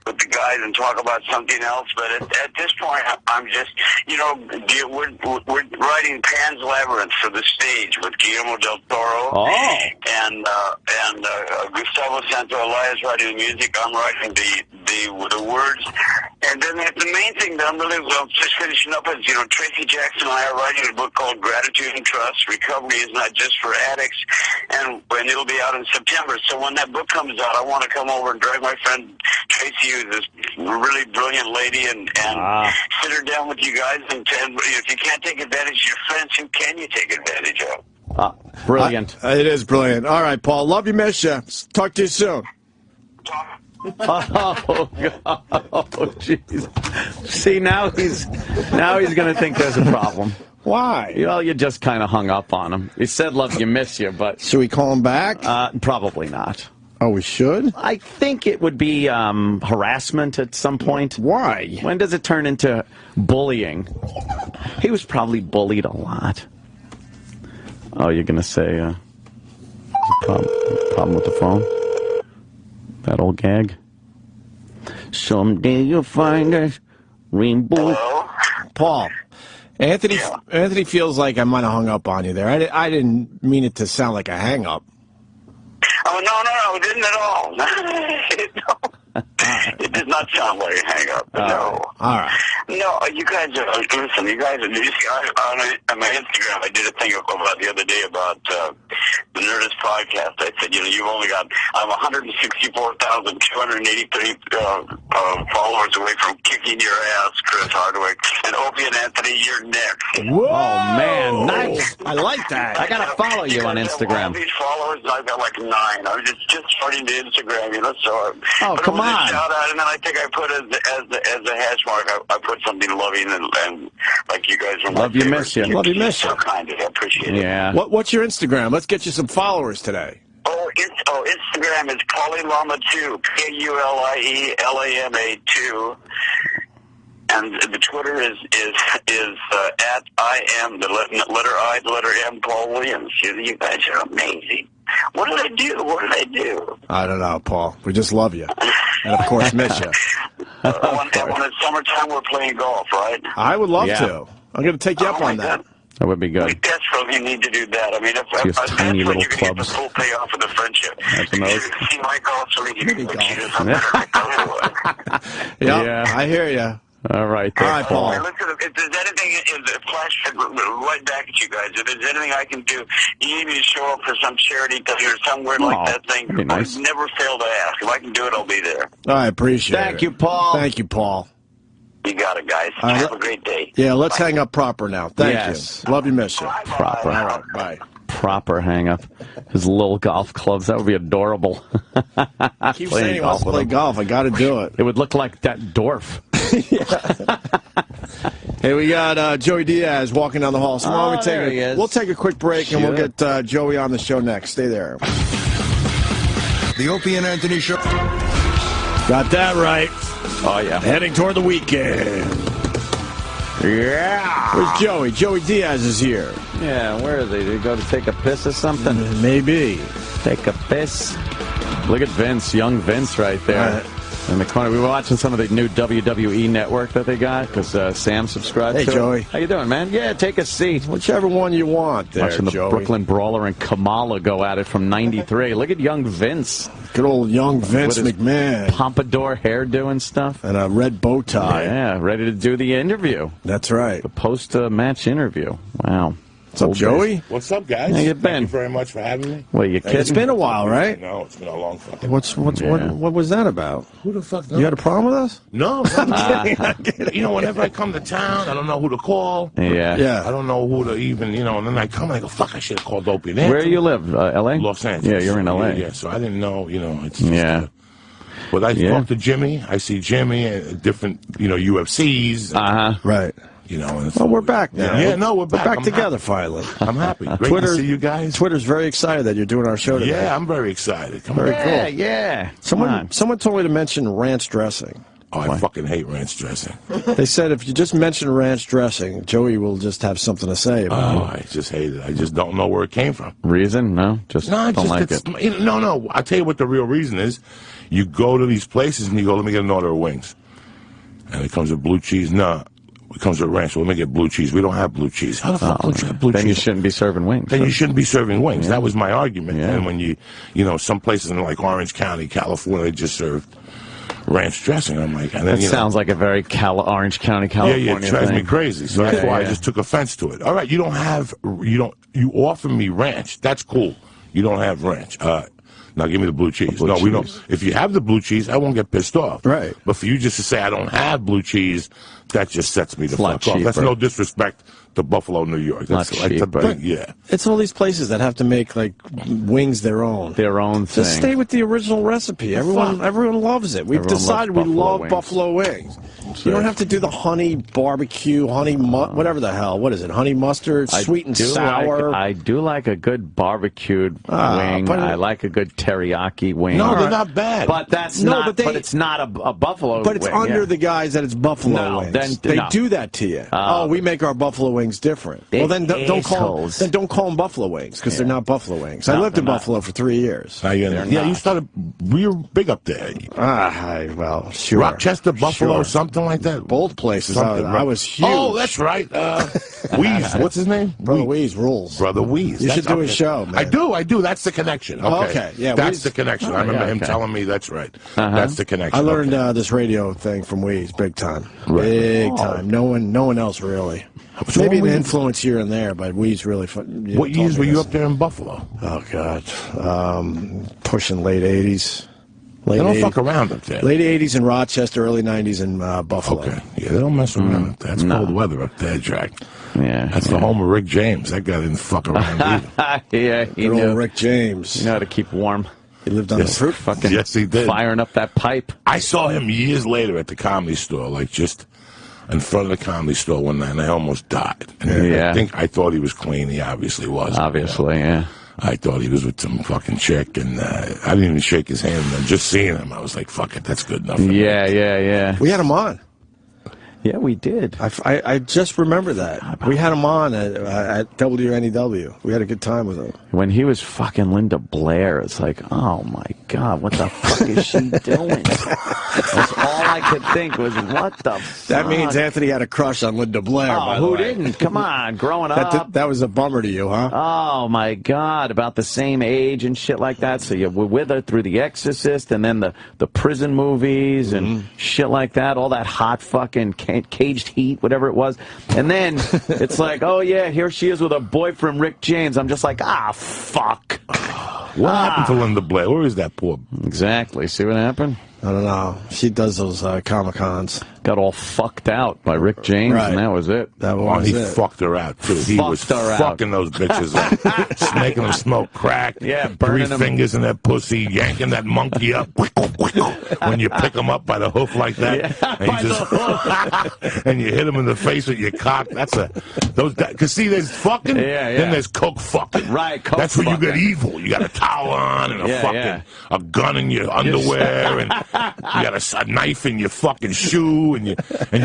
the guys and talk about something else. But at this point, I'm just, we're writing Pan's Labyrinth for the stage with Guillermo del Toro. Oh. And Gustavo Santaolalla is writing the music. I'm writing the words. And then the main thing that I'm really just finishing up is, Tracy Jackson and I are writing a book called Gratitude and Trust. Recovery is not just for addicts, and it'll be out in September. So when that book comes out, I want to come over and drag my friend Tracy, who's this really brilliant lady, and sit her down with you guys. And if you can't take advantage of your friends, who can you take advantage of? Brilliant. It is brilliant. All right, Paul. Love you, miss you. Talk to you soon. Oh, jeez. See, now he's going to think there's a problem. Why? Well, you just kind of hung up on him. He said love you, miss you, but... Should we call him back? Probably not. Oh, we should? I think it would be harassment at some point. Why? When does it turn into bullying? He was probably bullied a lot. Oh, you're going to say there's a problem with the phone? That old gag? Someday you'll find a rainbow. Paul, Anthony feels like I might have hung up on you there. I didn't mean it to sound like a hang-up. Oh, no, it didn't at all. It did not sound like a hang-up. No. All right. No, you guys are, listen, you guys are, you see, on my Instagram, I did a thing about the other day about the Nerdist podcast. I said, you've only got, I'm 164,283 followers away from kicking your ass, Chris Hardwick. And Opie and Anthony, you're next. Whoa! Oh, man, nice. I like that. I got to follow you on Instagram. All these followers, I've got like 9. I was just starting to Instagram, so. Oh, come on. Shout out, and then I think I put as a hash mark, I put something loving and like you guys were. Love you, miss you. Love you, miss you. So kind of you. I appreciate it. Yeah. What's your Instagram? Let's get you some followers today. Instagram is Paulilama2, PULIELAMA2. And the Twitter is at I am the letter I, the letter M, Paul Williams. You guys are amazing. What did I do? I don't know, Paul. We just love you. And, of course, miss you. When it's summertime, we're playing golf, right? I would love to. I'm going to take you up on that. That would be good. We desperately need to do that. I mean, if tiny little you can get the full payoff of the friendship. That's the most. See my golf so we can Yeah, I hear you. All right, Paul. Hey, listen, if there's anything, flash right back at you guys. If there's anything I can do, you need me to show up for some charity thing or somewhere like that thing. That'd be nice. I never fail to ask. If I can do it, I'll be there. I appreciate it. Thank you, Paul. Thank you, Paul. You got it, guys. Have a great day. Yeah, let's hang up proper now. Thank Yes. you. Love you, miss you. Proper. All right, bye. Proper hang up. His little golf clubs. That would be adorable. Keep saying he wants to play golf. I got to do it. It would look like that dwarf. Hey, we got Joey Diaz walking down the hall. So we'll take a quick break, and we'll get Joey on the show next. Stay there. The Opie and Anthony Show. Got that right. Oh, yeah. Heading toward the weekend. Yeah. Where's Joey? Joey Diaz is here. Yeah, where is he? Did he go to take a piss or something? Maybe. Take a piss. Look at Vince, young Vince right there. In the corner. We were watching some of the new WWE network that they got because Sam subscribed to Hey, Joey. it. How you doing, man? Yeah, take a seat. Whichever one you want there, Watching the Joey. Brooklyn Brawler and Kamala go at it from '93. Look at young Vince. Good old young Vince With his McMahon. Pompadour hairdo and stuff. And a red bow tie. Yeah, ready to do the interview. That's right. The post-match interview. Wow. What's up, Joey? What's up, guys? How you been? Thank you very much for having me. What, you kidding? It's been a while, right? No, it's been a long fucking What was that about? Who the fuck knows? You had a problem with us? No, I'm kidding. You know, whenever I come to town, I don't know who to call. Yeah. I don't know who to even, and then I come and I go, fuck, I should have called Opie. Where do you live? L.A.? Los Angeles. Yeah, you're in L.A. Yeah, so I didn't know, it's just... But I talk to Jimmy. I see Jimmy at different, UFCs. Right. Well, we're back now. Yeah, no, we're back. We're back I'm together happy. finally. I'm happy. Great to see you guys. Twitter's very excited that you're doing our show today. Yeah, I'm very excited. Very cool. Yeah. Someone told me to mention ranch dressing. Oh, I fucking hate ranch dressing. They said if you just mention ranch dressing, Joey will just have something to say about it. I just hate it. I just don't know where it came from. Reason? No? Just don't like it. No. I'll tell you what the real reason is. You go to these places and you go, let me get an order of wings. And it comes with blue cheese. No. It comes with ranch. Well, let me get blue cheese. We don't have blue cheese. How the fuck don't you have blue cheese? Then you shouldn't be serving wings. Then you shouldn't be serving wings. Yeah. That was my argument. Yeah. And when some places in like Orange County, California, they just served ranch dressing. I'm like, and then, that sounds like a very Orange County, California Yeah, it drives thing. me crazy. So that's why I just took offense to it. All right, you offer me ranch. That's cool. You don't have ranch. Now give me the blue cheese. We don't. If you have the blue cheese, I won't get pissed off. Right. But for you just to say I don't have blue cheese, that just sets me the fuck off. That's no disrespect to Buffalo, New York. That's It's all these places that have to make like wings their own. Their own thing. Just stay with the original recipe. Everyone loves it. We've decided we love Buffalo wings. You don't have to do the honey barbecue, whatever the hell. What is it? Honey mustard, sweet and sour. I do like a good barbecued wing. I like a good teriyaki wing. No, they're not bad. But that's not. But it's not a buffalo. But it's wing, under the guise that it's buffalo wings. They no. do that to you. We make our buffalo wings different. Well, then don't call them buffalo wings because they're not buffalo wings. I lived in Buffalo for 3 years. You started. We were big up there. Well, sure. Rochester, Buffalo, something like that. Both places. I was huge. Oh, that's right. Weeze. What's his name? Brother Weeze rules. Brother Weeze. You should do his show, man. I do. That's the connection. Okay. Yeah. That's the connection. I remember him telling me that's right. That's the connection. I learned this radio thing from Weeze, big time. Big time. No one else really. Maybe an influence here and there, but Weeze really. What years were you up there in Buffalo? Oh God, pushing late '80s. They don't fuck around up there. Late '80s in Rochester, early '90s in Buffalo. Okay, yeah, they don't mess around. That's cold weather up there, Jack. Yeah, that's the home of Rick James. That guy didn't fuck around either. Yeah, he knew. Old Rick James. You know how to keep warm. He lived on the fruit. Fucking yes, he did. Firing up that pipe. I saw him years later at the Comedy Store, like just in front of the Comedy Store one night, and I almost died. And I thought he was clean. He obviously wasn't. Obviously, yeah. I thought he was with some fucking chick, and I didn't even shake his hand. And just seeing him, I was like, fuck it, that's good enough for me. Yeah. We had him on. Yeah, we did. I just remember that. We had him on at WNEW. We had a good time with him. When he was fucking Linda Blair, it's like, oh my God, what the fuck is she doing? That's all I could think was, what the fuck? That means Anthony had a crush on Linda Blair, by the who way. didn't? Come on, growing up. That was a bummer to you, huh? Oh, my God, about the same age and shit like that. So you were with her through The Exorcist and then the prison movies and shit like that, all that hot fucking Caged Heat, whatever it was. And then it's like, oh, yeah, here she is with her boyfriend, Rick James. I'm just like, fuck. What happened to Linda Blair? Where is that poor? Exactly. See what happened? I don't know. She does those Comic-Cons. Got all fucked out by Rick James, and that was it. That was he fucked her out, too. He was fucking those bitches up. Making them smoke crack. Yeah, burning them. 3 fingers in their pussy, yanking that monkey up. When you pick them up by the hoof like that. Yeah, and, you just, and you hit them in the face with your cock. That's because see, there's fucking, then there's coke fucking. Right, coke That's where you get evil. You got a towel on and a gun in your underwear, and you got a knife in your fucking shoe, and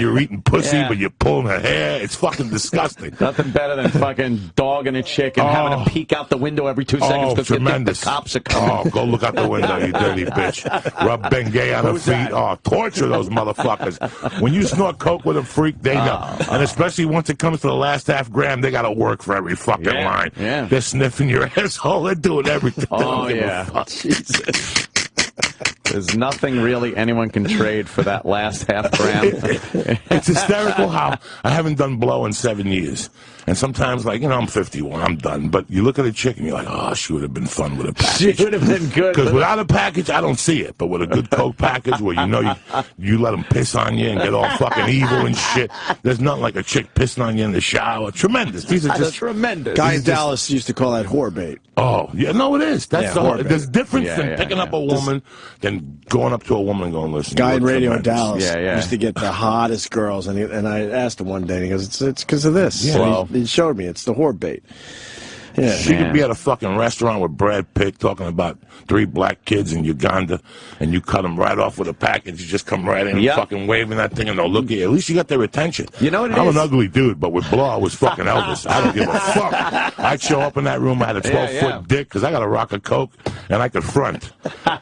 you're eating pussy, but you're pulling her hair. It's fucking disgusting. Nothing better than fucking dogging a chick and having to peek out the window every 2 seconds because you think the cops are coming. Oh, go look out the window, you dirty bitch. Rub Bengay on her feet. Oh, torture those motherfuckers. When you snort coke with a freak, they know. And especially once it comes to the last half gram, they got to work for every fucking line. Yeah. They're sniffing your asshole. They're doing everything. Oh, yeah. Jesus. There's nothing really anyone can trade for that last half gram. It's hysterical how I haven't done blow in 7 years. And sometimes, like, I'm 51, I'm done. But you look at a chick and you're like, oh, she would have been fun with a package. She would have been good. Because without a package, I don't see it. But with a good coke package where you let them piss on you and get all fucking evil and shit, there's nothing like a chick pissing on you in the shower. Tremendous. These are just tremendous. Guy in Dallas used to call that whore bait. Oh, yeah, no, it is. That's there's difference than picking up a woman than going up to a woman and going, listen. Guy in radio in Dallas used to get the hottest girls, and I asked him one day, and he goes, it's because of this. Yeah. And he showed me it's the whore bait. Yeah, she could be at a fucking restaurant with Brad Pitt talking about 3 black kids in Uganda, and you cut them right off with a package. You just come right in, fucking waving that thing, and they'll look at you. At least you got their attention. You know what it I'm is? an ugly dude, but with blow, I was fucking Elvis. I don't give a fuck. I'd show up in that room, I had a 12-foot dick, because I got a rock of coke, and I could front.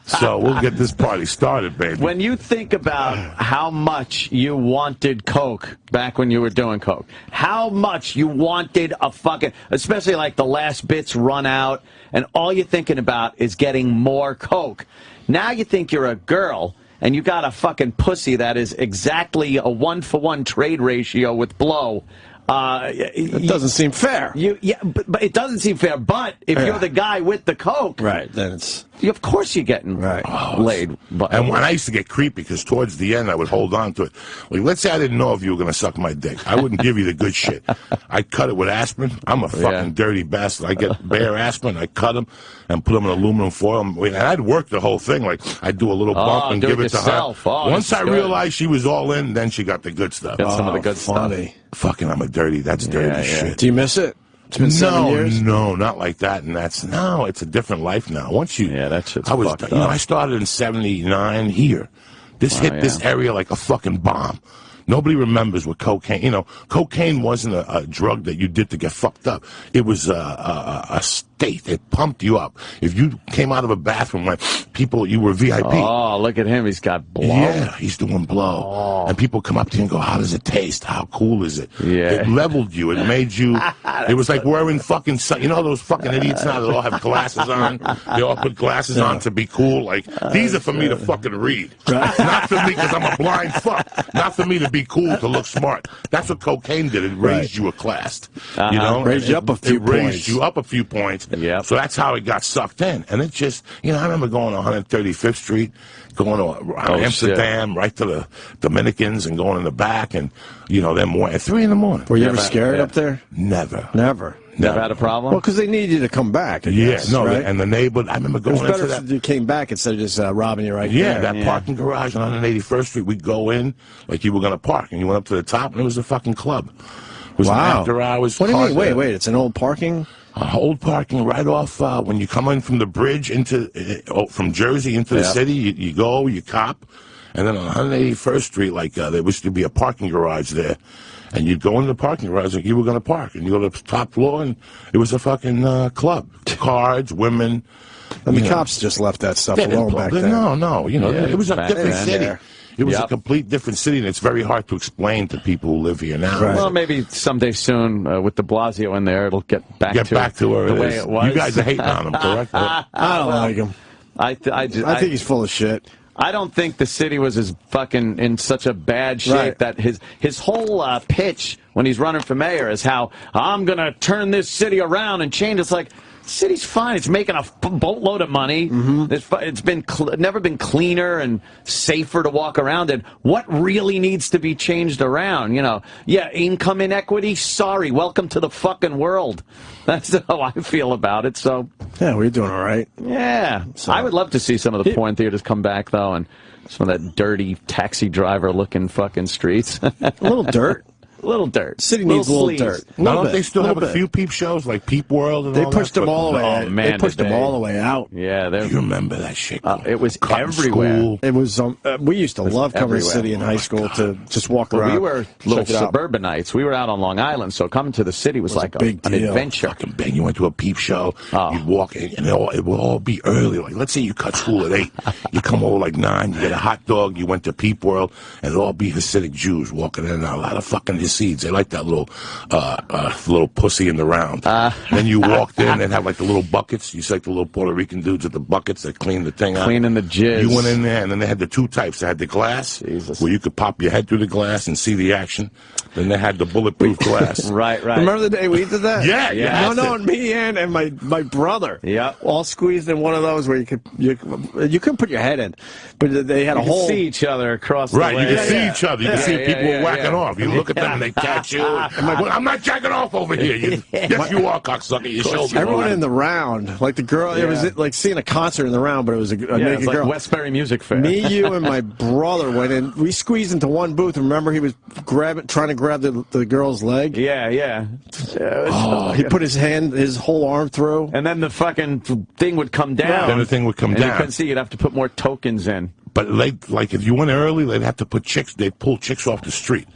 So we'll get this party started, baby. When you think about how much you wanted coke back when you were doing coke, how much you wanted a fucking, especially like the last bits run out, and all you're thinking about is getting more coke. Now you think you're a girl, and you got a fucking pussy that is exactly a 1-for-1 trade ratio with blow. It doesn't seem fair. But it doesn't seem fair. But if you're the guy with the coke, right, then it's of course you're getting laid. And when I used to get creepy, because towards the end I would hold on to it. Like, let's say I didn't know if you were going to suck my dick. I wouldn't give you the good shit. I'd cut it with aspirin. I'm a fucking dirty bastard. I get bare aspirin, I cut them, and put them in aluminum foil. And I'd work the whole thing. Like, I'd do a little bump and give it to her. Once I realized she was all in, then she got the good stuff. Got some of the good stuff. Fucking, I'm a dirty. That's dirty shit. Do you miss it? It's been 7 years? No, not like that. And it's a different life now. Once you, that shit's I was, fucked up. I started in '79 here. This hit this area like a fucking bomb. Nobody remembers what cocaine. Cocaine wasn't a drug that you did to get fucked up. It was a state. It pumped you up. If you came out of a bathroom like you were VIP. Oh, look at him. He's got blow. Yeah, he's doing blow. And people come up to you and go, how does it taste? How cool is it? Yeah. It leveled you. It made you, it was like wearing fucking, those fucking idiots now that all have glasses on? They all put glasses on to be cool. Like, these are for me to fucking read. Not for me because I'm a blind fuck. Not for me to be cool, to look smart. That's what cocaine did. It raised you a class. Raised you up a few points. It raised you up a few points. Yeah. So that's how it got sucked in. And it just, I remember going to 135th Street, going to Amsterdam, right to the Dominicans, and going in the back, and, then more at 3 in the morning. Were you ever scared up there? Never. Never had a problem? Well, because they need you to come back. I guess, right? And the neighbor, I remember going into that. It was better if you came back instead of just robbing you there. Yeah, that parking garage on 181st Street, we'd go in like you were going to park, and you went up to the top, and it was a fucking club. It was an after hours. What do you mean? Wait, it's an old parking? Old parking right off when you come in from the bridge from Jersey into the city. You go, you cop, and then on 181st Street, there used to be a parking garage there, And you'd go into the parking garage like you were going to park. And you go to the top floor, and it was a fucking club. Cards, women. And the cops just left that stuff alone back then. No. It was a different city. It was a complete different city, and it's very hard to explain to people who live here now. Right. Well, maybe someday soon, with de Blasio in there, it'll get back to where the it way is. it was. You guys are hating on him, correct? I don't like him. I think he's full of shit. I don't think the city was as fucking in such a bad shape that his whole pitch when he's running for mayor is how I'm going to turn this city around and change. It's like, the city's fine. It's making a boatload of money. It's been never been cleaner and safer to walk around in. What really needs to be changed around? Income inequity. Sorry, welcome to the fucking world. That's how I feel about it. So yeah, we're doing all right. Yeah, I would love to see some of the porn theaters come back though, and some of that dirty taxi driver looking fucking streets. A little dirt. Little dirt. City needs a little dirt. Don't they still have a few peep shows like Peep World and they all pushed that? them all the way out. Man, they pushed them all the way out. Yeah, you remember that shit? It was Cotton everywhere. School. It was. We used to love coming to the city in high school to just walk around. We were little suburbanites. We were out on Long Island, so coming to the city was like big an adventure. Fucking bang! You went to a peep show. You'd walk in, and it would all be early. Like, let's say you cut school at 8. You come over like 9. You get a hot dog. You went to Peep World, and it'd all be Hasidic Jews walking in and out. A lot of fucking Hasids. They like that little pussy in the round. Then you walked in and had like the little buckets. You see like the little Puerto Rican dudes with the buckets that clean the thing out. Cleaning the jizz. You went in there, and then they had the 2 types. They had the glass, where you could pop your head through the glass and see the action. Then they had the bulletproof glass. Right. Remember the day we did that? Yeah. No, me and my brother. Yeah. All squeezed in one of those where you couldn't put your head in, but they had a hole. You could see each other across the way. You could see each other. You could see people were whacking off. You look at them and they catch you. I'm not jacking off over here. Yes, you are, cocksucker. You showed me. Everyone in the round, like the girl, it was like seeing a concert in the round, but it was a naked like girl. Westbury Music Fair. Me, you, and my brother went in. We squeezed into one booth. And remember, he was trying to grab the girl's leg. Yeah. He put his whole arm through, and then the fucking thing would come down. Then the thing would come down. You couldn't see. You'd have to put more tokens in. But like if you went early, they'd have to put chicks. They'd pull chicks off the street.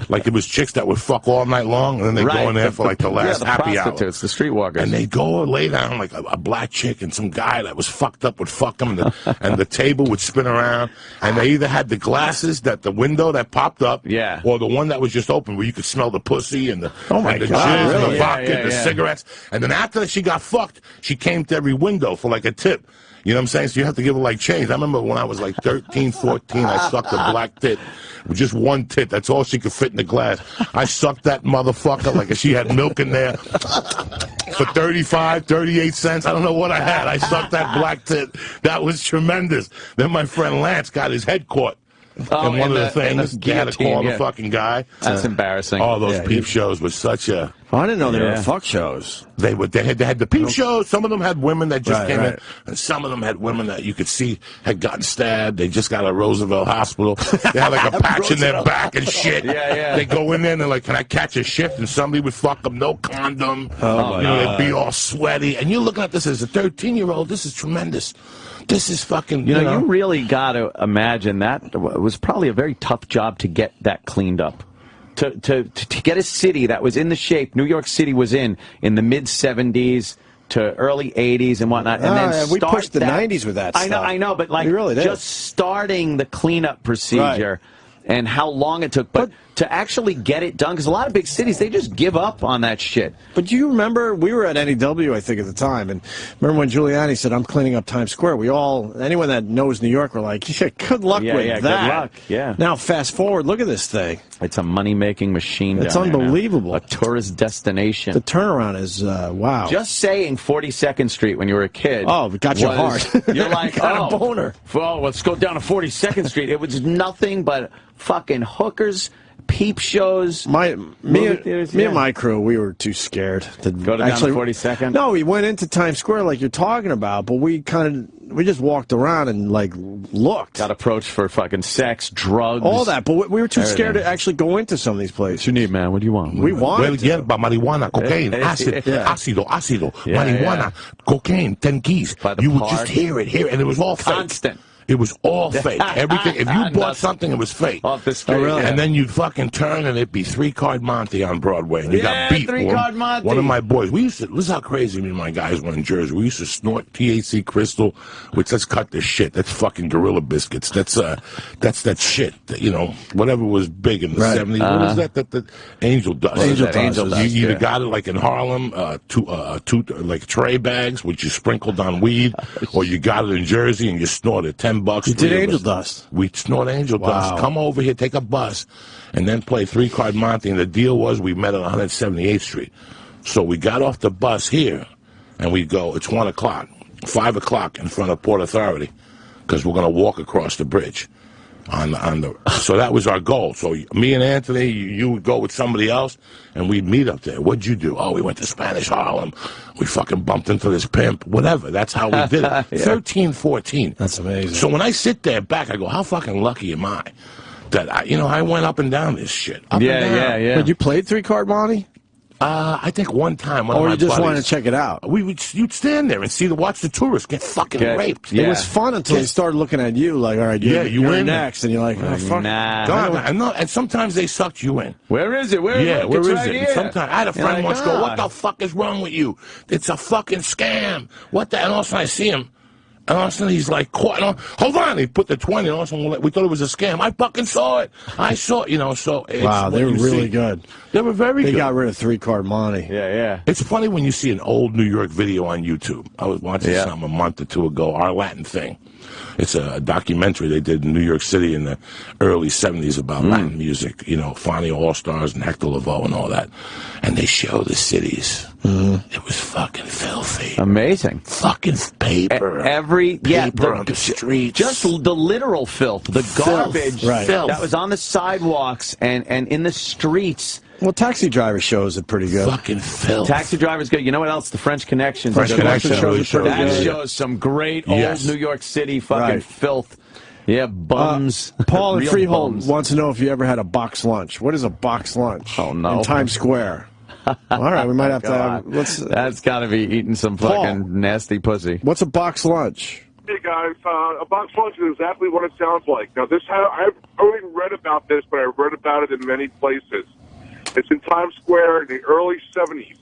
Like it was chicks that would fuck all night long, and then they'd go in there for like the last happy hour. The streetwalkers. And they'd go lay down like a black chick, and some guy that was fucked up would fuck them, and the table would spin around. And they either had the glasses the window that popped up, or the one that was just open where you could smell the pussy and the jizz and the vodka, the cigarettes. And then after she got fucked, she came to every window for like a tip. You know what I'm saying? So you have to give her like change. I remember when I was like 13, 14, I sucked a black tit with just one tit. That's all she could fit in the glass. I sucked that motherfucker like she had milk in there for 35, 38 cents. I don't know what I had. I sucked that black tit. That was tremendous. Then my friend Lance got his head caught. And one of the things, they had to call the fucking guy. That's embarrassing. All those peep shows was such a... I didn't know they were fuck shows. They had the peep shows. Some of them had women that just came in, and some of them had women that you could see had gotten stabbed. They just got out of Roosevelt Hospital. They had like a patch in their back and shit. They go in there and they're like, "Can I catch a shift?" And somebody would fuck them, no condom. They'd be all sweaty. And you're looking at this as a 13-year-old. This is tremendous. This is fucking. You know, you really got to imagine that it was probably a very tough job to get that cleaned up. To get a city that was in the shape New York City was in the mid-'70s to early 80s and whatnot, and then we pushed the 90s with that stuff. I know, but like really just starting the cleanup procedure and how long it took, but to actually get it done, because a lot of big cities, they just give up on that shit. But do you remember, we were at NEW, I think, at the time, and remember when Giuliani said, "I'm cleaning up Times Square," anyone that knows New York were like, yeah, good luck with that. Good luck, yeah. Now, fast forward, look at this thing. It's a money-making machine. It's unbelievable. A tourist destination. The turnaround is, wow. Just saying 42nd Street when you were a kid. Oh, it got your heart. You're like, got a boner. Well, let's go down to 42nd Street. It was nothing but fucking hookers, peep shows. Me and my crew, we were too scared to go down to 42nd. No, we went into Times Square like you're talking about, but we just walked around and like looked. Got approached for fucking sex, drugs, all that, but we were too scared to actually go into some of these places. What you need, man? What do you want? We wanted hierba, marijuana, cocaine, acid, ácido, marijuana, cocaine, 10 keys. You would just hear it, and it was all constant. It was all fake. Everything. If you bought something, it was fake. Off the street. Oh, really? And then you'd fucking turn and it'd be 3-card Monte on Broadway. And you got beat. 3-card Monte. One of my boys, we used to, this is how crazy me and my guys were in Jersey. We used to snort THC crystal, which, let's cut this shit. That's fucking Gorilla Biscuits. That's that shit. That, you know, whatever was big in the 70s. What was that? That Angel Dust. Angel Dust. You either got it like in Harlem, two like tray bags, which you sprinkled on weed, or you got it in Jersey and you snorted $10. You did Angel Dust. We snort Angel Dust. Come over here, take a bus, and then play 3-card Monte. And the deal was we met at 178th Street. So we got off the bus here, and we go, it's 1 o'clock, 5 o'clock in front of Port Authority, because we're going to walk across the bridge. So that was our goal. So me and Anthony, you would go with somebody else, and we'd meet up there. What'd you do? Oh, we went to Spanish Harlem. We fucking bumped into this pimp. Whatever. That's how we did it. 13, 14. That's amazing. So when I sit there back, I go, how fucking lucky am I that I went up and down this shit. Up and down. But you played 3-card Monte? I think one time. One of my you just buddies, wanted to check it out? You'd stand there and watch the tourists get fucking raped. It was fun until they started looking at you like, all right, you're next, and you're like, oh, fuck. And sometimes they sucked you in. Where is it? Where is it? And sometimes I had a friend once go, "What the fuck is wrong with you? It's a fucking scam." What the? And all of a sudden I see him. And all of a sudden he's like, hold on. He put the 20, and all of a sudden we thought it was a scam. I fucking saw it. I saw it, so. Wow, they were really good. They were very good. They got rid of 3-card Monte. Yeah. It's funny when you see an old New York video on YouTube. I was watching something a month or two ago, Our Latin Thing. It's a documentary they did in New York City in the early 70s about Latin music, Fonny All-Stars and Hector Lavoe and all that. And they show the cities. It was fucking filthy. Amazing. Fucking paper. Paper on the streets. Just the literal filth. The garbage filth that was on the sidewalks and in the streets. Well, Taxi Driver shows it pretty good. Fucking filth. Taxi Driver's good. You know what else? The French Connection. Shows some great old New York City fucking filth. Yeah, bums. Paul in Freehold bums. wants to know if you ever had a box lunch. What is a box lunch? Oh, no. In Times Square. All right, we might have to have... That's got to be eating some fucking nasty pussy. What's a box lunch? Hey, guys, a box lunch is exactly what it sounds like. Now, I've already read about this, but I've read about it in many places. It's in Times Square in the early 70s.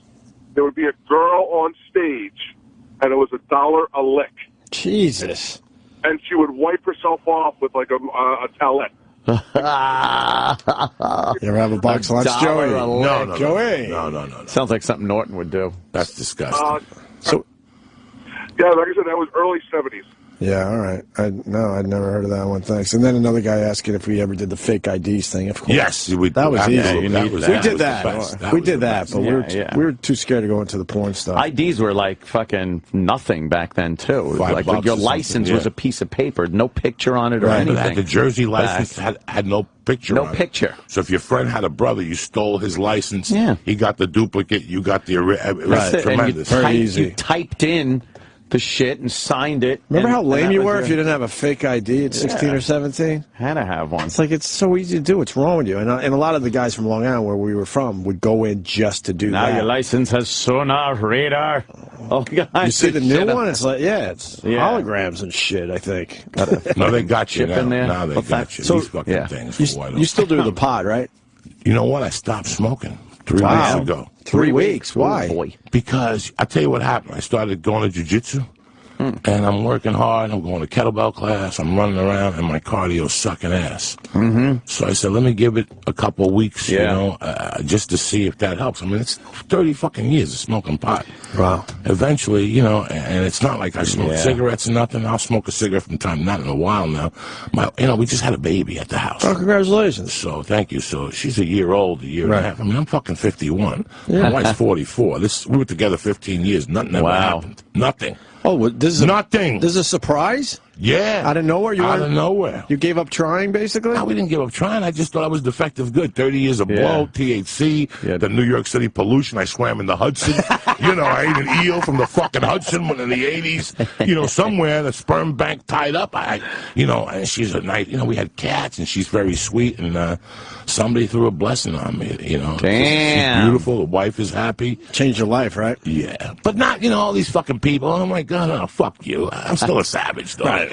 There would be a girl on stage, and it was $1 a lick. Jesus. And she would wipe herself off with, like, a towelette. You ever have a box lunch, Joey? No, Joey. No. Sounds like something Norton would do. That's disgusting. Yeah, like I said, that was early 70s. Yeah, all right. I'd never heard of that one. Thanks. And then another guy asking if we ever did the fake IDs thing. Of course. Yes, that was easy. We did that. We did that, but we were too scared to go into the porn stuff. IDs were like fucking nothing back then too. Like your license was a piece of paper, no picture on it or anything. The Jersey license had no picture. No picture. So if your friend had a brother, you stole his license. Yeah. He got the duplicate. You got the. It was tremendous. Very easy. You typed in the shit and signed it. Remember how lame you were if you didn't have a fake ID at 16 or 17? Had to have one. It's like, it's so easy to do. What's wrong with you? And a lot of the guys from Long Island, where we were from, would go in just to do that. Now your license has sonar, radar. Oh, God. You see the new one? It's like, it's holograms and shit, I think. No, they got you now. In there. Now they got you. So, these fucking things. You still do the pod, right? You know what? I stopped smoking 3 weeks ago. 3 weeks? Why? Boy. Because I tell you what happened. I started going to jiu-jitsu. And I'm working hard. I'm going to kettlebell class. I'm running around, and my cardio's sucking ass. So I said, let me give it a couple of weeks, just to see if that helps. I mean, it's 30 fucking years of smoking pot. Wow. Eventually, and it's not like I smoke cigarettes and nothing. I'll smoke a cigarette from time, not in a while now. We just had a baby at the house. Oh, congratulations. So thank you. So she's a year old, a year and a half. I mean, I'm fucking 51. My wife's 44. We were together 15 years. Nothing ever happened. Nothing. Oh, well, this is nothing. This is a surprise? Yeah. Out of nowhere? Out of nowhere. You gave up trying, basically? No, we didn't give up trying. I just thought I was defective good. 30 years of blow, THC, the New York City pollution. I swam in the Hudson. I ate an eel from the fucking Hudson in the 80s. Somewhere, the sperm bank tied up. And she's a nice, we had cats, and she's very sweet, and somebody threw a blessing on me, Damn. She's beautiful. The wife is happy. Changed your life, right? Yeah. But not, all these fucking people. Oh, my God, fuck you. I'm still a savage, though. Right.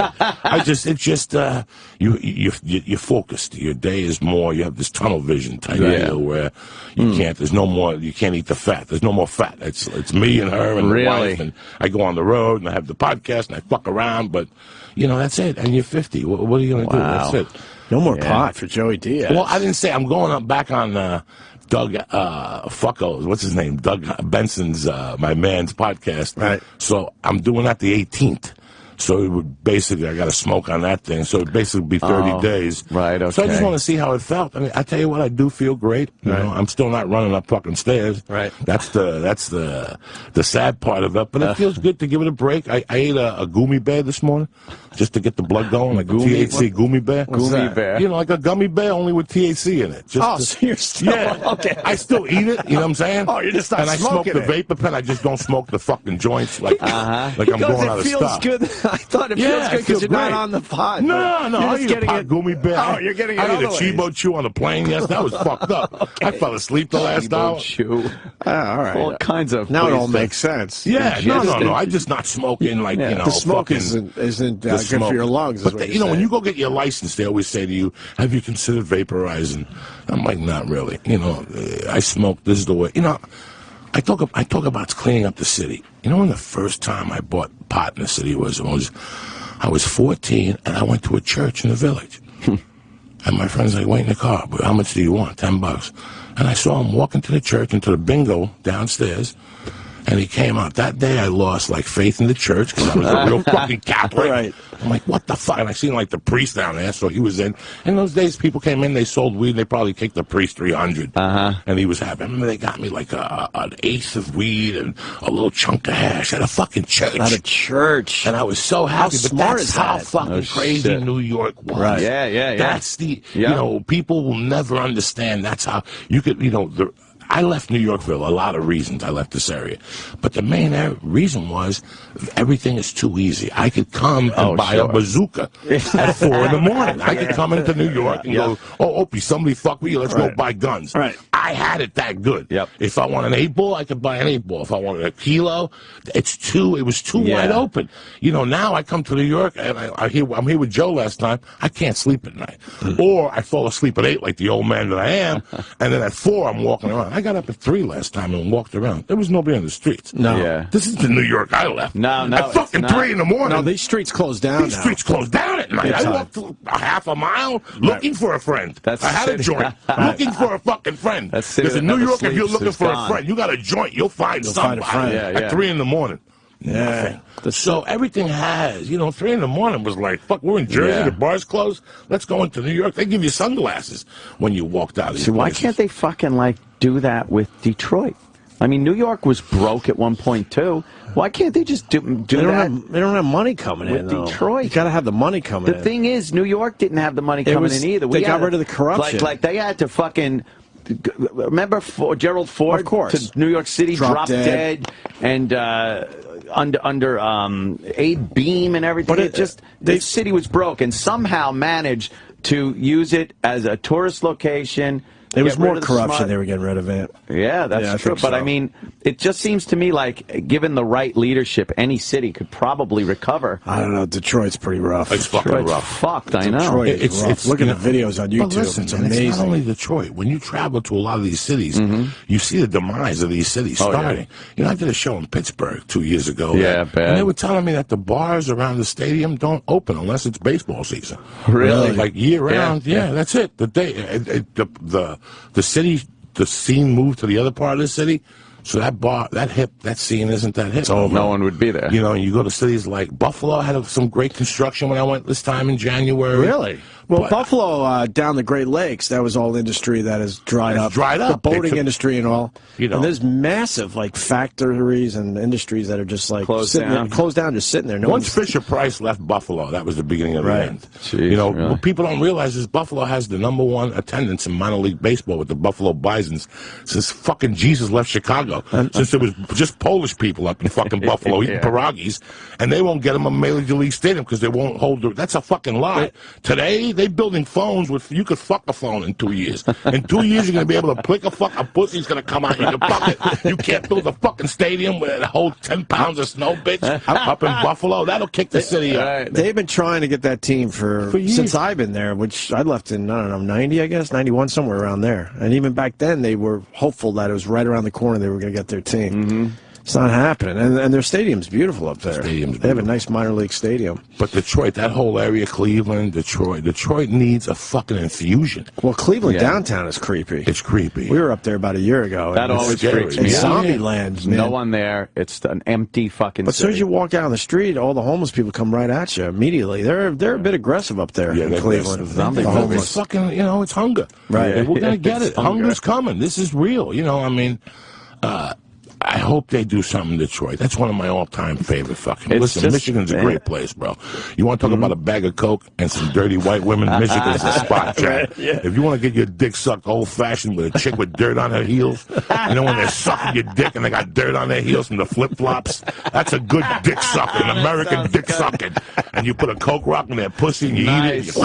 You're focused. Your day is more. You have this tunnel vision type deal where you can't. There's no more. You can't eat the fat. There's no more fat. It's me and her and the wife, and I go on the road and I have the podcast and I fuck around. But that's it. And you're 50. What are you going to do? That's it. No more pot for Joey Diaz. Well, I didn't say I'm going back on Doug Fucko's, what's his name? Doug Benson's, my man's podcast. Right. So I'm doing that the 18th. So it would basically, I got to smoke on that thing. So it would basically be 30 days. Right, okay. So I just want to see how it felt. I mean, I tell you what, I do feel great. You know, I'm still not running up fucking stairs. Right. That's the sad part of it. But it feels good to give it a break. I ate a gummy bear this morning just to get the blood going, like a THC gummy bear. Gummy bear. Like a gummy bear, only with THC in it. So you're still... Yeah. Okay. I still eat it, you know what I'm saying? Oh, you're just not smoking And I smoke the vapor pen. I just don't smoke the fucking joints like I'm going out of It feels stuff. good. I thought it feels good because you're not on the pod. No, I you're eat a pot gummy bear. Oh, you're getting it I ate a other ways. Chibo Chew on the plane. Yes, that was fucked up. Okay. I fell asleep the last hour. Chew. All right. All kinds of. Now it all ways to- makes sense. Yeah, no. I'm just not smoking like, The smoke isn't good for your lungs. But when you go get your license, they always say to you, have you considered vaporizing? I'm like, not really. I smoke. This is the way. I talk about cleaning up the city. When the first time I bought pot in the city was I was 14 and I went to a church in the village. And my friend's like, wait in the car. But how much do you want? $10. And I saw him walking to the church into the bingo downstairs. And he came out. That day I lost faith in the church because I was a real fucking Catholic. Right. I'm like, what the fuck? And I seen the priest down there, so he was in. In those days, people came in, they sold weed, they probably kicked the priest $300. And he was happy. I remember they got me an eighth of weed and a little chunk of hash at a fucking church. At a church. And I was so happy. How but smart that's is how that? fucking crazy New York was. Right. Yeah. That's people will never understand. That's how you could, I left New York for a lot of reasons. I left this area. But the main reason was everything is too easy. I could come and buy a bazooka at 4 in the morning. I could come into New York and go, Opie, somebody fuck with you. Let's go buy guns. Right. I had it that good. Yep. If I want an 8-ball, I could buy an 8-ball. If I wanted a kilo, it was too wide open. Now I come to New York and I'm here with Joe last time. I can't sleep at night. Or I fall asleep at 8 like the old man that I am. And then at 4, I'm walking around. I got up at 3 last time and walked around. There was nobody on the streets. No. Yeah. This is the New York I left. No. At fucking 3 in the morning. No, these streets closed down These streets closed down at night. I walked a half a mile looking for a friend. I had a joint. Looking for a fucking friend. Because in New York, if you're looking for a friend, you got a joint, you'll find somebody at 3 in the morning. Yeah. So everything has, 3 in the morning was like, fuck, we're in Jersey, the bar's closed, let's go into New York. They give you sunglasses when you walked out of these why places. can't they fucking do that with Detroit? I mean, New York was broke at one point too. Why can't they just do that? They don't have money coming in, though. Detroit. You got to have the money coming in. The thing is, New York didn't have the money coming in either. They got rid of the corruption. Like they had to fucking... Remember Gerald Ford? Of course. To New York City, dropped dead, and under Abe Beam and everything. But the city was broke, and somehow managed to use it as a tourist location. There was more corruption. They were getting rid of it. Yeah, that's true. But I mean, it just seems to me like, given the right leadership, any city could probably recover. I don't know. Detroit's pretty rough. It's fucking rough. Fucked, I know. Detroit is rough. Look at the videos on YouTube. Listen, it's amazing. It's not only Detroit. When you travel to a lot of these cities, you see the demise of these cities starting. I did a show in Pittsburgh 2 years ago. Yeah, bad. And they were telling me that the bars around the stadium don't open unless it's baseball season. Really? Like year-round. Yeah, that's it. The day, the city, the scene moved to the other part of the city, so that scene isn't that hip. So no one would be there. You go to cities like Buffalo, had some great construction when I went this time in January. Really? Well, Buffalo, down the Great Lakes, that was all industry that has dried up. The boating industry and all. And there's massive, factories and industries that are just, closed down, just sitting there. Once Fisher Price left Buffalo, that was the beginning of the end. Jeez, what people don't realize is Buffalo has the #1 attendance in minor league baseball with the Buffalo Bisons since fucking Jesus left Chicago. Since there was just Polish people up in fucking Buffalo eating pierogies, and they won't get them a Major League Stadium because they won't hold that's a fucking lie. Today, They building phones with you could fuck a phone in 2 years. In 2 years, you're gonna be able to plick a pussy's gonna come out. You can fuck it. You can't build a fucking stadium with a whole 10 pounds of snow, bitch, up in Buffalo. That'll kick the city up. They've been trying to get that team for since I've been there, which I left in, I don't know, 90, I guess, 91, somewhere around there. And even back then, they were hopeful that it was right around the corner they were going to get their team. It's not happening. And their stadium's beautiful up there. They have a nice minor league stadium. But Detroit, that whole area, Cleveland, Detroit needs a fucking infusion. Well, Cleveland downtown is creepy. It's creepy. We were up there about a year ago. That always freaks me out. Zombie land, man. No one there. It's an empty fucking But as soon as city. you walk out on the street, all the homeless people come right at you immediately. They're a bit aggressive up there in Cleveland. It's fucking, it's hunger. Right. And we're going to get It's it. hunger. Hunger's coming. This is real. I mean, I hope they do something in Detroit. That's one of my all-time favorite fucking. Listen, Michigan's a great place, bro. You want to talk about a bag of Coke and some dirty white women? Michigan's the spot, Jack. If you want to get your dick sucked old-fashioned with a chick with dirt on her heels, when they're sucking your dick and they got dirt on their heels from the flip-flops, that's a good dick sucking, an American dick sucking. And you put a Coke rock in their pussy and you eat it.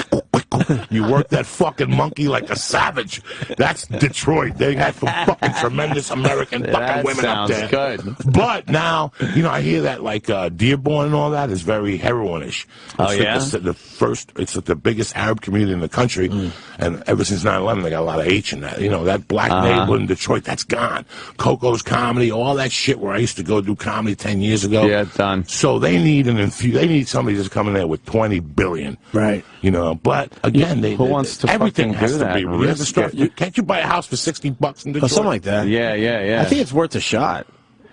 You work that fucking monkey like a savage. That's Detroit. They had some fucking tremendous American fucking women up there. Good. But now, I hear that like Dearborn and all that is very heroinish. It's it's the biggest Arab community in the country, and ever since 9/11, they got a lot of H in that. That black neighborhood in Detroit, that's gone. Coco's Comedy, all that shit where I used to go do comedy 10 years ago. Yeah, done. So they need they need somebody just coming there with $20 billion. Right. But again, Who wants to everything fucking has do to that? be real. Can't you buy a house for $60 in Detroit? Something like that. Yeah. I think it's worth a shot.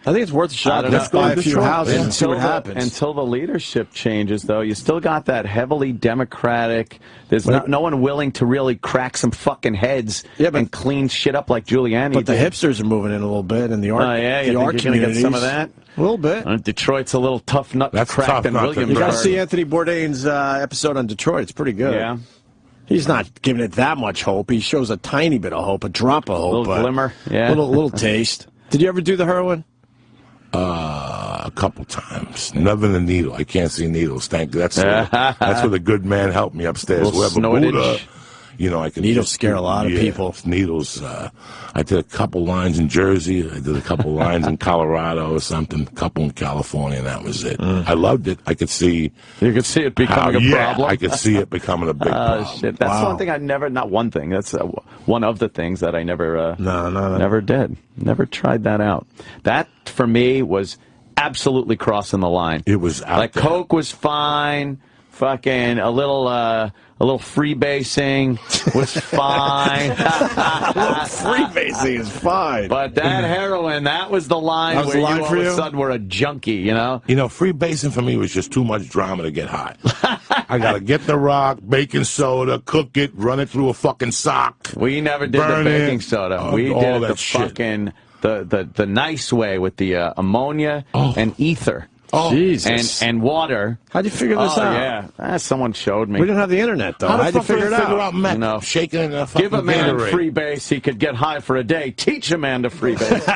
I think it's worth a shot. Let's buy a few houses and see what happens. Until the leadership changes, though, you still got that heavily Democratic. There's no one willing to really crack some fucking heads and clean shit up like Giuliani. But the hipsters are moving in a little bit, and the art, the art communities. Get some of that? A little bit. Detroit's a little tough nut to crack than Williamsburg. You got to see Anthony Bourdain's episode on Detroit. It's pretty good. Yeah. He's not giving it that much hope. He shows a tiny bit of hope, a drop of hope. A little glimmer, yeah. Little taste. Did you ever do the heroin? A couple times. Never the needle. I can't see needles. Thank you. That's where the good man helped me upstairs. Whoever Buddha, I can. Needles scare a lot of people. Needles. I did a couple lines in Jersey. I did a couple lines in Colorado or something. A couple in California, and that was it. I loved it. I could see. You could see it becoming a problem. I could see it becoming a big problem. Shit. That's one thing I never. Not one thing. That's one of the things that I never. Never did. Never tried that out. That for me was absolutely crossing the line. It was out like there. Coke was fine. Fucking a little freebasing was fine. Freebasing is fine. But that heroin, that was the line where you all of a sudden were a junkie, freebasing for me was just too much drama to get hot. I gotta get the rock, baking soda, cook it, run it through a fucking sock. We never did the baking soda. We did the fucking the nice way with the ammonia and ether. Oh, Jesus. And water. How'd you figure this out? Yeah. Someone showed me. We didn't have the internet, though. How'd you figure it out? Shaking in a fucking Give a man Gatorade. freebase, he could get high for a day. Teach a man to freebase.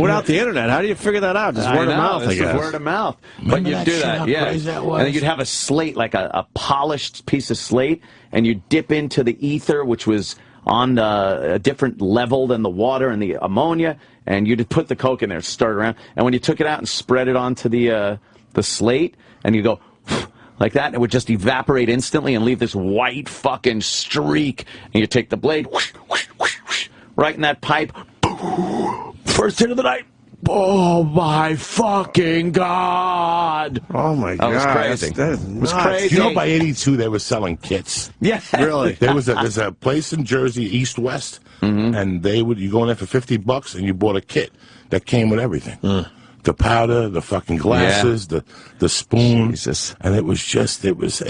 Without the internet, how do you figure that out? Just word of mouth, I guess. Word of mouth. Remember But you'd do that, how crazy that was? And then you'd have a slate, like a polished piece of slate, and you'd dip into the ether, which was on a different level than the water and the ammonia, and you'd put the Coke in there, stir it around, and when you took it out and spread it onto the slate, and you go like that, it would just evaporate instantly and leave this white fucking streak, and you take the blade, right in that pipe, first hit of the night. Oh my fucking God! Oh my God! That was crazy. It was crazy. By '82 they were selling kits. Yeah, really. There's a place in Jersey, East West, and you go in there for $50 and you bought a kit that came with everything. The powder, the fucking glasses, the spoon, and it was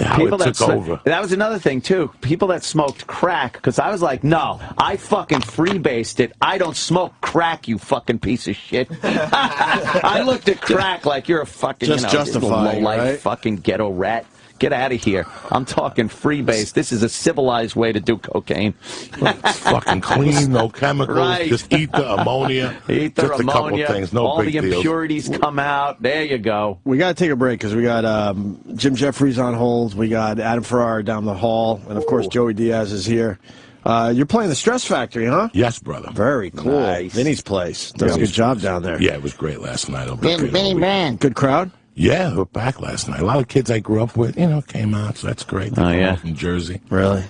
how people it took over. That was another thing too. People that smoked crack, because I was like, no, I fucking freebased it. I don't smoke crack, you fucking piece of shit. I looked at crack like you're a fucking justifying, low-life right? fucking ghetto rat. Get out of here. I'm talking freebase. This is a civilized way to do cocaine. It's fucking clean, no chemicals, right. just ether, ammonia. Ether, just ammonia, a couple things, no all big the deals. impurities come out. There you go. We got to take a break because we got Jim Jefferies on hold. We got Adam Ferrara down the hall. And, of course, Joey Diaz is here. You're playing the Stress Factory, huh? Yes, brother. Very cool. Nice. Vinny's place. Does a good job down there. Yeah, it was great last night. Vinny Band. Good crowd? Yeah, we're back last night. A lot of kids I grew up with, came out, so that's great. They come from Jersey. Really?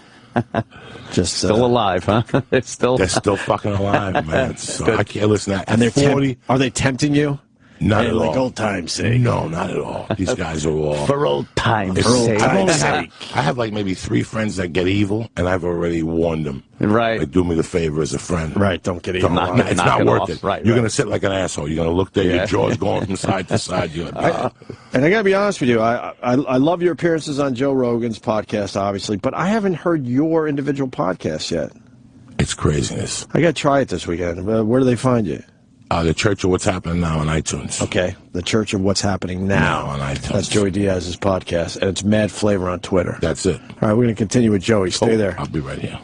Just still alive, huh? They're still fucking alive, man. So I can't listen to And they're 40. Are they tempting you? Not at all. Like old times' sake. No, not at all. These guys are all for old times' sake. I have like maybe 3 friends that get evil, and I've already warned them. Right. Like, do me the favor as a friend. Right, don't get evil. It's not worth off. it. Right, You're going to sit like an asshole. You're going to look there, your jaw's going from side to side. And I got to be honest with you, I love your appearances on Joe Rogan's podcast, obviously, but I haven't heard your individual podcast yet. It's craziness. I got to try it this weekend. Where do they find you? The Church of What's Happening Now on iTunes. Okay, The Church of What's Happening Now on iTunes. That's Joey Diaz's podcast, and it's Mad Flavor on Twitter. That's it. All right, we're going to continue with Joey. Stay there. I'll be right here.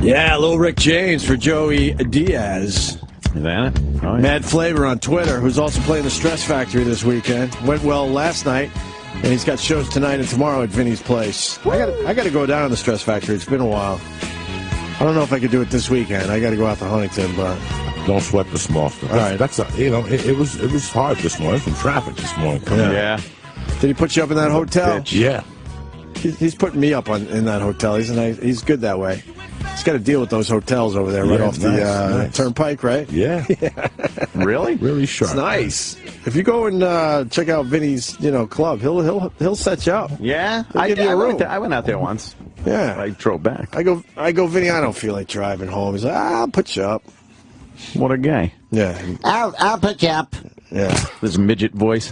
Yeah, Little Rick James for Joey Diaz. Is that it? Oh, yeah. Mad Flavor on Twitter, who's also playing the Stress Factory this weekend. Went well last night, and he's got shows tonight and tomorrow at Vinny's place. I got to go down to the Stress Factory. It's been a while. I don't know if I could do it this weekend. I got to go out to Huntington, but don't sweat the small stuff. All right, it was hard this morning. Some traffic this morning. Yeah. Did he put you up in that hotel? Yeah. He's putting me up in that hotel. He's good that way. He's got to deal with those hotels over there right off the turnpike, right? Yeah. Really? Really sharp. It's nice. If you go and check out Vinny's, club, he'll set you up. Yeah, He'll give you a room. I went out there once. Yeah, I drove back. I go, Vinny. I don't feel like driving home. He's like, I'll put you up. What a guy. Yeah, I'll put you up. Yeah, this midget voice.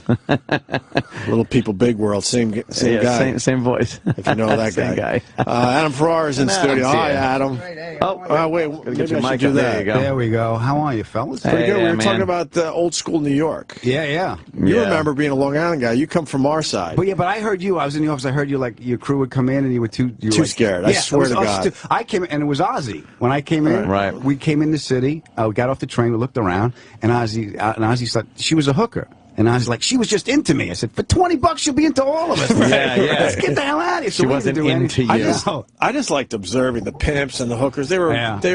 Little People, Big World. Same guy. Same voice. If you know that guy. Adam Ferrara's in studio. Hi, Adam. Wait. Maybe I should do that. There we go. How are you, fellas? Pretty good. We were talking about old school New York. Yeah. You remember being a Long Island guy. You come from our side. But I heard you. I was in the office. I heard you, like, your crew would come in and you were too scared. I swear to God. I came in, and it was Ozzy. When I came in, we came in the city. We got off the train. We looked around, and Ozzy said she was a hooker. And I was like, she was just into me. I said, for $20, she'll be into all of us. Yeah. Let's get the hell out of here. She wasn't into you. I just liked observing the pimps and the hookers. They were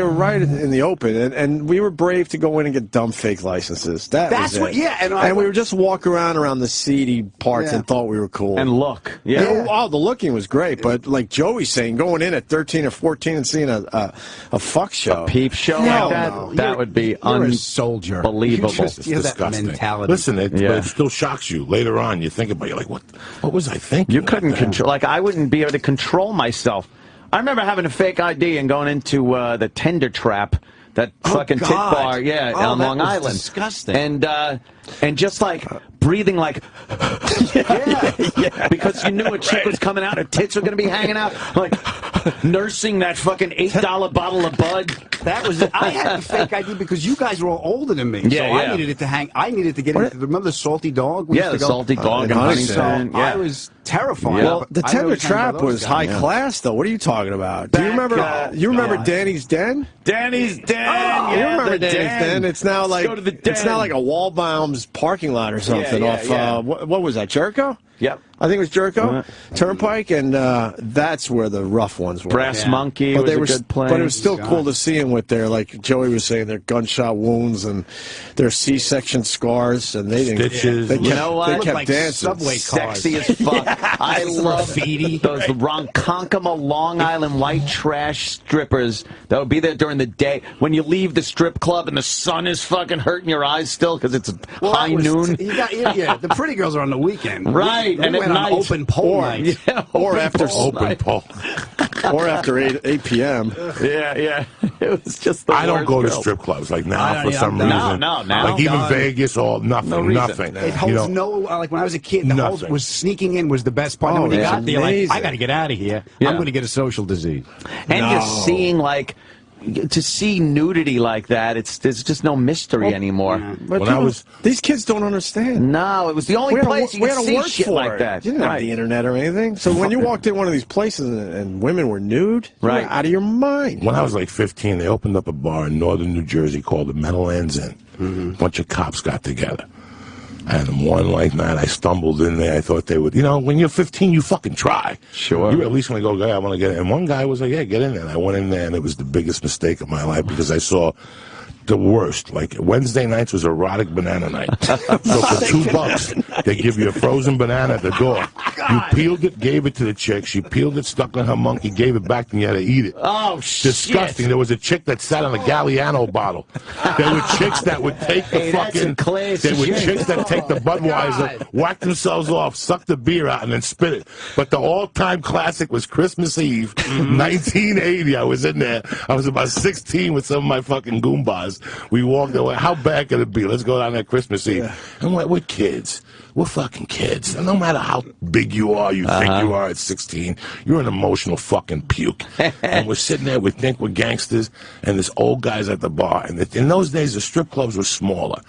right in the open, and we were brave to go in and get dumb fake licenses. That's what. Yeah, and we would just walk around the seedy parts and thought we were cool and look. Oh, the looking was great, but like Joey's saying, going in at 13 or 14 and seeing a fuck show, a peep show like that, that would be a soldier. Unbelievable. It's disgusting. That mentality. Listen, but it still shocks you later on. You think about it, you're like, what was I thinking? You couldn't control. Like, I wouldn't be able to control myself. I remember having a fake ID and going into the Tender Trap, that fucking tit bar, on Long Island. Disgusting. And just like breathing like, because you knew a chick was coming out, her tits were going to be hanging out, like nursing that fucking $8 bottle of Bud. That was it. I had the fake ID because you guys were all older than me. So I needed it to hang. I needed to get into. Remember the Salty Dog? The Salty Dog in Huntington. I was terrified. Well, the Tender Trap was high class, though. What are you talking about? Do you remember? You remember Danny's Den? Danny's Den. You remember Danny's Den? It's now like a Waldbaum's parking lot or something off. What was that? Jericho? Yep. I think it was Jericho, Turnpike, and that's where the rough ones were. Brass Monkey was a good place. But it was still cool to see them with their, like Joey was saying, their gunshot wounds and their C-section scars, and they didn't. Stitches. They kept like dancing. Subway cars. Sexy as fuck. I love those Ronkonkoma, Long Island white trash strippers that would be there during the day. When you leave the strip club and the sun is fucking hurting your eyes still because it's high noon. The pretty girls are on the weekend. Right. And at night. Open pole night. Or after open pole. Or after 8 p.m. Yeah. It was just the I don't go to girl. strip clubs like now for some reason. No. Like even Vegas or nothing. It holds like when I was a kid, the whole was sneaking in was the best part. And when you got there, you're like, I got to get out of here. I'm going to get a social disease. And you're seeing like to see nudity like that, there's just no mystery anymore. But these kids don't understand. No, it was the only place you could see shit like that. You didn't have the internet or anything. So when you walked in one of these places and women were nude, you were out of your mind. When I was like 15, they opened up a bar in northern New Jersey called the Meadowlands Inn. A bunch of cops got together. And one like night, I stumbled in there. I thought they would, when you're 15, you fucking try. Sure. You at least want to go, yeah, I want to get in. And one guy was like, yeah, get in there. And I went in there, and it was the biggest mistake of my life because I saw the worst. Like, Wednesday nights was erotic banana night. So for $2, they give you a frozen banana at the door. You peeled it, gave it to the chick. She peeled it, stuck on her monkey, gave it back, and you had to eat it. Oh, shit. Disgusting. There was a chick that sat on a Galliano bottle. There were chicks that would take the fucking... There were chicks that take the Budweiser, whack themselves off, suck the beer out, and then spit it. But the all-time classic was Christmas Eve, 1980. I was in there. I was about 16 with some of my fucking Goombas. We walked away. How bad could it be? Let's go down there Christmas Eve. And we're kids. We're fucking kids. And no matter how big you are, you think you are at 16, you're an emotional fucking puke. And we're sitting there, we think we're gangsters, and this old guy's at the bar. And in those days, the strip clubs were smaller.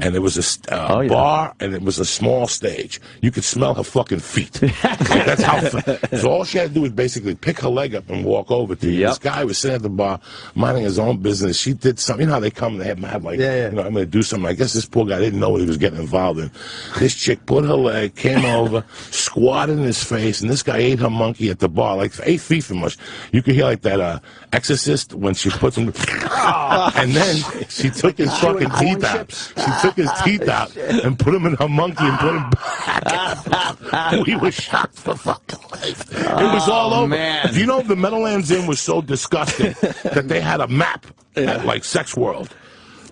And there was a bar, and it was a small stage. You could smell her fucking feet. That's how. So all she had to do was basically pick her leg up and walk over to you. This guy was sitting at the bar, minding his own business. She did something. You know how they come and they have like, I'm going to do something. I guess this poor guy didn't know what he was getting involved in. This chick put her leg, came over, squatted in his face, and this guy ate her monkey at the bar, like 8 feet from us. You could hear like that Exorcist when she puts him, and then she took his fucking teeth out. She took his teeth out and put him in her monkey and put him back. We were shocked for fucking life. It was all over. Man. Do you know the Meadowlands Inn was so disgusting that they had a map at like Sex World?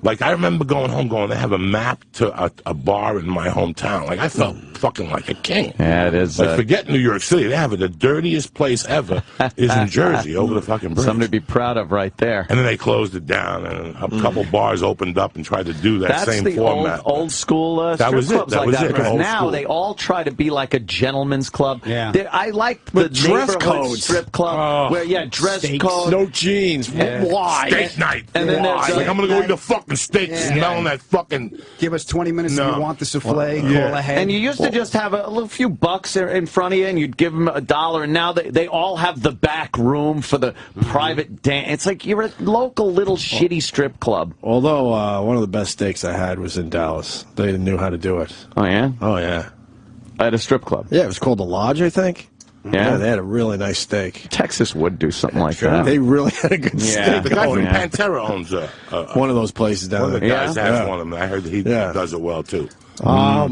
Like, I remember going home they have a map to a bar in my hometown. Like, I felt fucking like a king. Yeah, it is. Like, forget New York City. They have it. The dirtiest place ever is in Jersey, over the fucking bridge. Something to be proud of right there. And then they closed it down, and a couple bars opened up and tried to do that same format. That's the old school strip clubs like that. Because now they all try to be like a gentleman's club. Yeah. I like the dress code strip club where, dress code. No jeans. Why? Steak night. And then like, I'm going to go eat a fucking steak smelling that fucking... Give us 20 minutes if you want the souffle, call ahead. And you used to just have a little few bucks in front of you, and you'd give them $1, and now they all have the back room for the private dance. It's like you're a local little shitty strip club. Although, one of the best steaks I had was in Dallas. They knew how to do it. Oh, yeah? Oh, yeah. At a strip club? Yeah, it was called The Lodge, I think. Yeah, they had a really nice steak. Texas would do something like that. They really had a good steak. The guy from Pantera owns one of those places down there. One of the guys has one of them. I heard that he does it well, too. I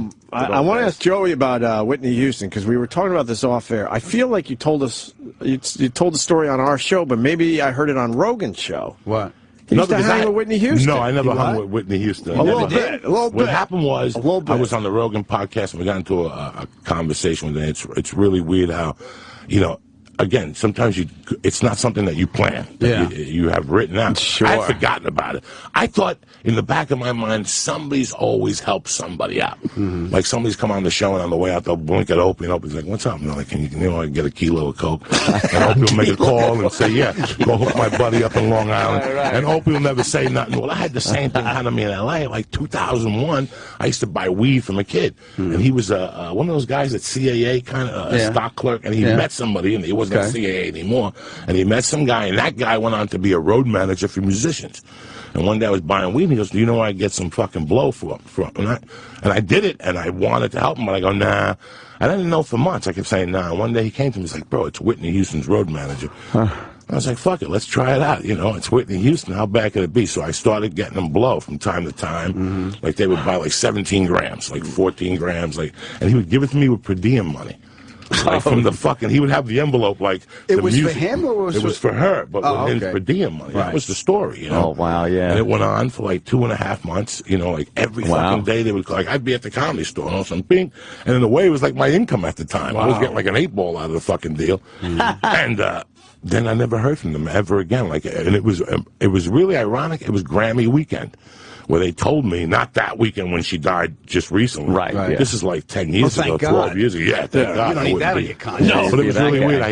want to ask Joey about Whitney Houston, because we were talking about this off air. I feel like you told us, you told the story on our show, but maybe I heard it on Rogan's show. What? You used to hang with Whitney Houston. No, I never hung with Whitney Houston. A little bit. What happened was, I was on the Rogan podcast, and we got into a conversation with her. It's really weird how, again, sometimes it's not something that you plan. You have written out. Sure. I had forgotten about it. I thought in the back of my mind, somebody's always helped somebody out. Like somebody's come on the show, and on the way out, they'll blink at Opie, and Opie's like, "What's up?" And they're like, "Can you get a kilo of Coke?" And Opie will make a call and say, "Yeah, go hook my buddy up in Long Island." And Opie will never say nothing. Well, I had the same thing happen to me in L.A. Like 2001, I used to buy weed from a kid, and he was one of those guys at CAA, kind of a stock clerk, and he met somebody, and he wasn't at CAA anymore, and he met some guy, and that guy went on to be a road manager for musicians. And one day I was buying weed, and he goes, "Do you know where I get some fucking blow from?" And I did it, and I wanted to help him, but I go, "Nah." I didn't know for months. I kept saying, "Nah." And one day he came to me, he's like, "Bro, it's Whitney Houston's road manager." I was like, "Fuck it, let's try it out. It's Whitney Houston. How bad could it be?" So I started getting them blow from time to time. Like they would buy like 17 grams, like 14 grams, and he would give it to me with per diem money. Like from the fucking, he would have the envelope like it was music. For him or it was for her, but with his per diem money. That was the story, Oh wow, yeah. And it went on for like 2.5 months. Like every fucking day they would like I'd be at the Comedy Store or something, and in a way it was like my income at the time. I was getting like an 8-ball out of the fucking deal, and then I never heard from them ever again. Like, and it was really ironic. It was Grammy weekend, where they told me, not that weekend when she died just recently. Right. This is like 10 years ago, 12 years ago. Yeah, thank God. You don't need that on your conscience. No, but it was really weird.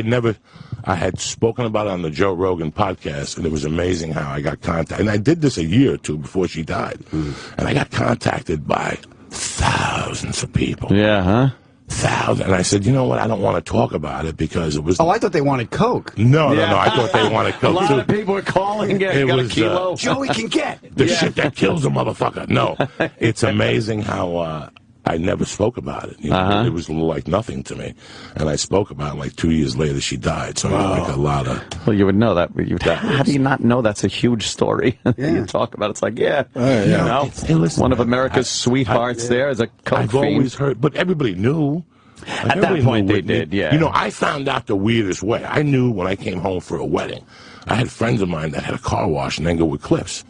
I had spoken about it on the Joe Rogan podcast, and it was amazing how I got contacted. And I did this a year or two before she died. And I got contacted by thousands of people. Yeah, huh? Thousands. And I said, you know what? I don't want to talk about it because it was... Oh, I thought they wanted Coke. No. I thought they wanted Coke, A lot too. of people were calling. Got a kilo. Joey can get. The shit that kills a motherfucker. No. It's amazing how... I never spoke about it. You know? It was like nothing to me. And I spoke about it like 2 years later she died. So I got like a lot of... Well, you would know that. How do you not know that's a huge story? You talk about it, it's like, you know, listen, one of America's sweethearts there is a Coke I've fiend. always heard, but everybody knew. Like, At that point they did, yeah. You know, I found out the weirdest way. I knew when I came home for a wedding. I had friends of mine that had a car wash in Englewood Cliffs.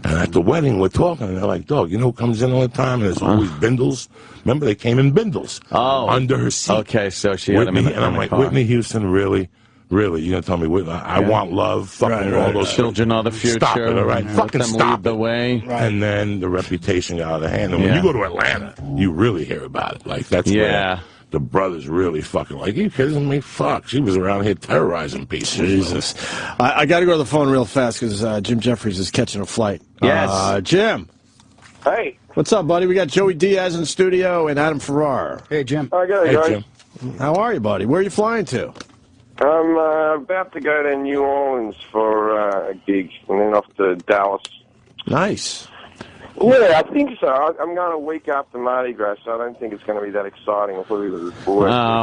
And at the wedding, we're talking, and they're like, dog, you know who comes in all the time? And there's always bindles. Remember, they came in bindles. Under her seat. Okay, so she had them in the And I'm like, car. Whitney Houston, really? Really? You're going to tell me, Whitney, I want love, fucking all those children are the future. Stop it, all right? Let Fucking them stop lead the way. And then the reputation got out of hand. And when you go to Atlanta, you really hear about it. Like, that's where the brothers really fucking like, you kidding me? Fuck. She was around here terrorizing people. Jesus. I got to go to the phone real fast because Jim Jefferies is catching a flight. Yes. Jim. Hey. What's up, buddy? We got Joey Diaz in the studio and Adam Ferrara. Hey, Jim. Hey, Jim. How are you, buddy? Where are you flying to? I'm about to go to New Orleans for a gig and then off to Dallas. Nice. Yeah, I think so. I'm going a week after Mardi Gras, so I don't think it's going to be that exciting.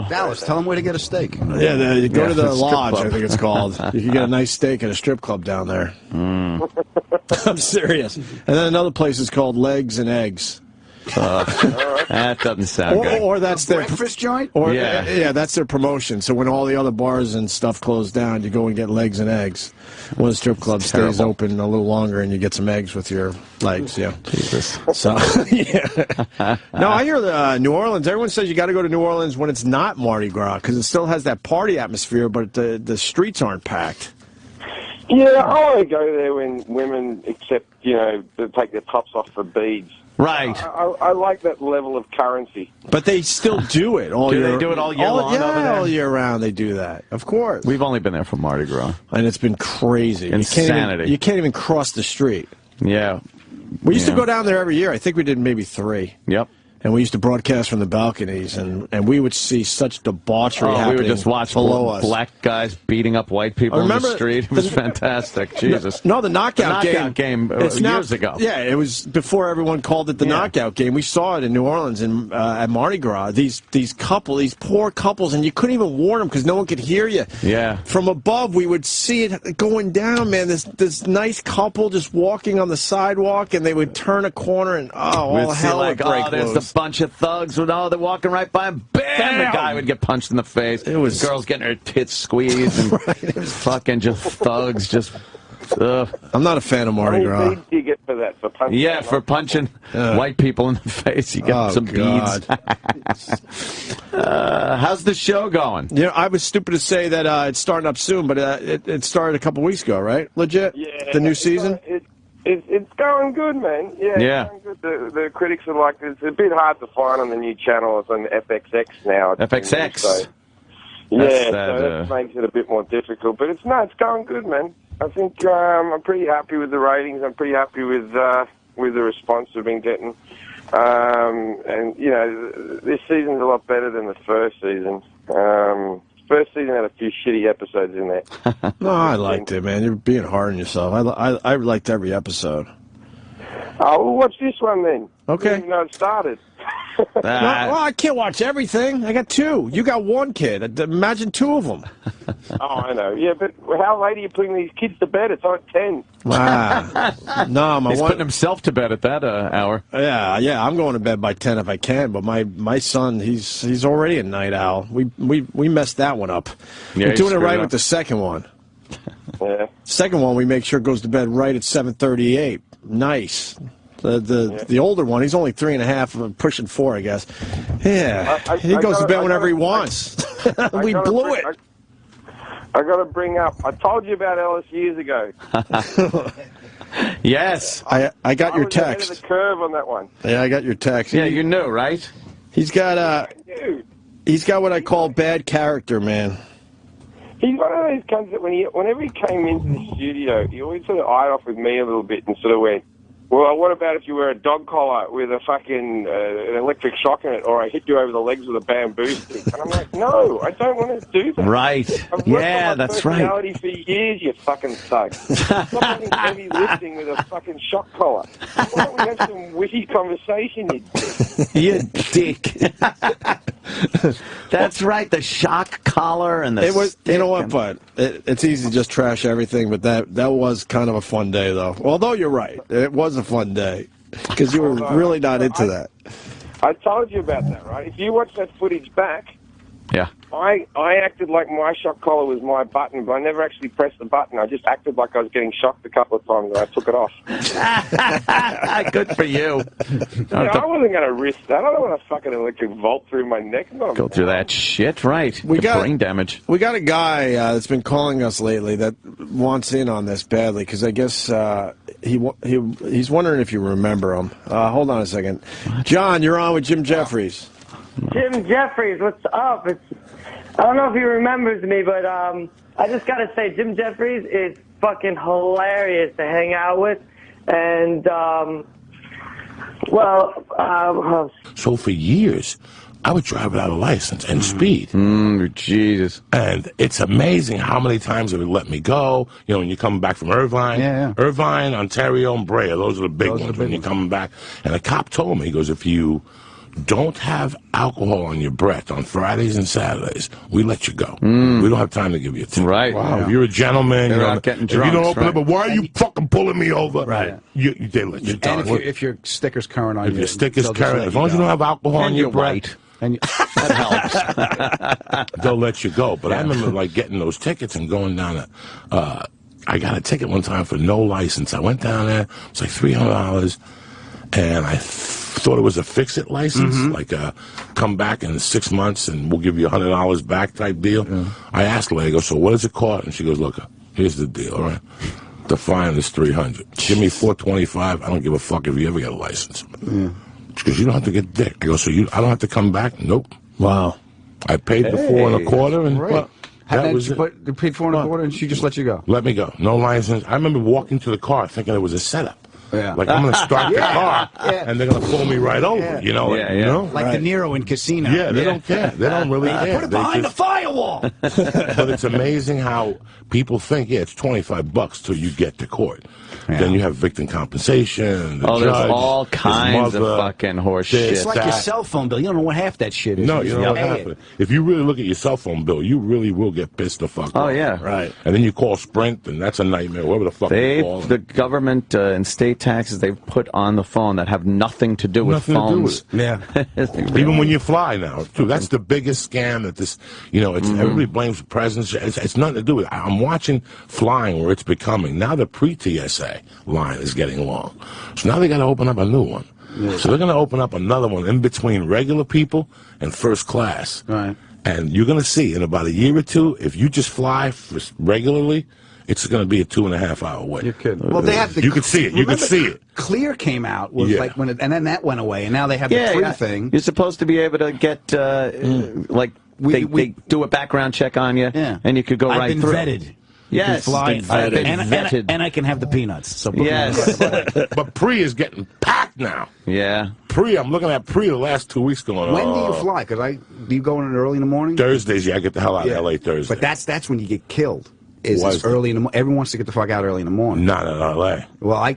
Dallas, tell them where to get a steak. Yeah, you go to the lodge, I think it's called. You can get a nice steak at a strip club down there. I'm serious. And then another place is called Legs and Eggs. That doesn't sound good. Or that's their breakfast joint. Or that's their promotion. So when all the other bars and stuff close down, you go and get legs and eggs. Well, the strip club stays open a little longer, and you get some eggs with your legs. Yeah, Jesus. So no, I hear New Orleans. Everyone says you got to go to New Orleans when it's not Mardi Gras because it still has that party atmosphere, but the streets aren't packed. Yeah, I want to go there when women accept, to take their tops off for beads. Right. I like that level of currency. But they still do it all year. Do they do it all year long over there? All year round they do that. Of course. We've only been there for Mardi Gras. And it's been crazy. Insanity. You can't even cross the street. Yeah. We used to go down there every year. I think we did maybe 3. Yep. And we used to broadcast from the balconies, and we would see such debauchery happening. We would just watch below us. Black guys beating up white people in the street. It was fantastic. Jesus. No, the knockout game years ago. Yeah, it was before everyone called it the knockout game. We saw it in New Orleans at Mardi Gras. These poor couples, and you couldn't even warn them because no one could hear you. Yeah. From above, we would see it going down, man. This nice couple just walking on the sidewalk, and they would turn a corner, and all hell would break loose. Bunch of thugs they're walking right by him. Bam! The guy would get punched in the face. It was girls getting her tits squeezed and it was fucking just thugs. I'm not a fan of Mardi Gras. How many beads do you get for that? For punching? For punching white people in the face, you get some beads. How's the show going? I was stupid to say that it's starting up soon, but it started a couple weeks ago, right? Legit? Yeah. The new season? It's going good, man. Yeah. It's going good. The critics are like, it's a bit hard to find on the new channel. It's on FXX now. FXX? So that makes it a bit more difficult. But it's going good, man. I think I'm pretty happy with the ratings. I'm pretty happy with the response we've been getting. And, this season's a lot better than the first season. First season had a few shitty episodes in there. No, I liked it, man. You're being hard on yourself. I liked every episode. Oh, well, watch this one then. Okay. Even though it started. Well, I can't watch everything. I got 2. You got 1 kid. Imagine 2 of them. Oh, I know. Yeah, but how late are you putting these kids to bed? It's like 10. Wow. No, he's putting himself to bed at that hour. Yeah. I'm going to bed by 10 if I can. But my son, he's already a night owl. We messed that one up. Yeah, we're doing it right with the second one. Yeah. Second one, we make sure goes to bed right at 7:38. Nice. The older one, he's only 3.5, pushing 4, I guess. Yeah, he goes to bed whenever he wants. We blew it. I got to bring up. I told you about Ellis years ago. Yes, I got your was text. ahead of the curve on that one. Yeah, I got your text. Yeah, you knew, right? He's got what I call bad character, man. He's one of those cunts that whenever he came into the studio, he always sort of eyed off with me a little bit and sort of went, well, what about if you wear a dog collar with a fucking an electric shock in it, or I hit you over the legs with a bamboo stick? And I'm like, no, I don't want to do that. Right. I've Yeah, that's right. I've worked on my personality for years, you fucking thug. Stop having heavy lifting with a fucking shock collar. Why don't we have some witty conversation, you dick? You dick. That's right, the shock collar and the It was, stick you know what, but it's easy to just trash everything, but that was kind of a fun day, though. Although you're right, it was a fun day, because you were really not into that. I told you about that, right? If you watch that footage back, yeah, I acted like my shock collar was my button, but I never actually pressed the button. I just acted like I was getting shocked a couple of times, and I took it off. Good for you. I wasn't going to risk that. I don't want a fucking electric volt through my neck. Go through that shit, right? We got brain damage. We got a guy that's been calling us lately that wants in on this badly, because I guess he's wondering if you remember him. Hold on a second. John, you're on with Jim Jefferies. Jim Jefferies, what's up? I don't know if he remembers me, but I just got to say, Jim Jefferies is fucking hilarious to hang out with. And, so for years, I would drive without a license and speed. Jesus. And it's amazing how many times they would let me go. You know, when you're coming back from Irvine, Irvine, Ontario, and Brea, those are the big ones when you're coming back. And a cop told me, he goes, if you don't have alcohol on your breath on Fridays and Saturdays, we let you go. We don't have time to give you a ticket. Right. Wow. If you're a gentleman, They're you not getting if drunk, you don't open up, right. but why are you fucking pulling me over? Right. They let you And if your sticker's current on you, if your sticker's they'll just current, let as long as you don't have alcohol And on your you're breath, white. And that helps. they'll let you go. But I remember like getting those tickets and going down I got a ticket one time for no license. I went down there, it was like $300, and I thought it was a fix-it license, like come back in 6 months and we'll give you $100 back type deal. I asked her, I go, so what does it cost? And she goes, look, here's the deal, all right? The fine is $300. Give me $425. I don't give a fuck if you ever get a license. Because you don't have to get dick. I go, so I don't have to come back? Nope. Wow. I paid the $425, and right. that was it. You paid $425, and she just let you go. Let me go. No license. I remember walking to the car thinking it was a setup. Yeah. Like, I'm going to start the car, and they're going to pull me right over, you know? You know? Like De Niro in Casino. Yeah, they don't care. They don't really care. Put it behind the firewall. But it's amazing how people think, it's $25 till you get to court. Then you have victim compensation, the judge, there's all kinds his mother, of fucking horse shit. It's like your cell phone bill. You don't know what half that shit is. No, you know what happened. If you really look at your cell phone bill, you really will get pissed the fuck off. Oh, yeah. Right. And then you call Sprint, and that's a nightmare, whatever the fuck you call The government and state taxes they've put on the phone that have nothing to do with phones. Even when you fly now, too. That's the biggest scam that this, it's everybody blames the presidents. It's nothing to do with it. I'm watching flying where it's becoming. Now the pre-TSA line is getting long. So now they got to open up a new one. So they're going to open up another one in between regular people and first class. Right. And you're going to see in about a year or two, if you just fly regularly, it's going to be a 2.5 hour wait. You're kidding. Well, they have you could see it. You could see it. Clear came out like when and then that went away, and now they have the free thing. You're supposed to be able to get they do a background check on you, and you could go right through. I've been vetted. Yes, I've been vetted. And I can have the peanuts. So yes, but pre is getting packed now. Yeah, pre. I'm looking at pre the last 2 weeks going on. When do you fly? Because do you go in early in the morning? Thursdays, I get the hell out of L.A. Thursday. But that's when you get killed. Is early in the morning. Everyone wants to get the fuck out early in the morning. Not in L.A. Well, I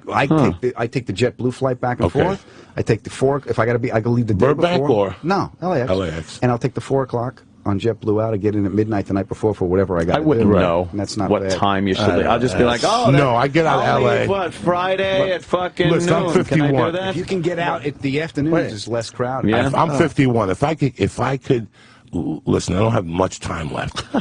take the JetBlue flight back and forth. I take the 4. If I got to be, I can leave the day Burbank before. or no LAX. LAX. And I'll take the 4 o'clock on JetBlue out. I get in at midnight the night before for whatever I got. I wouldn't know and that's not what bad. time you should leave. I'll just be like, no, I get out of LA. Leave, what, Friday at fucking listen, noon? I'm 51. Can I do that? If you can get out at the afternoons, it's less crowded. Yeah. I'm 51. If I could. Listen, I don't have much time left. I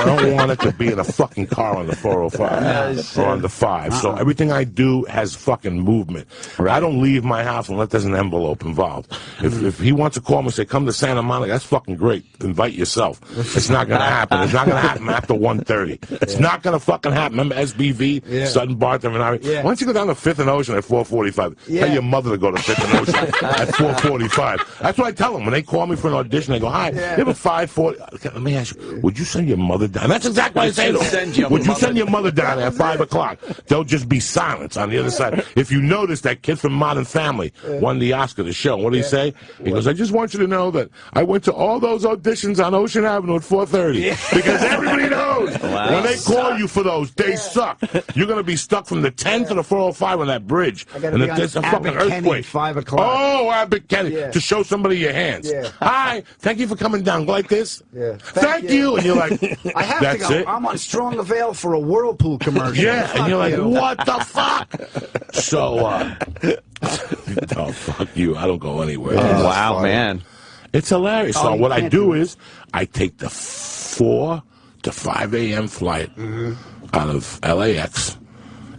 don't want it to be in a fucking car on the 405 or on the 5. So everything I do has fucking movement. Right. I don't leave my house unless there's an envelope involved. If he wants to call me and say, come to Santa Monica, that's fucking great. Invite yourself. It's not going to happen. It's not going to happen after 1:30. It's not going to fucking happen. Remember SBV, Sutton Barton, and Why don't you go down to 5th and Ocean at 4:45? Tell your mother to go to 5th and Ocean at 4:45. That's what I tell them. When they call me for an audition, they go, hi. You have a 5:40. Let me ask you, would you send your mother down? That's exactly what I say to them. Would you send your mother down at 5 o'clock? There'll just be silence on the other side. If you notice, that kid from Modern Family won the Oscar, the show. What did he say? He goes, I just want you to know that I went to all those auditions on Ocean Avenue at 4:30 because everybody knows when they call you for those, they suck. You're going to be stuck from the 10 to the 405 on that bridge. And if there's a fucking earthquake. 5 o'clock. Oh, Abbott Kenny. To show somebody your hands. Hi, thank you for coming down. Go like this. Thank you. And you're like, I have that's to go. it. I'm on Strong Avail for a Whirlpool commercial. Yeah, and you're like, what the fuck? So, oh, fuck you. I don't go anywhere. Wow, man. It's hilarious. So what I do is I take the 4 to 5 a.m. flight out of LAX.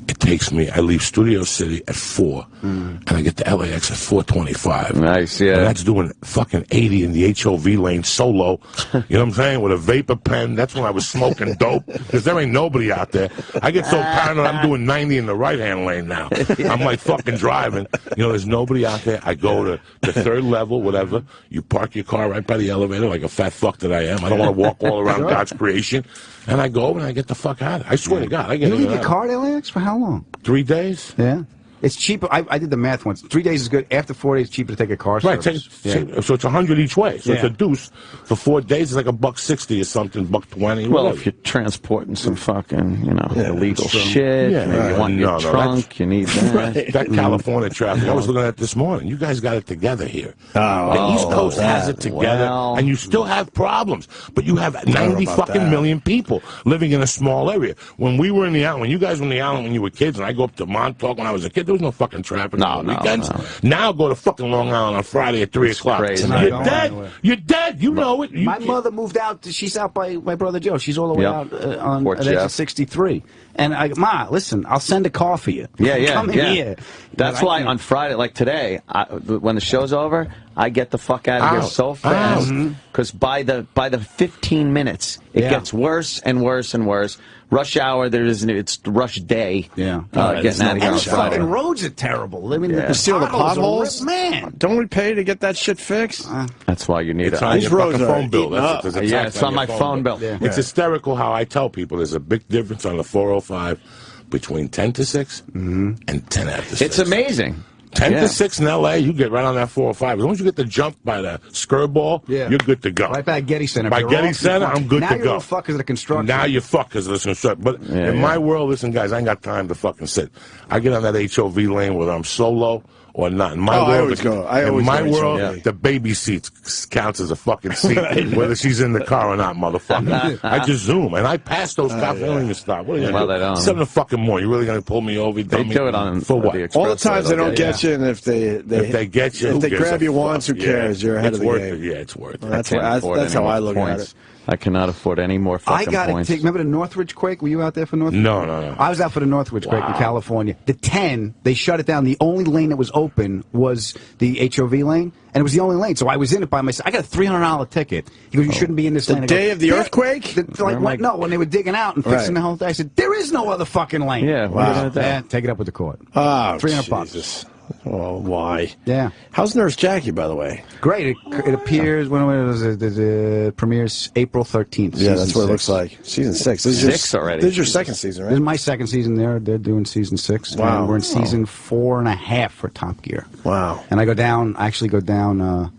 It takes me, I leave Studio City at 4, and I get to LAX at 4:25. Nice, yeah. And that's doing fucking 80 in the HOV lane solo. You know what I'm saying? With a vapor pen. That's when I was smoking dope, because there ain't nobody out there. I get so paranoid, I'm doing 90 in the right-hand lane now. I'm like fucking driving. You know, there's nobody out there. I go to the 3rd level, whatever. You park your car right by the elevator like a fat fuck that I am. I don't want to walk all around God's creation. And I go and I get the fuck out of it. I swear to God. I get You leave your car at LAX for how long? 3 days. Yeah. It's cheaper. I did the math once. 3 days is good. After 4 days, it's cheaper to take a car Right. service. So it's 100 each way. So it's a deuce. For 4 days, it's like $1.60 or something, $1.20. Well, if you're transporting some fucking, illegal shit, maybe you want your trunk, you need that. That California traffic. I was looking at it this morning. You guys got it together here. The East Coast has it together, and you still have problems. But you have 90 fucking million people living in a small area. When we were in the island, when you guys were in the island when you were kids, and I go up to Montauk when I was a kid, there was no fucking traffic on the weekends. Now go to fucking Long Island on Friday at 3 o'clock. crazy. You're dead. You're dead. You know it. My mother moved out. She's out by my brother Joe. She's all the way out on Port at exit 63. And Ma, listen, I'll send a car for you. Come in here. That's why on Friday, like today, when the show's over, I get the fuck out of here so fast because by the 15 minutes, it gets worse and worse and worse. Rush hour, it's rush day. Yeah, getting out of here. And the fucking roads are terrible. I mean, You seal the potholes, man. Don't we pay to get that shit fixed? That's why you need It's it. on your fucking phone bill. It's on my phone bill. It's hysterical how I tell people there's a big difference on the 405 between 10 to 6 and 10 after 6. It's amazing. 10 to 6 in L.A., you get right on that 405. As long as you get the jump by the skirball, you're good to go. Right by Getty Center. By Getty Center, I'm good to go. Now you're fuckers at construction. Now you're fuckers at construction. But in my world, listen, guys, I ain't got time to fucking sit. I get on that HOV lane whether I'm solo or not. In my world, the baby seat counts as a fucking seat, whether she's in the car or not, motherfucker. I just zoom, and I pass those cops. They don't even stop. What are you gonna do? 7 fucking more. You really gonna pull me over? They do it on for what? All the times they don't get you, and if they get you, if they grab you once, who cares? You're ahead of the game. Yeah, it's worth it. That's how I look at it. I cannot afford any more fucking points. Remember the Northridge quake? Were you out there for Northridge? No. I was out for the Northridge quake in California. The 10, they shut it down. The only lane that was open was the HOV lane, and it was the only lane. So I was in it by myself. I got a $300 ticket. He goes, you shouldn't be in this lane. The day of the earthquake? No, when they were digging out and fixing the whole thing. I said, there is no other fucking lane. Yeah, take it up with the court. Oh, $300. Oh, why? Yeah. How's Nurse Jackie, by the way? Great. It appears, when was it? It premieres April 13th. Yeah, that's what it looks like. Season 6. This is 6 already. This is your second season, right? This is my second season there. They're doing season 6. Wow. And we're in season 4.5 for Top Gear. Wow. And I actually go down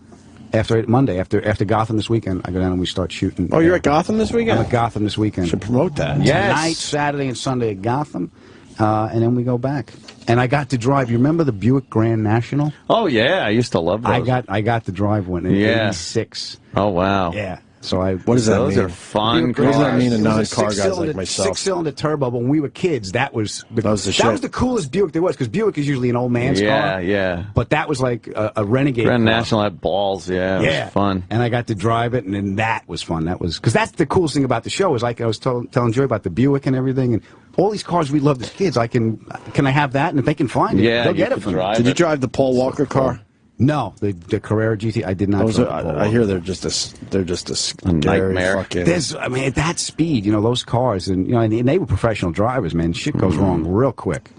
after Monday, after Gotham this weekend. I go down and we start shooting. Oh, you're at Gotham this weekend? I'm at Gotham this weekend. Should promote that. Yes. Tonight, Saturday, and Sunday at Gotham. And then we go back. And I got to drive. You remember the Buick Grand National? Oh yeah, I used to love those. I got to drive one in '86. Oh wow. Yeah. So what does that mean? Those are fun. What does that mean to non-car guys like myself? 6-cylinder turbo. But when we were kids, that was the shit. That was the coolest Buick there was, because Buick is usually an old man's car. Yeah. But that was like a renegade. Grand car. National had balls. Yeah, it was fun. And I got to drive it, and then that was fun. That was because that's the coolest thing about the show is like I was telling Joy about the Buick and everything, and all these cars we loved as kids. Can I have that? And if they can find it, they'll get it from me. Did you drive the Paul Walker car? No, the Carrera GT. I did not. I hear they're just a scary nightmare. Fucking. At that speed, those cars, and and they were professional drivers, man. Shit goes wrong real quick.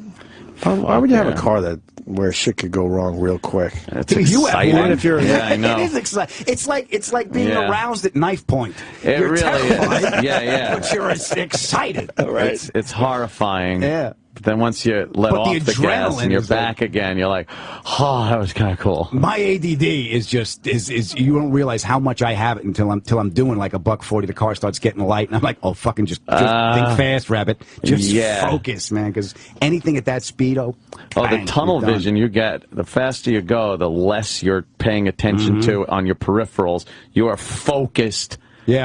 Why would you have a car where shit could go wrong real quick? It's exciting. If you're, I know. It is exciting. It's like being aroused at knife point. You're really terrified, is. Yeah. But you're excited. Right. It's horrifying. Yeah. But then once you let off the gas and you're back again, you're like, oh, that was kind of cool. My ADD is you don't realize how much I have it until I'm doing like $140. The car starts getting light, and I'm like, oh, fucking just think fast, rabbit. Just focus, man, because anything at that speed, the tunnel vision you get, the faster you go, the less you're paying attention to on your peripherals. You are focused.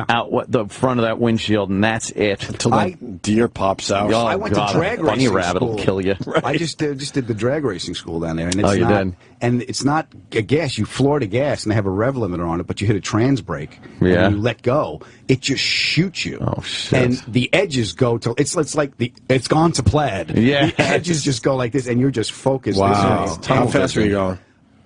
Out the front of that windshield, and that's it. Until that deer pops out. I went to drag racing rabbit school. Will kill you. Right. I just did the drag racing school down there, and it's you did. And it's not a gas. You floor the gas, and they have a rev limiter on it, but you hit a trans brake, and when you let go, it just shoots you. Oh shit! And the edges go to it's like it's gone to plaid. Yeah, the edges just go like this, and you're just focused. Wow! How fast are you going?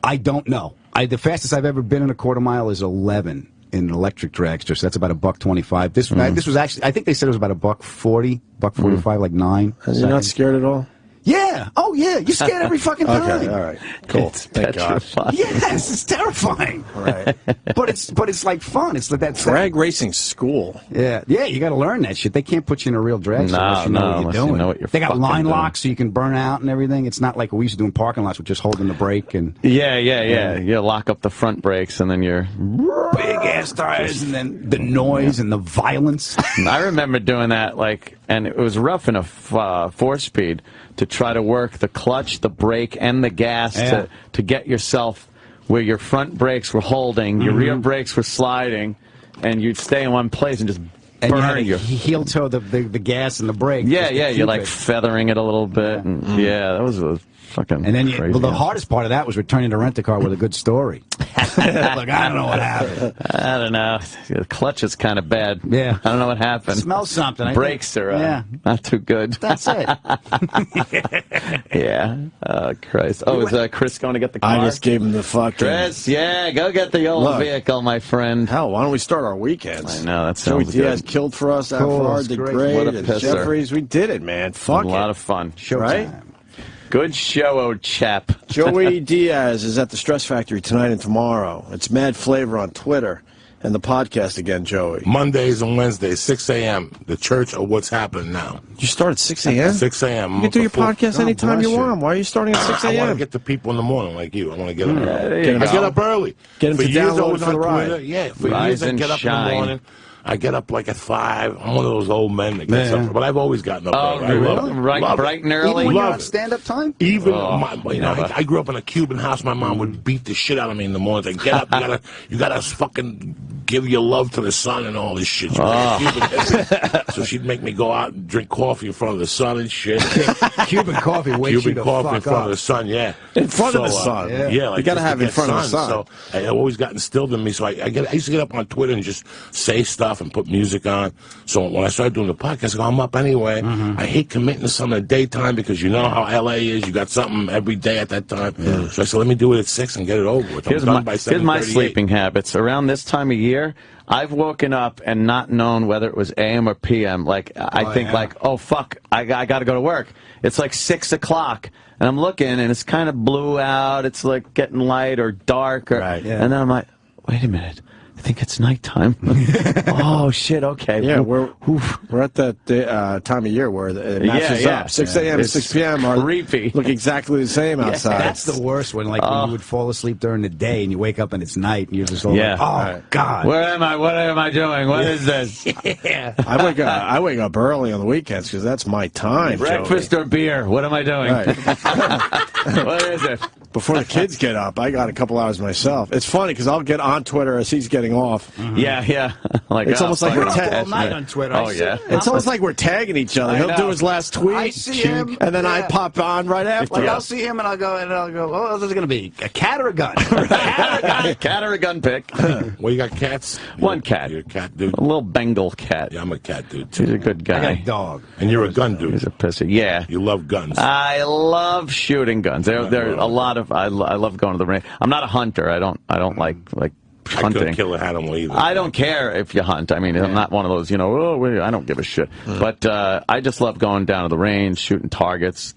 I don't know. The fastest I've ever been in a quarter mile is 11. In an electric dragster, so that's about $1.25. This was actually, I think they said it was about $1.40, $1.45, like 9. You're not scared at all? Yeah. Oh, yeah. You're scared every fucking time. Okay. All right. Cool. Thank God. Yes, it's terrifying. Right. But it's like fun. It's like that drag racing school. Yeah. Yeah. You got to learn that shit. They can't put you in a real drag unless you know what you're doing. You know what you're they got line doing. locks so you can burn out and everything. It's not like we used to do in parking lots with just holding the brake and. Yeah. You lock up the front brakes and then you're big ass tires and then the noise and the violence. I remember doing that and it was rough in a 4-speed. To try to work the clutch, the brake, and the gas to get yourself where your front brakes were holding, your rear brakes were sliding, and you'd stay in one place and just burn your heel toe the gas and the brake. Yeah, you're like feathering it a little bit. And that was fucking and then crazy. The hardest part of that was returning to rent-a-car with a good story. Look, I don't know what happened. I don't know. The clutch is kind of bad. Yeah. I don't know what happened. Smells something. Brakes are not too good. That's it. Yeah. Oh, Christ. Oh, is Chris going to get the car? I just gave him the fucking... Chris, go get the old vehicle, my friend. Hell, why don't we start our weekends? I know, that sounds good. Diaz killed for us. Ferrara did great. What a and pisser. Jefferies, we did it, man. Fuck it. A lot of fun. Right? Good show, old chap. Joey Diaz is at the Stress Factory tonight and tomorrow. It's Mad Flavor on Twitter. And the podcast again, Joey. Mondays and Wednesdays, 6 a.m. The Church of What's Happening Now. You start at 6 a.m.? 6 a.m. You can do your podcast anytime you want. Why are you starting at 6 a.m.? I want to get the people in the morning like you. I want to get up early. I get up early. Get them to download for the ride. Twitter. Yeah, for years I get up in the morning. I get up like at 5. I'm one of those old men that gets up. But I've always gotten up early. I love it. Bright and early? Even when you're on stand-up time? Even, I grew up in a Cuban house. My mom would beat the shit out of me in the morning. Say, get up, you gotta fucking give your love to the sun and all this shit. So she'd make me go out and drink coffee in front of the sun and shit. Cuban coffee wakes you the fuck in front up. of the sun, yeah. In front of the sun? Yeah, like you gotta have in front of the sun. So I always got instilled in me. So I used to get up on Twitter and just say stuff and put music on. So when I started doing the podcast, I go, I'm up anyway. I hate committing to something in the daytime because you know how L.A. is. You got something every day at that time. So I said, let me do it at 6 and get it over with. Here's my sleeping habits. Around this time of year, I've woken up and not known whether it was AM or PM. I think oh, fuck, I got to go to work. It's like 6 o'clock. And I'm looking, and it's kind of blue out. It's like getting light or dark. And then I'm like, wait a minute. I think it's nighttime. Oh, shit, okay. Yeah, we're at that time of year where it matches up. 6 a.m. and 6 p.m. look exactly the same outside. That's the worst one, when you would fall asleep during the day and you wake up and it's night and you're just all like, oh, God. Where am I? What am I doing? What is this? I wake up early on the weekends because that's my time, Breakfast Joey. or beer? What am I doing? Right. What is it? Before the kids get up, I got a couple hours myself. It's funny because I'll get on Twitter as he's getting off. Yeah. It's almost like we're all night on Twitter. Oh, yeah. It's almost like we're tagging each other. He'll do his last tweet. I see him, and then I pop on right after. Like, I'll see him and I'll go, oh, this is going to be a cat or a gun? Cat or a gun pick. Well, you got cats? One cat. You're a cat dude? A little Bengal cat. Yeah, I'm a cat dude, too. He's a good guy. I got a dog. And you're a gun dude. He's a pussy. Yeah. You love guns. I love shooting guns. There are a lot of. I love going to the range. I'm not a hunter. I don't like hunting. I couldn't kill an animal either. I don't care if you hunt. I mean, I'm not one of those, I don't give a shit. But I just love going down to the range, shooting targets,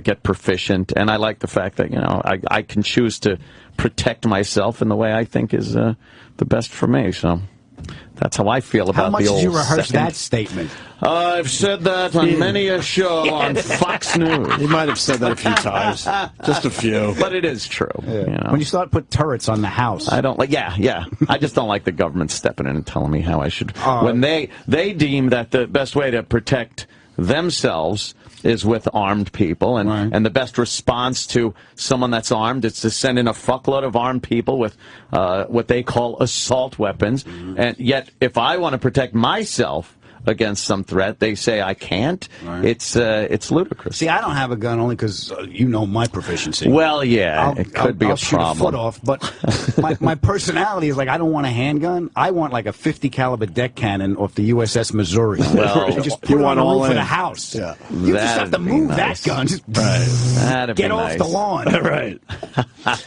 get proficient, and I like the fact that I can choose to protect myself in the way I think is the best for me. So that's how I feel about the old. How much did you rehearse second. that statement? I've said that on many a show on Fox News. You might have said that a few times, just a few, but it is true. Yeah. When you start put turrets on the house, I don't like. Yeah. I just don't like the government stepping in and telling me how I should. When they deem that the best way to protect themselves is with armed people, and the best response to someone that's armed is to send in a fuckload of armed people with what they call assault weapons. And yet, if I want to protect myself against some threat, they say I can't. It's ludicrous. See, I don't have a gun only because my proficiency. Well, yeah, it could be a problem. I'll shoot a foot off, but my personality is like I don't want a handgun. I want like a 50 caliber deck cannon off the USS Missouri. Well, just put it on the roof of the house. Yeah. You just have to move that gun. Just get off the lawn. Right.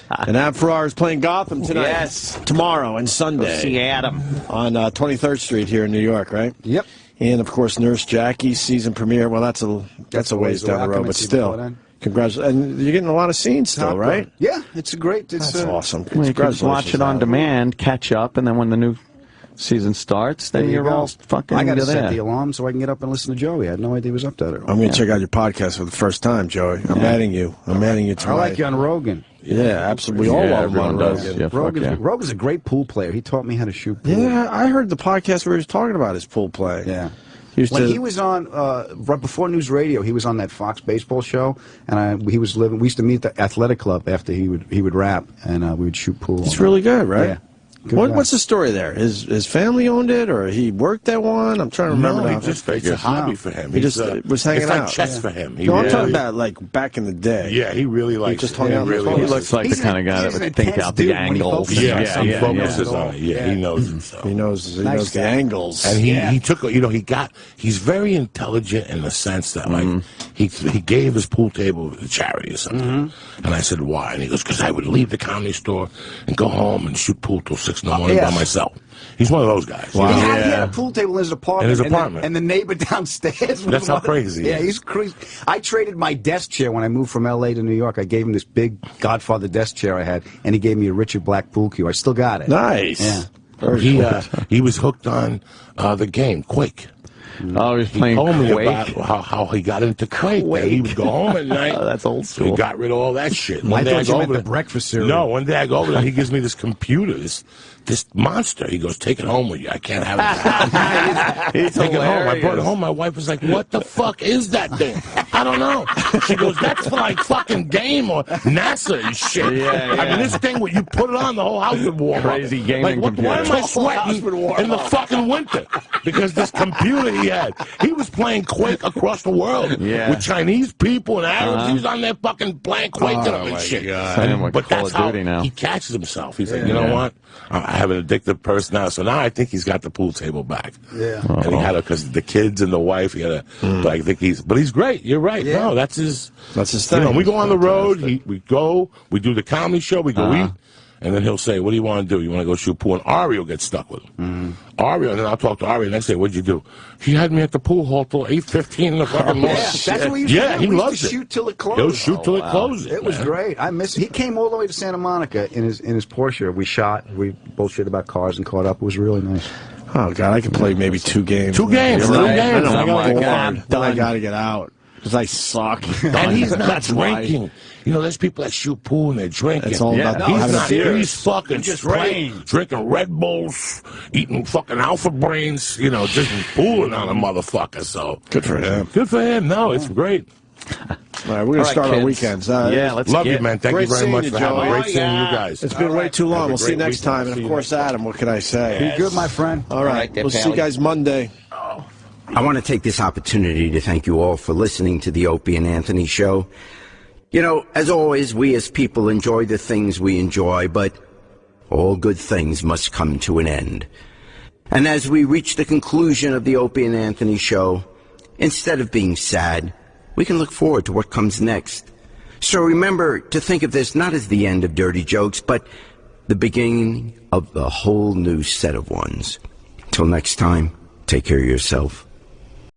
And Adam Ferrara is playing Gotham tonight. Yes. Tomorrow and Sunday. Go see Adam on 23rd Street here in New York, right? Yep. And, of course, Nurse Jackie's season premiere. Well, that's a ways down the road, but still. Congratulations. And you're getting a lot of scenes still, right? Yeah, it's great. That's awesome. Well, you can watch it on demand, catch up, and then when the new season starts, then you're all fucking I got to set there. the alarm so I can get up and listen to Joey. I had no idea he was up that early. I'm going to check out your podcast for the first time, Joey. I'm adding you. I'm adding you tonight. I like you on Rogan. Yeah, absolutely. We all love him on Rogan. Rogan's a great pool player. He taught me how to shoot pool. Yeah, I heard the podcast where he was talking about his pool play. Yeah. He was on right before News Radio, he was on that Fox baseball show, and we used to meet at the athletic club after he would rap, and we would shoot pool. He's really good, right? Yeah. What's the story there? His family owned it, or he worked at one? I'm trying to remember. No, it's a hobby for him. He just was hanging out. It's like chess for him. I'm talking about like back in the day. Yeah, he really likes. He just hung out. He looks like the kind of guy that would think out the angles. He focuses on it. Yeah, he knows himself. He knows the angles. And he took. He's very intelligent in the sense that like he gave his pool table to charity or something. And I said, why? And he goes, because I would leave the Comedy Store and go home and shoot pool till 6 in the morning by myself. He's one of those guys. Wow. He had a pool table in his apartment. And the neighbor downstairs. That's how crazy. Yeah, he's crazy. I traded my desk chair when I moved from L.A. to New York. I gave him this big Godfather desk chair I had, and he gave me a Richard Black pool cue. I still got it. Nice. Yeah. He was hooked on the game Quake. Oh, he was playing Quake. He told me about how he got into Quake. He would go home at night. That's old school. He got rid of all that shit. I thought you meant the breakfast cereal. No, one day I go over there, he gives me this computer, this monster. He goes, take it home with you. I can't have it. He's take it home. I brought it hilarious. home. My wife was like, what the fuck is that thing? I don't know. She goes, that's for like fucking game or NASA and shit. Yeah. I mean, this thing, when you put it on, the whole house would warm Crazy up. gaming Like, why am I sweating in the fucking winter? Because this computer he had. He was playing Quake across the world with Chinese people and Arabs. He was on there fucking playing Quake and shit. But that's how he catches himself. He's like, you know what? I have an addictive personality. So now I think he's got the pool table back. Yeah. And he had because the kids and the wife, he had but I think he's great. You're right. Yeah. No, that's his thing. You know, we go on the road, we do the comedy show, we go eat. And then he'll say, what do you want to do? You want to go shoot pool? And Ari will get stuck with him. Ari, and then I'll talk to Ari, and I say, what'd you do? He had me at the pool hall till 8:15 in the fucking morning. That's what we used to do. He We used loves to it. shoot till it closed. He'll shoot till it closes. It was great. I miss it. He came all the way to Santa Monica in his Porsche. We shot. We bullshit about cars and caught up. It was really nice. Oh, God, I could play maybe 2 games. 2 games. You're right. I I know. got to get out. Because I suck. And he's not That's drinking. why. You know, there's people that shoot pool and they're drinking. It's all about he's not. beer. He's fucking just straight, playing. drinking Red Bulls, eating fucking Alpha Brains, you know, just fooling on a motherfucker. So Good for him. Good for him. No, it's great. All right, we're going to start our weekends. Let's Love you, man. Thank you very much for having me. Great seeing Joey. you guys. It's been way too long. We'll see you next weekend. time. And, of course, Adam, what can I say? Be good, my friend. All right. We'll see you guys Monday. I want to take this opportunity to thank you all for listening to the Opie and Anthony Show. You know, as always, we as people enjoy the things we enjoy, but all good things must come to an end. And as we reach the conclusion of the Opie and Anthony Show, instead of being sad, we can look forward to what comes next. So remember to think of this not as the end of dirty jokes, but the beginning of a whole new set of ones. Till next time, take care of yourself.